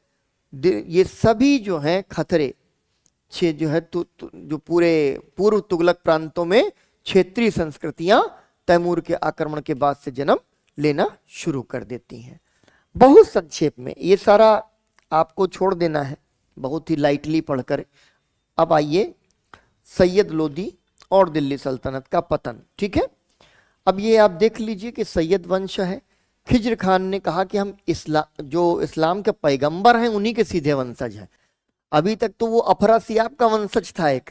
ये सभी जो हैं खतरे जो है जो पूरे पूर्व तुगलक प्रांतों में क्षेत्रीय संस्कृतियां तैमूर के आक्रमण के बाद से जन्म लेना शुरू कर देती हैं। बहुत संक्षेप में ये सारा आपको छोड़ देना है, बहुत ही लाइटली पढ़कर। अब आइए सैयद लोदी और दिल्ली सल्तनत का पतन। ठीक है, अब ये आप देख लीजिए कि सैयद वंश है। खिज्र खान ने कहा कि हम इस्लाम के पैगंबर हैं, उन्हीं के सीधे वंशज हैं। अभी तक तो वो अफरासियाब का वंशज था एक,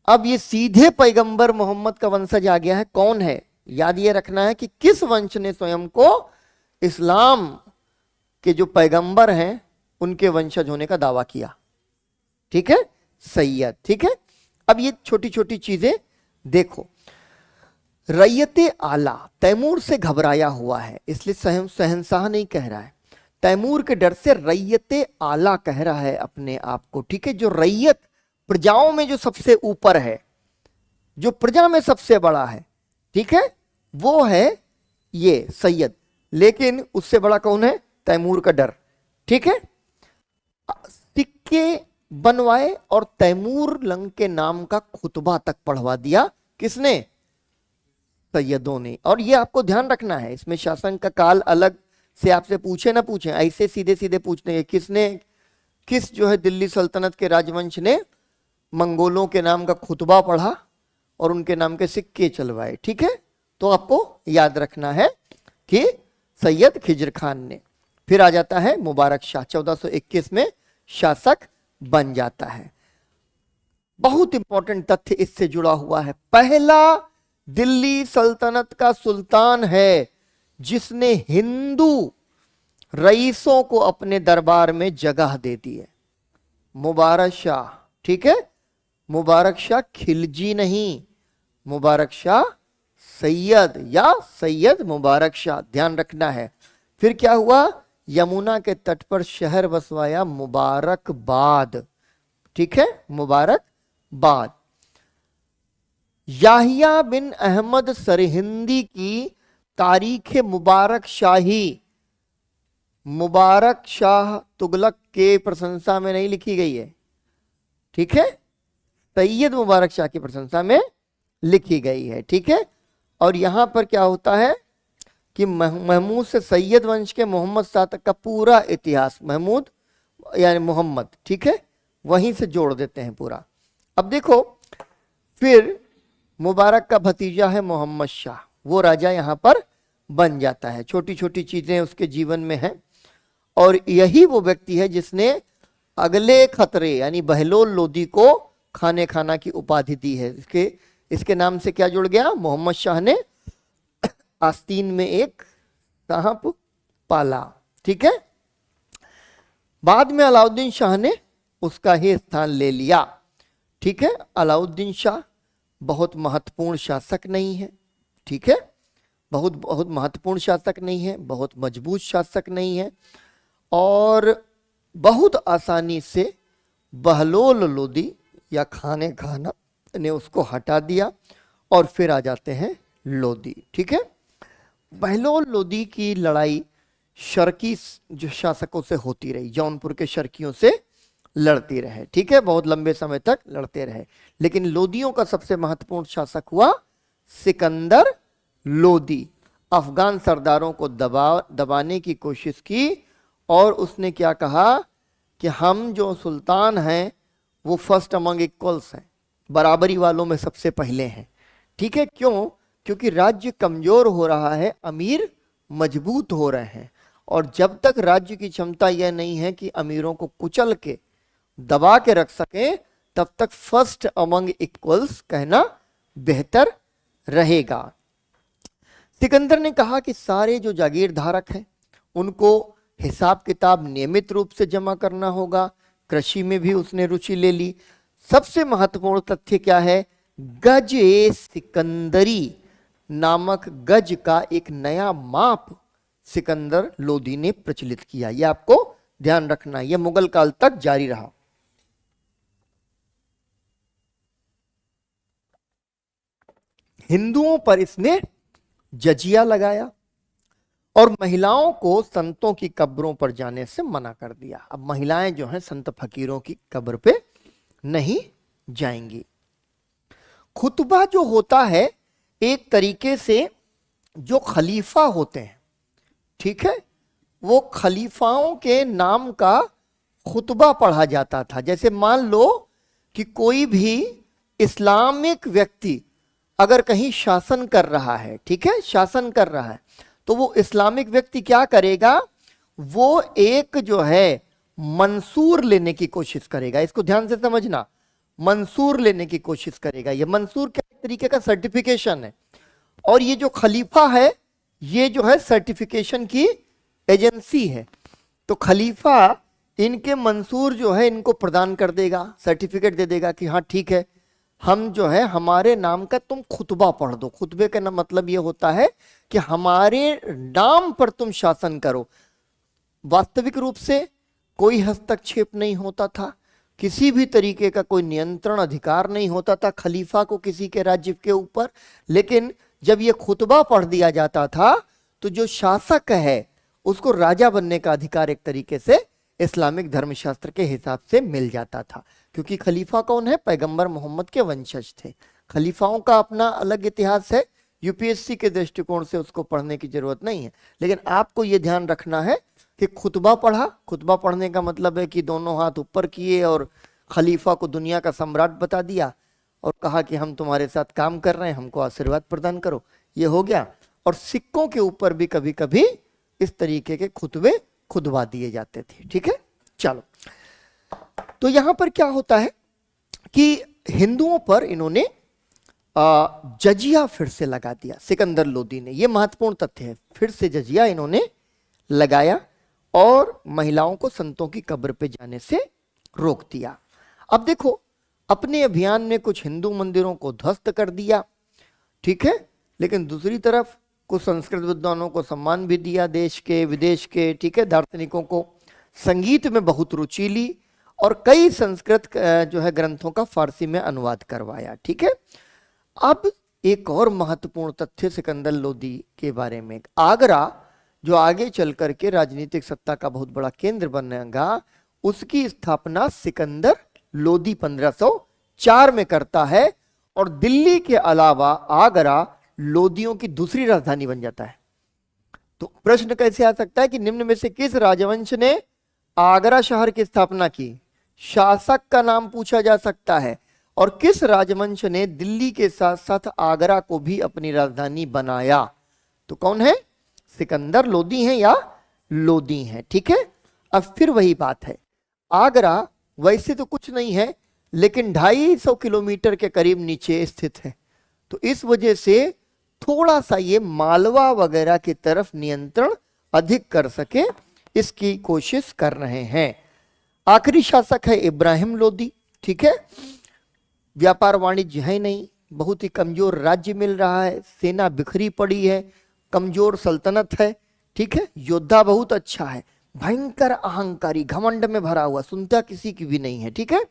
अब ये सीधे पैगंबर मोहम्मद का वंशज आ गया है। कौन है? याद ये रखना है कि किस वंश ने स्वयं को इस्लाम के जो पैगंबर हैं उनके वंशज होने का दावा किया। ठीक है, सैयद। ठीक है, अब ये छोटी छोटी चीजें देखो। रैयते आला तैमूर से घबराया हुआ है, इसलिए शहंशाह नहीं कह रहा है, तैमूर के डर से रैयते आला कह रहा है अपने आप को। ठीक है, जो रैयत प्रजाओं में जो सबसे ऊपर है, जो प्रजा में सबसे बड़ा है, ठीक है, वो है ये सैयद, लेकिन उससे बड़ा कौन है? तैमूर का डर। ठीक है, सिक्के बनवाए और तैमूर लंग के नाम का खुतबा तक पढ़वा दिया। किसने? सैयदों ने। और ये आपको ध्यान रखना है, इसमें शासन का काल अलग से आपसे पूछे ना पूछे, ऐसे सीधे सीधे पूछने के किसने, किस जो है दिल्ली सल्तनत के राजवंश ने मंगोलों के नाम का खुतबा पढ़ा और उनके नाम के सिक्के चलवाए। ठीक है, तो आपको याद रखना है कि सैयद खिज्र खान ने। फिर आ जाता है मुबारक शाह, 1421 में शासक बन जाता है। बहुत इंपॉर्टेंट तथ्य इससे जुड़ा हुआ है, पहला दिल्ली सल्तनत का सुल्तान है जिसने हिंदू रईसों को अपने दरबार में जगह दे दी है, मुबारक शाह। ठीक है, मुबारक शाह खिलजी नहीं, मुबारक शाह सैयद या सैयद मुबारक शाह, ध्यान रखना है। फिर क्या हुआ? यमुना के तट पर शहर बसवाया मुबारकबाद। ठीक है, मुबारकबाद। याहिया बिन अहमद सरहिंदी की तारीख मुबारक शाही, मुबारक शाह तुगलक के प्रशंसा में नहीं लिखी गई है। ठीक है, सैयद मुबारक शाह की प्रशंसा में लिखी गई है। ठीक है, और यहां पर क्या होता है कि महमूद से सैयद वंश के मोहम्मद शाह तक का पूरा इतिहास, महमूद यानी मोहम्मद, ठीक है, वहीं से जोड़ देते हैं पूरा। अब देखो, फिर मुबारक का भतीजा है मोहम्मद शाह, वो राजा यहां पर बन जाता है। छोटी छोटी चीजें उसके जीवन में हैं, और यही वो व्यक्ति है जिसने अगले खतरे यानी बहलोल लोदी को खाने खाना की उपाधि दी है। इसके नाम से क्या जुड़ गया? मोहम्मद शाह ने आस्तीन में एक सांप पाला। ठीक है, बाद में अलाउद्दीन शाह ने उसका ही स्थान ले लिया। ठीक है, अलाउद्दीन शाह बहुत महत्वपूर्ण शासक नहीं है। ठीक है, बहुत महत्वपूर्ण शासक नहीं है, बहुत मजबूत शासक नहीं है, और बहुत आसानी से बहलोल लोदी या खाने खाना ने उसको हटा दिया। और फिर आ जाते हैं लोदी। ठीक है, बहलोल लोदी की लड़ाई शर्की जो शासकों से होती रही, जौनपुर के शर्कियों से लड़ती रहे। ठीक है, बहुत लंबे समय तक लड़ते रहे, लेकिन लोदियों का सबसे महत्वपूर्ण शासक हुआ सिकंदर लोदी। अफगान सरदारों को दबाने की कोशिश की, और उसने क्या कहा कि हम जो सुल्तान हैं वो फर्स्ट अमंग इक्वल्स हैं, बराबरी वालों में सबसे पहले हैं। ठीक है, क्यों? क्योंकि राज्य कमजोर हो रहा है, अमीर मजबूत हो रहे हैं, और जब तक राज्य की क्षमता यह नहीं है कि अमीरों को कुचल के दबा के रख सकें, तब तक फर्स्ट अमंग इक्वल्स कहना बेहतर रहेगा। सिकंदर ने कहा कि सारे जो जागीर धारक हैं उनको हिसाब किताब नियमित रूप से जमा करना होगा। कृषि में भी उसने रुचि ले ली। सबसे महत्वपूर्ण तथ्य क्या है? गज ए सिकंदरी नामक गज का एक नया माप सिकंदर लोदी ने प्रचलित किया। यह आपको ध्यान रखना, यह मुगल काल तक जारी रहा। हिंदुओं पर इसने जजिया लगाया और महिलाओं को संतों की कब्रों पर जाने से मना कर दिया। अब महिलाएं जो हैं संत फकीरों की कब्र पे नहीं जाएंगी। खुतबा जो होता है एक तरीके से जो खलीफा होते हैं, ठीक है, वो खलीफाओं के नाम का खुतबा पढ़ा जाता था। जैसे मान लो कि कोई भी इस्लामिक व्यक्ति अगर कहीं शासन कर रहा है, ठीक है, शासन कर रहा है, तो वो इस्लामिक व्यक्ति क्या करेगा? वो एक जो है मंसूर लेने की कोशिश करेगा। इसको ध्यान से समझना, मंसूर लेने की कोशिश करेगा। ये मंसूर क्या तरीके का सर्टिफिकेशन है, और ये जो खलीफा है ये जो है सर्टिफिकेशन की एजेंसी है। तो खलीफा इनके मंसूर जो है इनको प्रदान कर देगा, सर्टिफिकेट दे देगा कि हाँ ठीक है, हम जो है हमारे नाम का तुम खुतबा पढ़ दो। खुतबे का ना मतलब ये होता है कि हमारे नाम पर तुम शासन करो। वास्तविक रूप से कोई हस्तक्षेप नहीं होता था, किसी भी तरीके का कोई नियंत्रण अधिकार नहीं होता था खलीफा को किसी के राज्य के ऊपर। लेकिन जब ये खुतबा पढ़ दिया जाता था तो जो शासक है उसको राजा बनने का अधिकार एक तरीके से इस्लामिक धर्मशास्त्र के हिसाब से मिल जाता था, क्योंकि खलीफा कौन है? पैगंबर मोहम्मद के वंशज थे। खलीफाओं का अपना अलग इतिहास है, यूपीएससी के दृष्टिकोण से उसको पढ़ने की जरूरत नहीं है। लेकिन आपको यह ध्यान रखना है कि खुतबा पढ़ा, खुतबा पढ़ने का मतलब है कि दोनों हाथ ऊपर किए और खलीफा को दुनिया का सम्राट बता दिया और कहा कि हम तुम्हारे साथ काम कर रहे हैं, हमको आशीर्वाद प्रदान करो, ये हो गया। और सिक्कों के ऊपर भी कभी कभी इस तरीके के खुतबे खुदवा दिए जाते थे। ठीक है, चलो। तो यहां पर क्या होता है कि हिंदुओं पर इन्होंने जजिया फिर से लगा दिया, सिकंदर लोदी ने। यह महत्वपूर्ण तथ्य है, फिर से जजिया इन्होंने लगाया और महिलाओं को संतों की कब्र पे जाने से रोक दिया। अब देखो, अपने अभियान में कुछ हिंदू मंदिरों को ध्वस्त कर दिया, ठीक है, लेकिन दूसरी तरफ कुछ संस्कृत विद्वानों को सम्मान भी दिया, देश के विदेश के, ठीक है, दार्शनिकों को। संगीत में बहुत रुचि ली और कई संस्कृत जो है ग्रंथों का फारसी में अनुवाद करवाया। ठीक है, अब एक और महत्वपूर्ण तथ्य सिकंदर लोदी के बारे में, आगरा जो आगे चल करके राजनीतिक सत्ता का बहुत बड़ा केंद्र बनेगा, उसकी स्थापना सिकंदर लोदी 1504 में करता है और दिल्ली के अलावा आगरा लोदियों की दूसरी राजधानी बन जाता है। तो प्रश्न कैसे आ सकता है कि निम्न में से किस राजवंश ने आगरा शहर की स्थापना की? शासक का नाम पूछा जा सकता है। और किस राजवंश ने दिल्ली के साथ साथ आगरा को भी अपनी राजधानी बनाया? तो कौन है? सिकंदर लोदी हैं या लोदी हैं। ठीक है, अब फिर वही बात है, आगरा वैसे तो कुछ नहीं है लेकिन 250 किलोमीटर के करीब नीचे स्थित है, तो इस वजह से थोड़ा सा ये मालवा वगैरह की तरफ नियंत्रण अधिक कर सके, इसकी कोशिश कर रहे हैं। आखिरी शासक है इब्राहिम लोदी। ठीक है, व्यापार वाणिज्य है नहीं, बहुत ही कमजोर राज्य मिल रहा है, सेना बिखरी पड़ी है, कमजोर सल्तनत है। ठीक है, योद्धा बहुत अच्छा है, भयंकर अहंकारी, घमंड में भरा हुआ, सुनता किसी की भी नहीं है। ठीक है,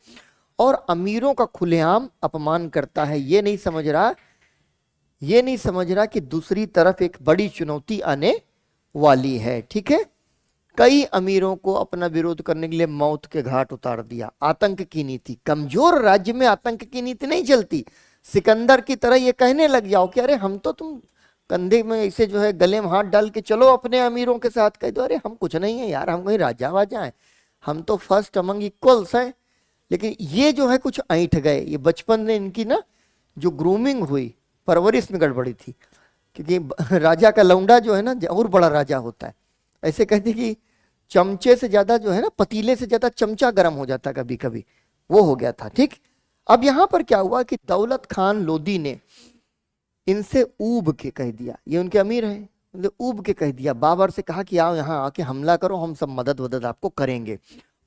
और अमीरों का खुलेआम अपमान करता है। ये नहीं समझ रहा कि दूसरी तरफ एक बड़ी चुनौती आने वाली है। ठीक है, कई अमीरों को अपना विरोध करने के लिए मौत के घाट उतार दिया। आतंक की नीति, कमजोर राज्य में आतंक की नीति नहीं चलती। सिकंदर की तरह ये कहने लग जाओ कि अरे हम तो, तुम कंधे में ऐसे जो है गले में हाथ डाल के चलो अपने अमीरों के साथ, कह दो अरे हम कुछ नहीं है यार, हम कहीं राजा वाजा हैं, हम तो फर्स्ट अमंग इक्वल्स हैं। लेकिन ये जो है कुछ ऐंठ गए, ये बचपन में इनकी ना जो ग्रूमिंग हुई, परवरिश में गड़बड़ी थी, क्योंकि राजा का लौंडा जो है ना और बड़ा राजा होता है। ऐसे कहते कि चमचे से ज्यादा जो है ना, पतीले से ज्यादा चमचा गर्म हो जाता कभी कभी, वो हो गया था। ठीक, अब यहां पर क्या हुआ कि दौलत खान लोदी ने इनसे ऊब के कह दिया, ये उनके अमीर हैं, ऊब के कह दिया, बाबर से कहा कि आओ यहाँ आके हमला करो, हम सब मदद आपको करेंगे।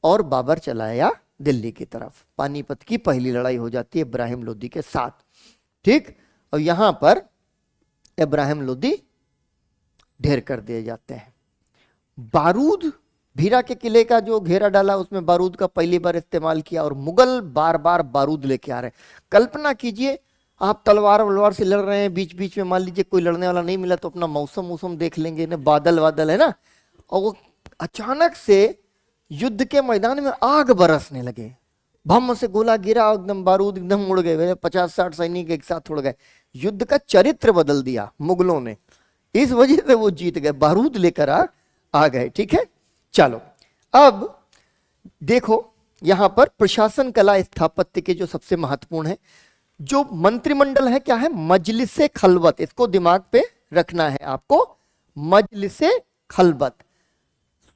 और बाबर चलाया दिल्ली की तरफ। पानीपत की पहली लड़ाई हो जाती है इब्राहिम लोदी के साथ। ठीक, और यहां पर इब्राहिम लोदी ढेर कर दिए जाते हैं। बारूद, भीरा के किले का जो घेरा डाला उसमें बारूद का पहली बार इस्तेमाल किया, और मुगल बार बार बारूद लेके आ रहे हैं। कल्पना कीजिए आप तलवार से लड़ रहे हैं, बीच बीच में मान लीजिए कोई लड़ने वाला नहीं मिला तो अपना मौसम देख लेंगे ना, बादल है ना, और वो अचानक से युद्ध के मैदान में आग बरसने लगे, भम से गोला गिरा, एकदम बारूद एकदम उड़ गए, 50-60 सैनिक एक साथ उड़ गए। युद्ध का चरित्र बदल दिया मुगलों ने, इस वजह से वो जीत गए, बारूद लेकर आ गए। ठीक है, चलो अब देखो यहां पर प्रशासन कला स्थापत्य के जो सबसे महत्वपूर्ण है, जो मंत्रिमंडल है क्या है? मजलिसे खलवत, इसको दिमाग पे रखना है आपको, मजलिसे खलवत।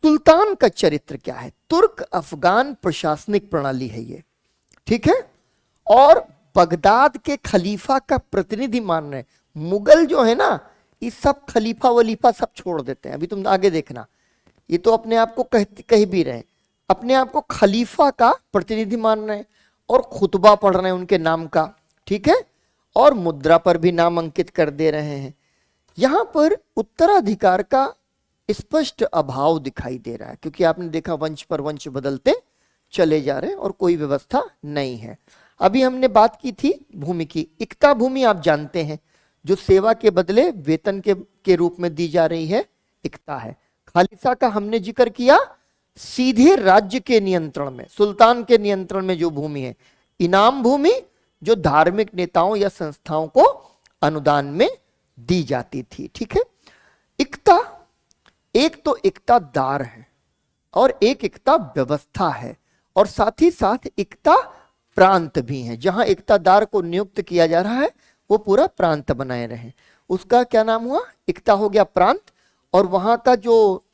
सुल्तान का चरित्र क्या है? तुर्क अफगान प्रशासनिक प्रणाली है ये। ठीक है, और बगदाद के खलीफा का प्रतिनिधि मान रहे। मुगल जो है ना, ये सब खलीफा वलीफा सब छोड़ देते हैं, अभी तुम आगे देखना, ये तो अपने आप को कह भी रहे, अपने आप को खलीफा का प्रतिनिधि मान रहे हैं और खुतबा पढ़ रहे हैं उनके नाम का। ठीक है, और मुद्रा पर भी नाम अंकित कर दे रहे हैं। यहां पर उत्तराधिकार का स्पष्ट अभाव दिखाई दे रहा है, क्योंकि आपने देखा वंश पर वंश बदलते चले जा रहे हैं और कोई व्यवस्था नहीं है। अभी हमने बात की थी भूमि की, इक्ता भूमि आप जानते हैं, जो सेवा के बदले वेतन के रूप में दी जा रही है, इक्ता है। खालिसा का हमने जिक्र किया, सीधे राज्य के नियंत्रण में, सुल्तान के नियंत्रण में जो भूमि है। इनाम भूमि जो धार्मिक नेताओं या संस्थाओं को अनुदान में दी जाती थी। ठीक है। इक्ता, एक तो इक्ता दार है और एक इक्ता व्यवस्था है, और साथ ही साथ इक्ता प्रांत भी है। जहां इक्तादार को नियुक्त किया जा रहा है वो पूरा प्रांत बनाए रहे, उसका क्या नाम हुआ, इक्ता हो गया प्रांत। और वहां का जो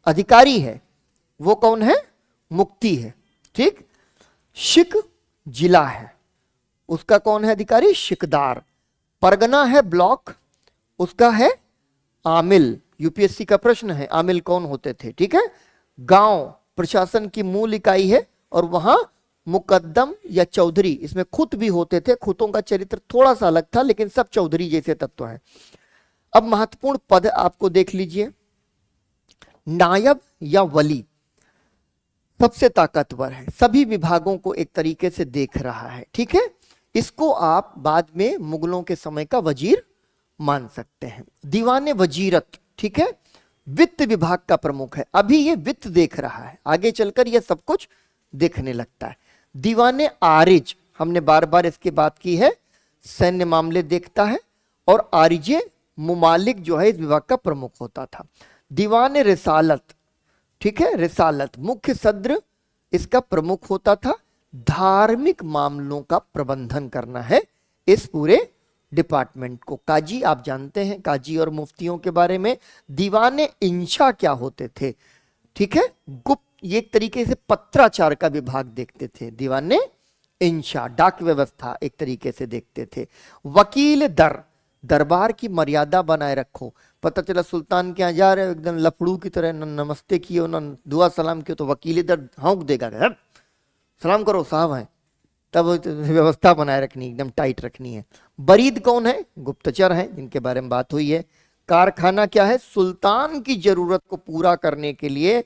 अधिकारी है वो कौन है, मुक्ति है। ठीक। शिक जिला है, उसका कौन है अधिकारी, शिकदार। परगना है ब्लॉक, उसका है आमिल। यूपीएससी का प्रश्न है, आमिल कौन होते थे। ठीक है। गांव प्रशासन की मूल इकाई है, और वहां मुकद्दम या चौधरी, इसमें खुत भी होते थे, खुतों का चरित्र थोड़ा सा अलग था, लेकिन सब चौधरी जैसे तत्व हैं। अब महत्वपूर्ण पद आपको देख लीजिए, नायब या वली सबसे ताकतवर है, सभी विभागों को एक तरीके से देख रहा है। ठीक है। इसको आप बाद में मुगलों के समय का वजीर मान सकते हैं। दीवाने वजीरत, ठीक है, वित्त विभाग का प्रमुख है। अभी ये वित्त देख रहा है, आगे चलकर ये सब कुछ देखने लगता है। दीवाने आरिज, हमने बार बार इसकी बात की है, सैन्य मामले देखता है, और आरिजे मुमालिक जो है इस विभाग का प्रमुख होता था। दीवाने रिसालत, ठीक है, रिसालत मुख्य सद्र इसका प्रमुख होता था। धार्मिक मामलों का प्रबंधन करना है इस पूरे डिपार्टमेंट को। काजी आप जानते हैं, काजी और मुफ्तियों के बारे में। दीवाने इंशा क्या होते थे, ठीक है, गुप्त, ये एक तरीके से पत्राचार का विभाग देखते थे। दीवाने इंशा डाक व्यवस्था एक तरीके से देखते थे। वकील दर, दरबार की मर्यादा बनाए रखो। पता चला सुल्तान के यहाँ जा रहे एकदम लफड़ू की तरह, न नमस्ते किए न दुआ सलाम किए तो वकील दर हाँक देगा, सलाम करो साहब हैं, तब व्यवस्था बनाए रखनी, एकदम टाइट रखनी है। बरीद कौन है, गुप्तचर हैं जिनके बारे में बात हुई है। कारखाना क्या है, सुल्तान की जरूरत को पूरा करने के लिए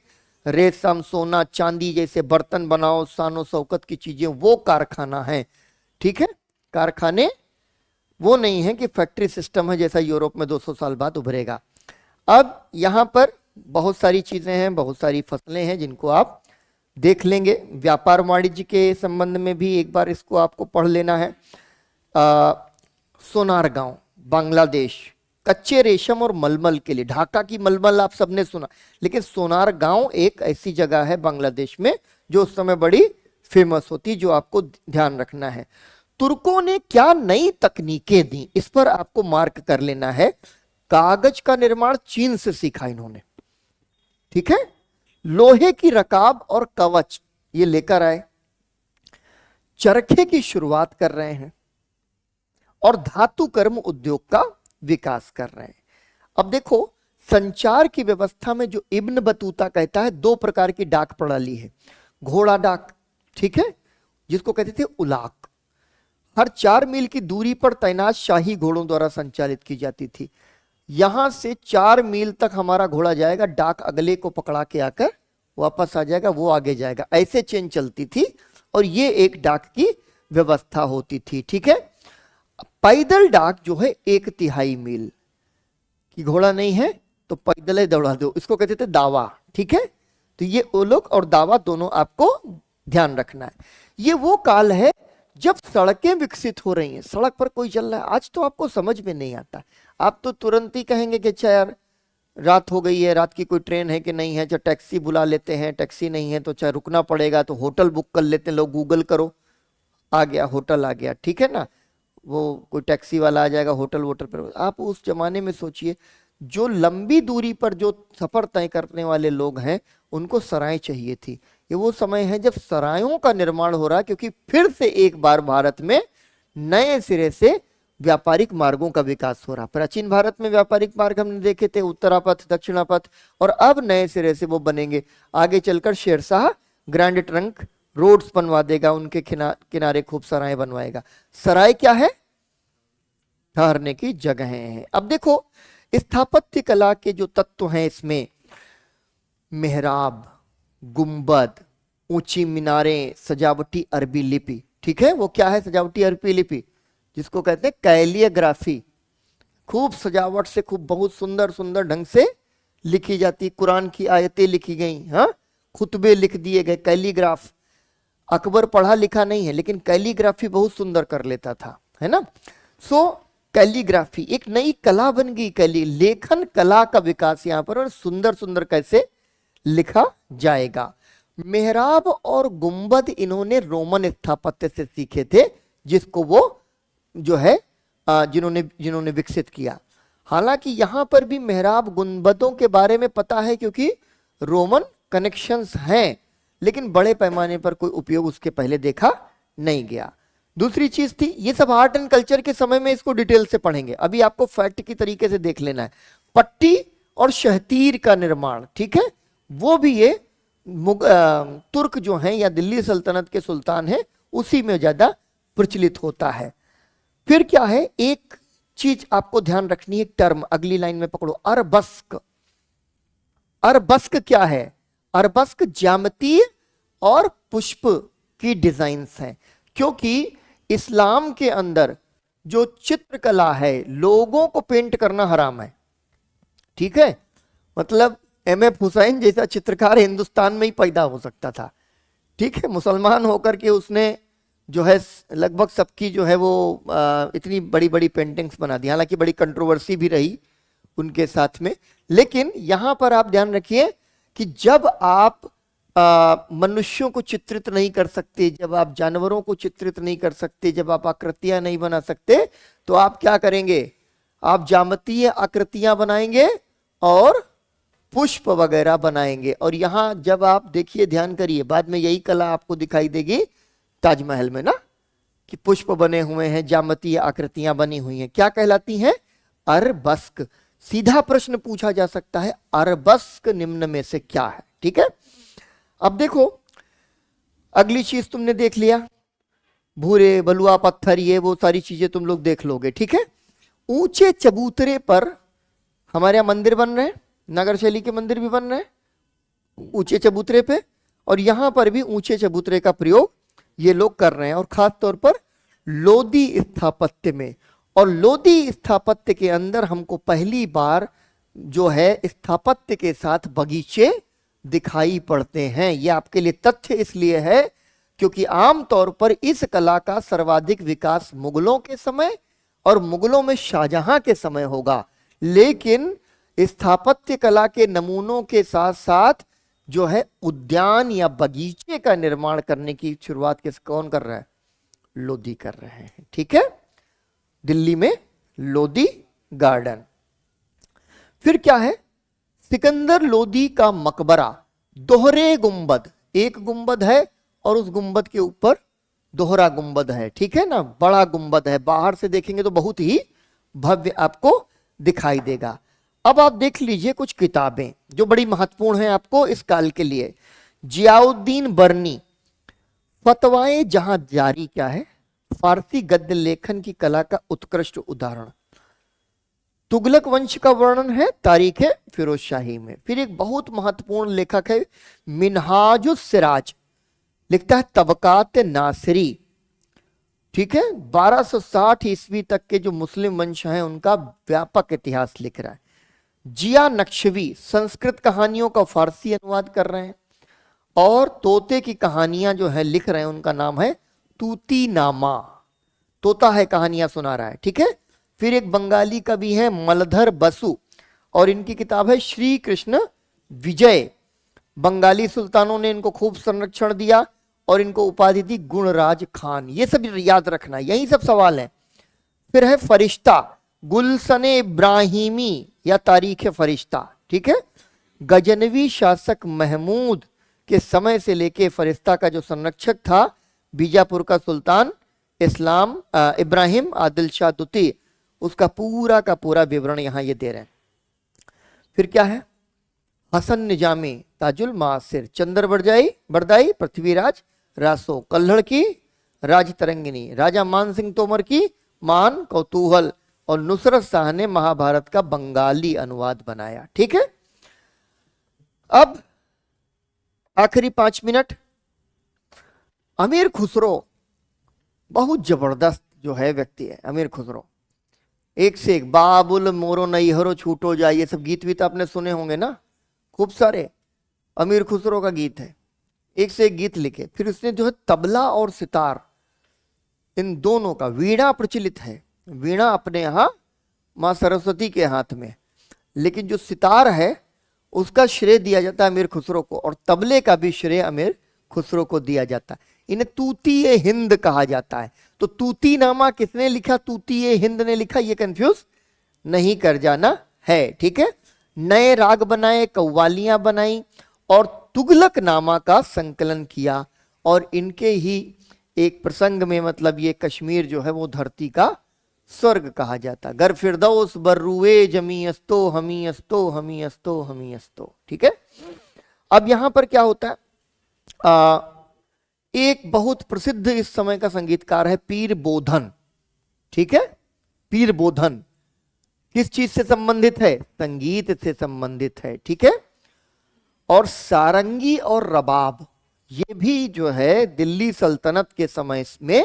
रेशम, सोना, चांदी जैसे बर्तन बनाओ, शानो शौकत की चीजें, वो कारखाना है। ठीक है। कारखाने वो नहीं है कि फैक्ट्री सिस्टम है जैसा यूरोप में 200 साल बाद उभरेगा। अब यहां पर बहुत सारी चीजें हैं, बहुत सारी फसलें हैं जिनको आप देख लेंगे। व्यापार वाणिज्य के संबंध में भी एक बार इसको आपको पढ़ लेना है। सोनार गांव बांग्लादेश, कच्चे रेशम और मलमल के लिए, ढाका की मलमल आप सबने सुना, लेकिन सोनार गांव एक ऐसी जगह है बांग्लादेश में जो उस समय बड़ी फेमस होती, जो आपको ध्यान रखना है। तुर्कों ने क्या नई तकनीकें दी, इस पर आपको मार्क कर लेना है। कागज का निर्माण चीन से सीखा इन्होंने। ठीक है। लोहे की रकाब और कवच ये लेकर आए। चरखे की शुरुआत कर रहे हैं और धातु कर्म उद्योग का विकास कर रहे हैं। अब देखो, संचार की व्यवस्था में जो इब्न बतूता कहता है, दो प्रकार की डाक प्रणाली है। घोड़ा डाक, ठीक है, जिसको कहते थे उलाक, हर 4 मील की दूरी पर तैनात शाही घोड़ों द्वारा संचालित की जाती थी। यहां से 4 मील तक हमारा घोड़ा जाएगा, डाक अगले को पकड़ा के आकर वापस आ जाएगा, वो आगे जाएगा, ऐसे चेन चलती थी, और ये एक डाक की व्यवस्था होती थी। ठीक है। पैदल डाक जो है 1/3 मील की, घोड़ा नहीं है तो पैदल ही दौड़ा दो, इसको कहते थे दावा। ठीक है। तो ये ओलोक और दावा दोनों आपको ध्यान रखना है। ये वो काल है जब सड़कें विकसित हो रही हैं, सड़क पर कोई चल रहा है। आज तो आपको समझ में नहीं आता, आप तो तुरंत ही कहेंगे कि अच्छा यार रात हो गई है, रात की कोई ट्रेन है कि नहीं है, चाहे टैक्सी बुला लेते हैं, टैक्सी नहीं है तो चाहे रुकना पड़ेगा, तो होटल बुक कर लेते हैं लोग, गूगल करो आ गया, होटल आ गया। ठीक है ना, वो कोई टैक्सी वाला आ जाएगा, होटल वोटल पर। आप उस जमाने में सोचिए, जो लंबी दूरी पर जो सफर तय करने वाले लोग हैं उनको सराय चाहिए थी। ये वो समय है जब सरायों का निर्माण हो रहा है, क्योंकि फिर से एक बार भारत में नए सिरे से व्यापारिक मार्गों का विकास हो रहा। प्राचीन भारत में व्यापारिक मार्ग हमने देखे थे, उत्तरापथ, दक्षिणापथ, और अब नए सिरे से वो बनेंगे। आगे चलकर शेरशाह ग्रैंड ट्रंक रोड्स बनवा देगा, उनके किनारे खूब सराय बनवाएगा। सराय क्या है, ठहरने की जगह है। अब देखो, स्थापत्य कला के जो तत्व हैं इसमें, मेहराब, गुंबद, ऊंची मीनारें, सजावटी अरबी लिपि। ठीक है, वो क्या है सजावटी अरबी लिपि, जिसको कहते हैं कैलियोग्राफी। खूब सजावट से, खूब बहुत सुंदर सुंदर ढंग से लिखी जाती, कुरान की आयतें लिखी गई, हाँ, खुतबे लिख दिए गए। कैलीग्राफ, अकबर पढ़ा लिखा नहीं है लेकिन कैलीग्राफी बहुत सुंदर कर लेता था, है ना। सो कैलीग्राफी एक नई कला बन गई, कैली लेखन कला का विकास यहाँ पर, और सुंदर सुंदर कैसे लिखा जाएगा। मेहराब और गुंबद इन्होंने रोमन स्थापत्य से सीखे थे, जिसको वो जो है जिन्होंने विकसित किया। हालांकि यहां पर भी मेहराब गुंबदों के बारे में पता है क्योंकि रोमन कनेक्शंस हैं, लेकिन बड़े पैमाने पर कोई उपयोग उसके पहले देखा नहीं गया। दूसरी चीज थी, ये सब आर्ट एंड कल्चर के समय में इसको डिटेल से पढ़ेंगे, अभी आपको फैक्ट की तरीके से देख लेना है। पट्टी और शहतीर का निर्माण, ठीक है, वो भी ये तुर्क जो हैं या दिल्ली सल्तनत के सुल्तान हैं उसी में ज्यादा प्रचलित होता है। फिर क्या है, एक चीज आपको ध्यान रखनी है, टर्म अगली लाइन में पकड़ो, अरबस्क। अरबस्क क्या है? अरबस्क ज्यामितीय और पुष्प की डिजाइन्स हैं, क्योंकि इस्लाम के अंदर जो चित्रकला है, लोगों को पेंट करना हराम है, ठीक है। मतलब एम.एफ. हुसैन जैसा चित्रकार हिंदुस्तान में ही पैदा हो सकता था, ठीक है। मुसलमान होकर के उसने जो है लगभग सबकी जो है वो इतनी बड़ी बड़ी पेंटिंग्स बना दी, हालांकि बड़ी कंट्रोवर्सी भी रही उनके साथ में। लेकिन यहां पर आप ध्यान रखिए कि जब आप मनुष्यों को चित्रित नहीं कर सकते, जब आप जानवरों को चित्रित नहीं कर सकते, जब आप आकृतियां नहीं बना सकते, तो आप क्या करेंगे? आप ज्यामितीय आकृतियां बनाएंगे और पुष्प वगैरह बनाएंगे। और यहां जब आप देखिए, ध्यान करिए, बाद में यही कला आपको दिखाई देगी ताजमहल में ना, कि पुष्प बने हुए हैं, ज्यामितीय आकृतियां बनी हुई हैं, क्या कहलाती हैं? अरबस्क। सीधा प्रश्न पूछा जा सकता है, अरबस्क निम्न में से क्या है? ठीक है, अब देखो अगली चीज तुमने देख लिया, भूरे बलुआ पत्थर, ये वो सारी चीजें तुम लोग देख लोगे, ठीक है। ऊंचे चबूतरे पर हमारे यहां मंदिर बन रहे हैं, नगर शैली के मंदिर भी बन रहे हैं ऊंचे चबूतरे पे, और यहां पर भी ऊंचे चबूतरे का प्रयोग ये लोग कर रहे हैं, और खास तौर पर लोदी स्थापत्य में। और लोदी स्थापत्य के अंदर हमको पहली बार जो है स्थापत्य के साथ बगीचे दिखाई पड़ते हैं। ये आपके लिए तथ्य इसलिए है क्योंकि आमतौर पर इस कला का सर्वाधिक विकास मुगलों के समय और मुगलों में शाहजहां के समय होगा, लेकिन स्थापत्य कला के नमूनों के साथ साथ जो है उद्यान या बगीचे का निर्माण करने की शुरुआत किस कौन कर रहा है? लोदी कर रहे हैं, ठीक है, दिल्ली में लोदी गार्डन। फिर क्या है? सिकंदर लोदी का मकबरा, दोहरे गुंबद, एक गुंबद है और उस गुंबद के ऊपर दोहरा गुंबद है, ठीक है ना, बड़ा गुंबद है, बाहर से देखेंगे तो बहुत ही भव्य आपको दिखाई देगा। अब आप देख लीजिए कुछ किताबें जो बड़ी महत्वपूर्ण हैं आपको इस काल के लिए। जियाउद्दीन बर्नी, फतवाए जहां जारी, क्या है? फारसी गद्य लेखन की कला का उत्कृष्ट उदाहरण। तुगलक वंश का वर्णन है तारीख है फिरोज शाही में। फिर एक बहुत महत्वपूर्ण लेखक है मिनहाजुस सिराज, लिखता है तबकात नासिरी, ठीक है। 1260 ईस्वी तक के जो मुस्लिम वंश हैं उनका व्यापक इतिहास लिख रहा है। जिया नक्शवी संस्कृत कहानियों का फारसी अनुवाद कर रहे हैं, और तोते की कहानियां जो है लिख रहे हैं, उनका नाम है तूती नामा, तोता है कहानियां सुना रहा है, ठीक है। फिर एक बंगाली कवि है मलधर बसु, और इनकी किताब है श्री कृष्ण विजय। बंगाली सुल्तानों ने इनको खूब संरक्षण दिया और इनको उपाधि दी गुणराज खान। ये सब याद रखना, यही सब सवाल है। फिर है फरिश्ता, गुलशने इब्राहिमी या तारीख फरिश्ता, ठीक है। गजनवी शासक महमूद के समय से लेके फरिश्ता का जो संरक्षक था बीजापुर का सुल्तान इब्राहिम आदिल शाह दुती, उसका पूरा का पूरा विवरण यहां ये दे रहे हैं। फिर क्या है? हसन निजामी, ताजुल मासिर, चंद्र बरदाई, पृथ्वीराज रासो, कल्हड़ की राज तरंगिनी, राजा मान सिंह तोमर की मान कौतूहल, और नुसरत शाह ने महाभारत का बंगाली अनुवाद बनाया, ठीक है। अब आखिरी 5 मिनट, अमीर खुसरो बहुत जबरदस्त जो है व्यक्ति है अमीर खुसरो। एक से एक बाबुल मोरो नैहरो छूटो जाए, ये सब गीत भी तो आपने सुने होंगे ना, खूब सारे अमीर खुसरो का गीत है। एक से एक गीत लिखे। फिर उसने जो है तबला और सितार, इन दोनों का, वीणा प्रचलित है, वीणा अपने यहाँ माँ सरस्वती के हाथ में, लेकिन जो सितार है उसका श्रेय दिया जाता है अमीर खुसरो को, और तबले का भी श्रेय अमीर खुसरो को दिया जाता है। इन्हें तूती हिंद कहा जाता है। तो तूती नामा किसने लिखा, तूती हिंद ने लिखा, ये कंफ्यूज नहीं कर जाना है, ठीक है। नए राग बनाए, कव्वालियां बनाई और तुगलक नामा का संकलन किया, और इनके ही एक प्रसंग में, मतलब ये कश्मीर जो है वो धरती का स्वर्ग कहा जाता। गर फिरदौस बर्रुए जमी अस्तो हमी अस्तो हमी अस्तो हमी अस्तो, ठीक है। अब यहां पर क्या होता है, एक बहुत प्रसिद्ध इस समय का संगीतकार है पीर बोधन, ठीक है। पीर बोधन किस चीज से संबंधित है, संगीत से संबंधित है, ठीक है। और सारंगी और रबाब, ये भी जो है दिल्ली सल्तनत के समय में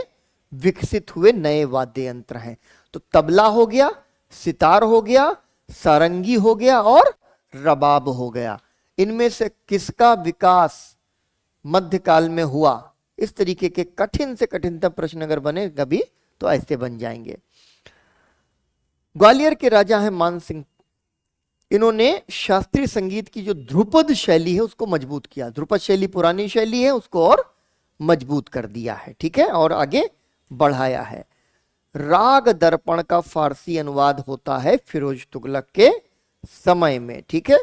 विकसित हुए नए वाद्य यंत्र हैं। तो तबला हो गया, सितार हो गया, सारंगी हो गया और रबाब हो गया। इनमें से किसका विकास मध्यकाल में हुआ, इस तरीके के कठिन से कठिनतम प्रश्न अगर बने कभी तो ऐसे बन जाएंगे। ग्वालियर के राजा हैं मान सिंह, इन्होंने शास्त्रीय संगीत की जो ध्रुपद शैली है उसको मजबूत किया। ध्रुपद शैली पुरानी शैली है, उसको और मजबूत कर दिया है, ठीक है, और आगे बढ़ाया है। राग दर्पण का फारसी अनुवाद होता है फिरोज तुगलक के समय में, ठीक है।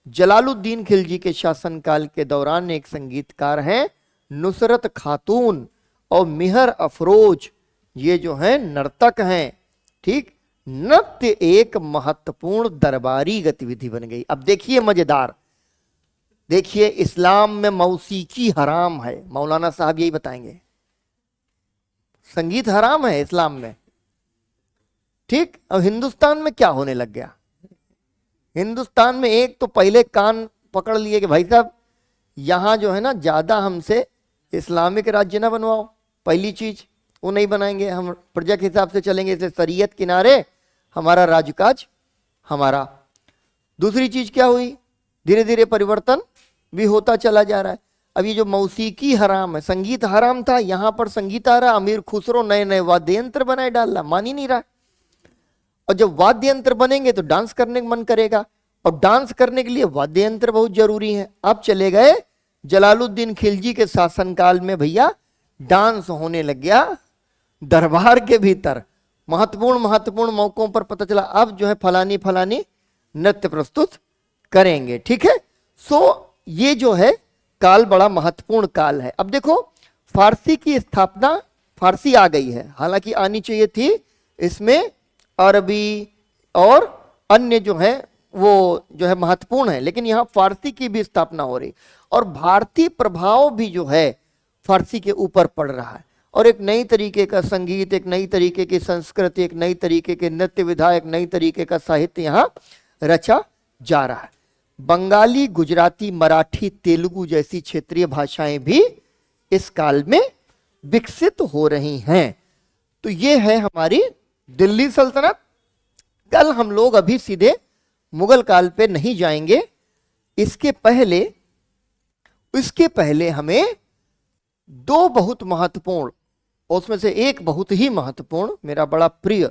जलालुद्दीन खिलजी के शासनकाल के दौरान एक संगीतकार हैं नुसरत खातून और मिहर अफरोज, ये जो हैं नर्तक हैं, ठीक। नृत्य एक महत्वपूर्ण दरबारी गतिविधि बन गई। अब देखिए मजेदार, देखिए इस्लाम में मौसीकी हराम है, मौलाना साहब यही बताएंगे, संगीत हराम है इस्लाम में, ठीक। अब हिंदुस्तान में क्या होने लग गया, हिंदुस्तान में एक तो पहले कान पकड़ लिए कि भाई साहब यहां जो है ना ज्यादा हमसे इस्लामिक राज्य ना बनवाओ, पहली चीज वो नहीं बनाएंगे, हम प्रजा के हिसाब से चलेंगे, इसलिए शरीयत किनारे, हमारा राजकाज हमारा। दूसरी चीज क्या हुई, धीरे धीरे परिवर्तन भी होता चला जा रहा है। अब ये जो मौसीकी हराम है, संगीत हराम था, यहां पर संगीत आ रहा, अमीर खुसरो नए नए वाद्य यंत्र बनाए डाल रहा, मान ही नहीं रहा। और जब वाद्य यंत्र बनेंगे तो डांस करने का मन करेगा, और डांस करने के लिए वाद्य यंत्र बहुत जरूरी है। अब चले गए जलालुद्दीन खिलजी के शासनकाल में, भैया डांस होने लग गया दरबार के भीतर। महत्वपूर्ण मौकों पर पता चला अब जो है फलानी फलानी नृत्य प्रस्तुत करेंगे, ठीक है। सो ये जो है काल बड़ा महत्वपूर्ण काल है। अब देखो फारसी की स्थापना, फारसी आ गई है, हालांकि आनी चाहिए थी, इसमें अरबी और अन्य जो है वो जो है महत्वपूर्ण है, लेकिन यहाँ फारसी की भी स्थापना हो रही, और भारतीय प्रभाव भी जो है फारसी के ऊपर पड़ रहा है, और एक नई तरीके का संगीत, एक नई तरीके की संस्कृति, एक नई तरीके के नृत्य विधा, एक नई तरीके का साहित्य यहाँ रचा जा रहा है। बंगाली, गुजराती, मराठी, तेलुगु जैसी क्षेत्रीय भाषाएं भी इस काल में विकसित हो रही हैं। तो ये है हमारी दिल्ली सल्तनत। कल हम लोग अभी सीधे मुगल काल पे नहीं जाएंगे, इसके पहले हमें दो बहुत महत्वपूर्ण, उसमें से एक बहुत ही महत्वपूर्ण, मेरा बड़ा प्रिय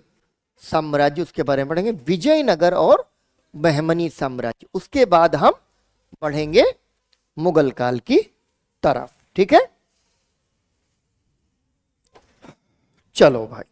साम्राज्य, उसके बारे में पढ़ेंगे, विजयनगर और बहमनी साम्राज्य। उसके बाद हम बढ़ेंगे मुगल काल की तरफ, ठीक है। चलो भाई।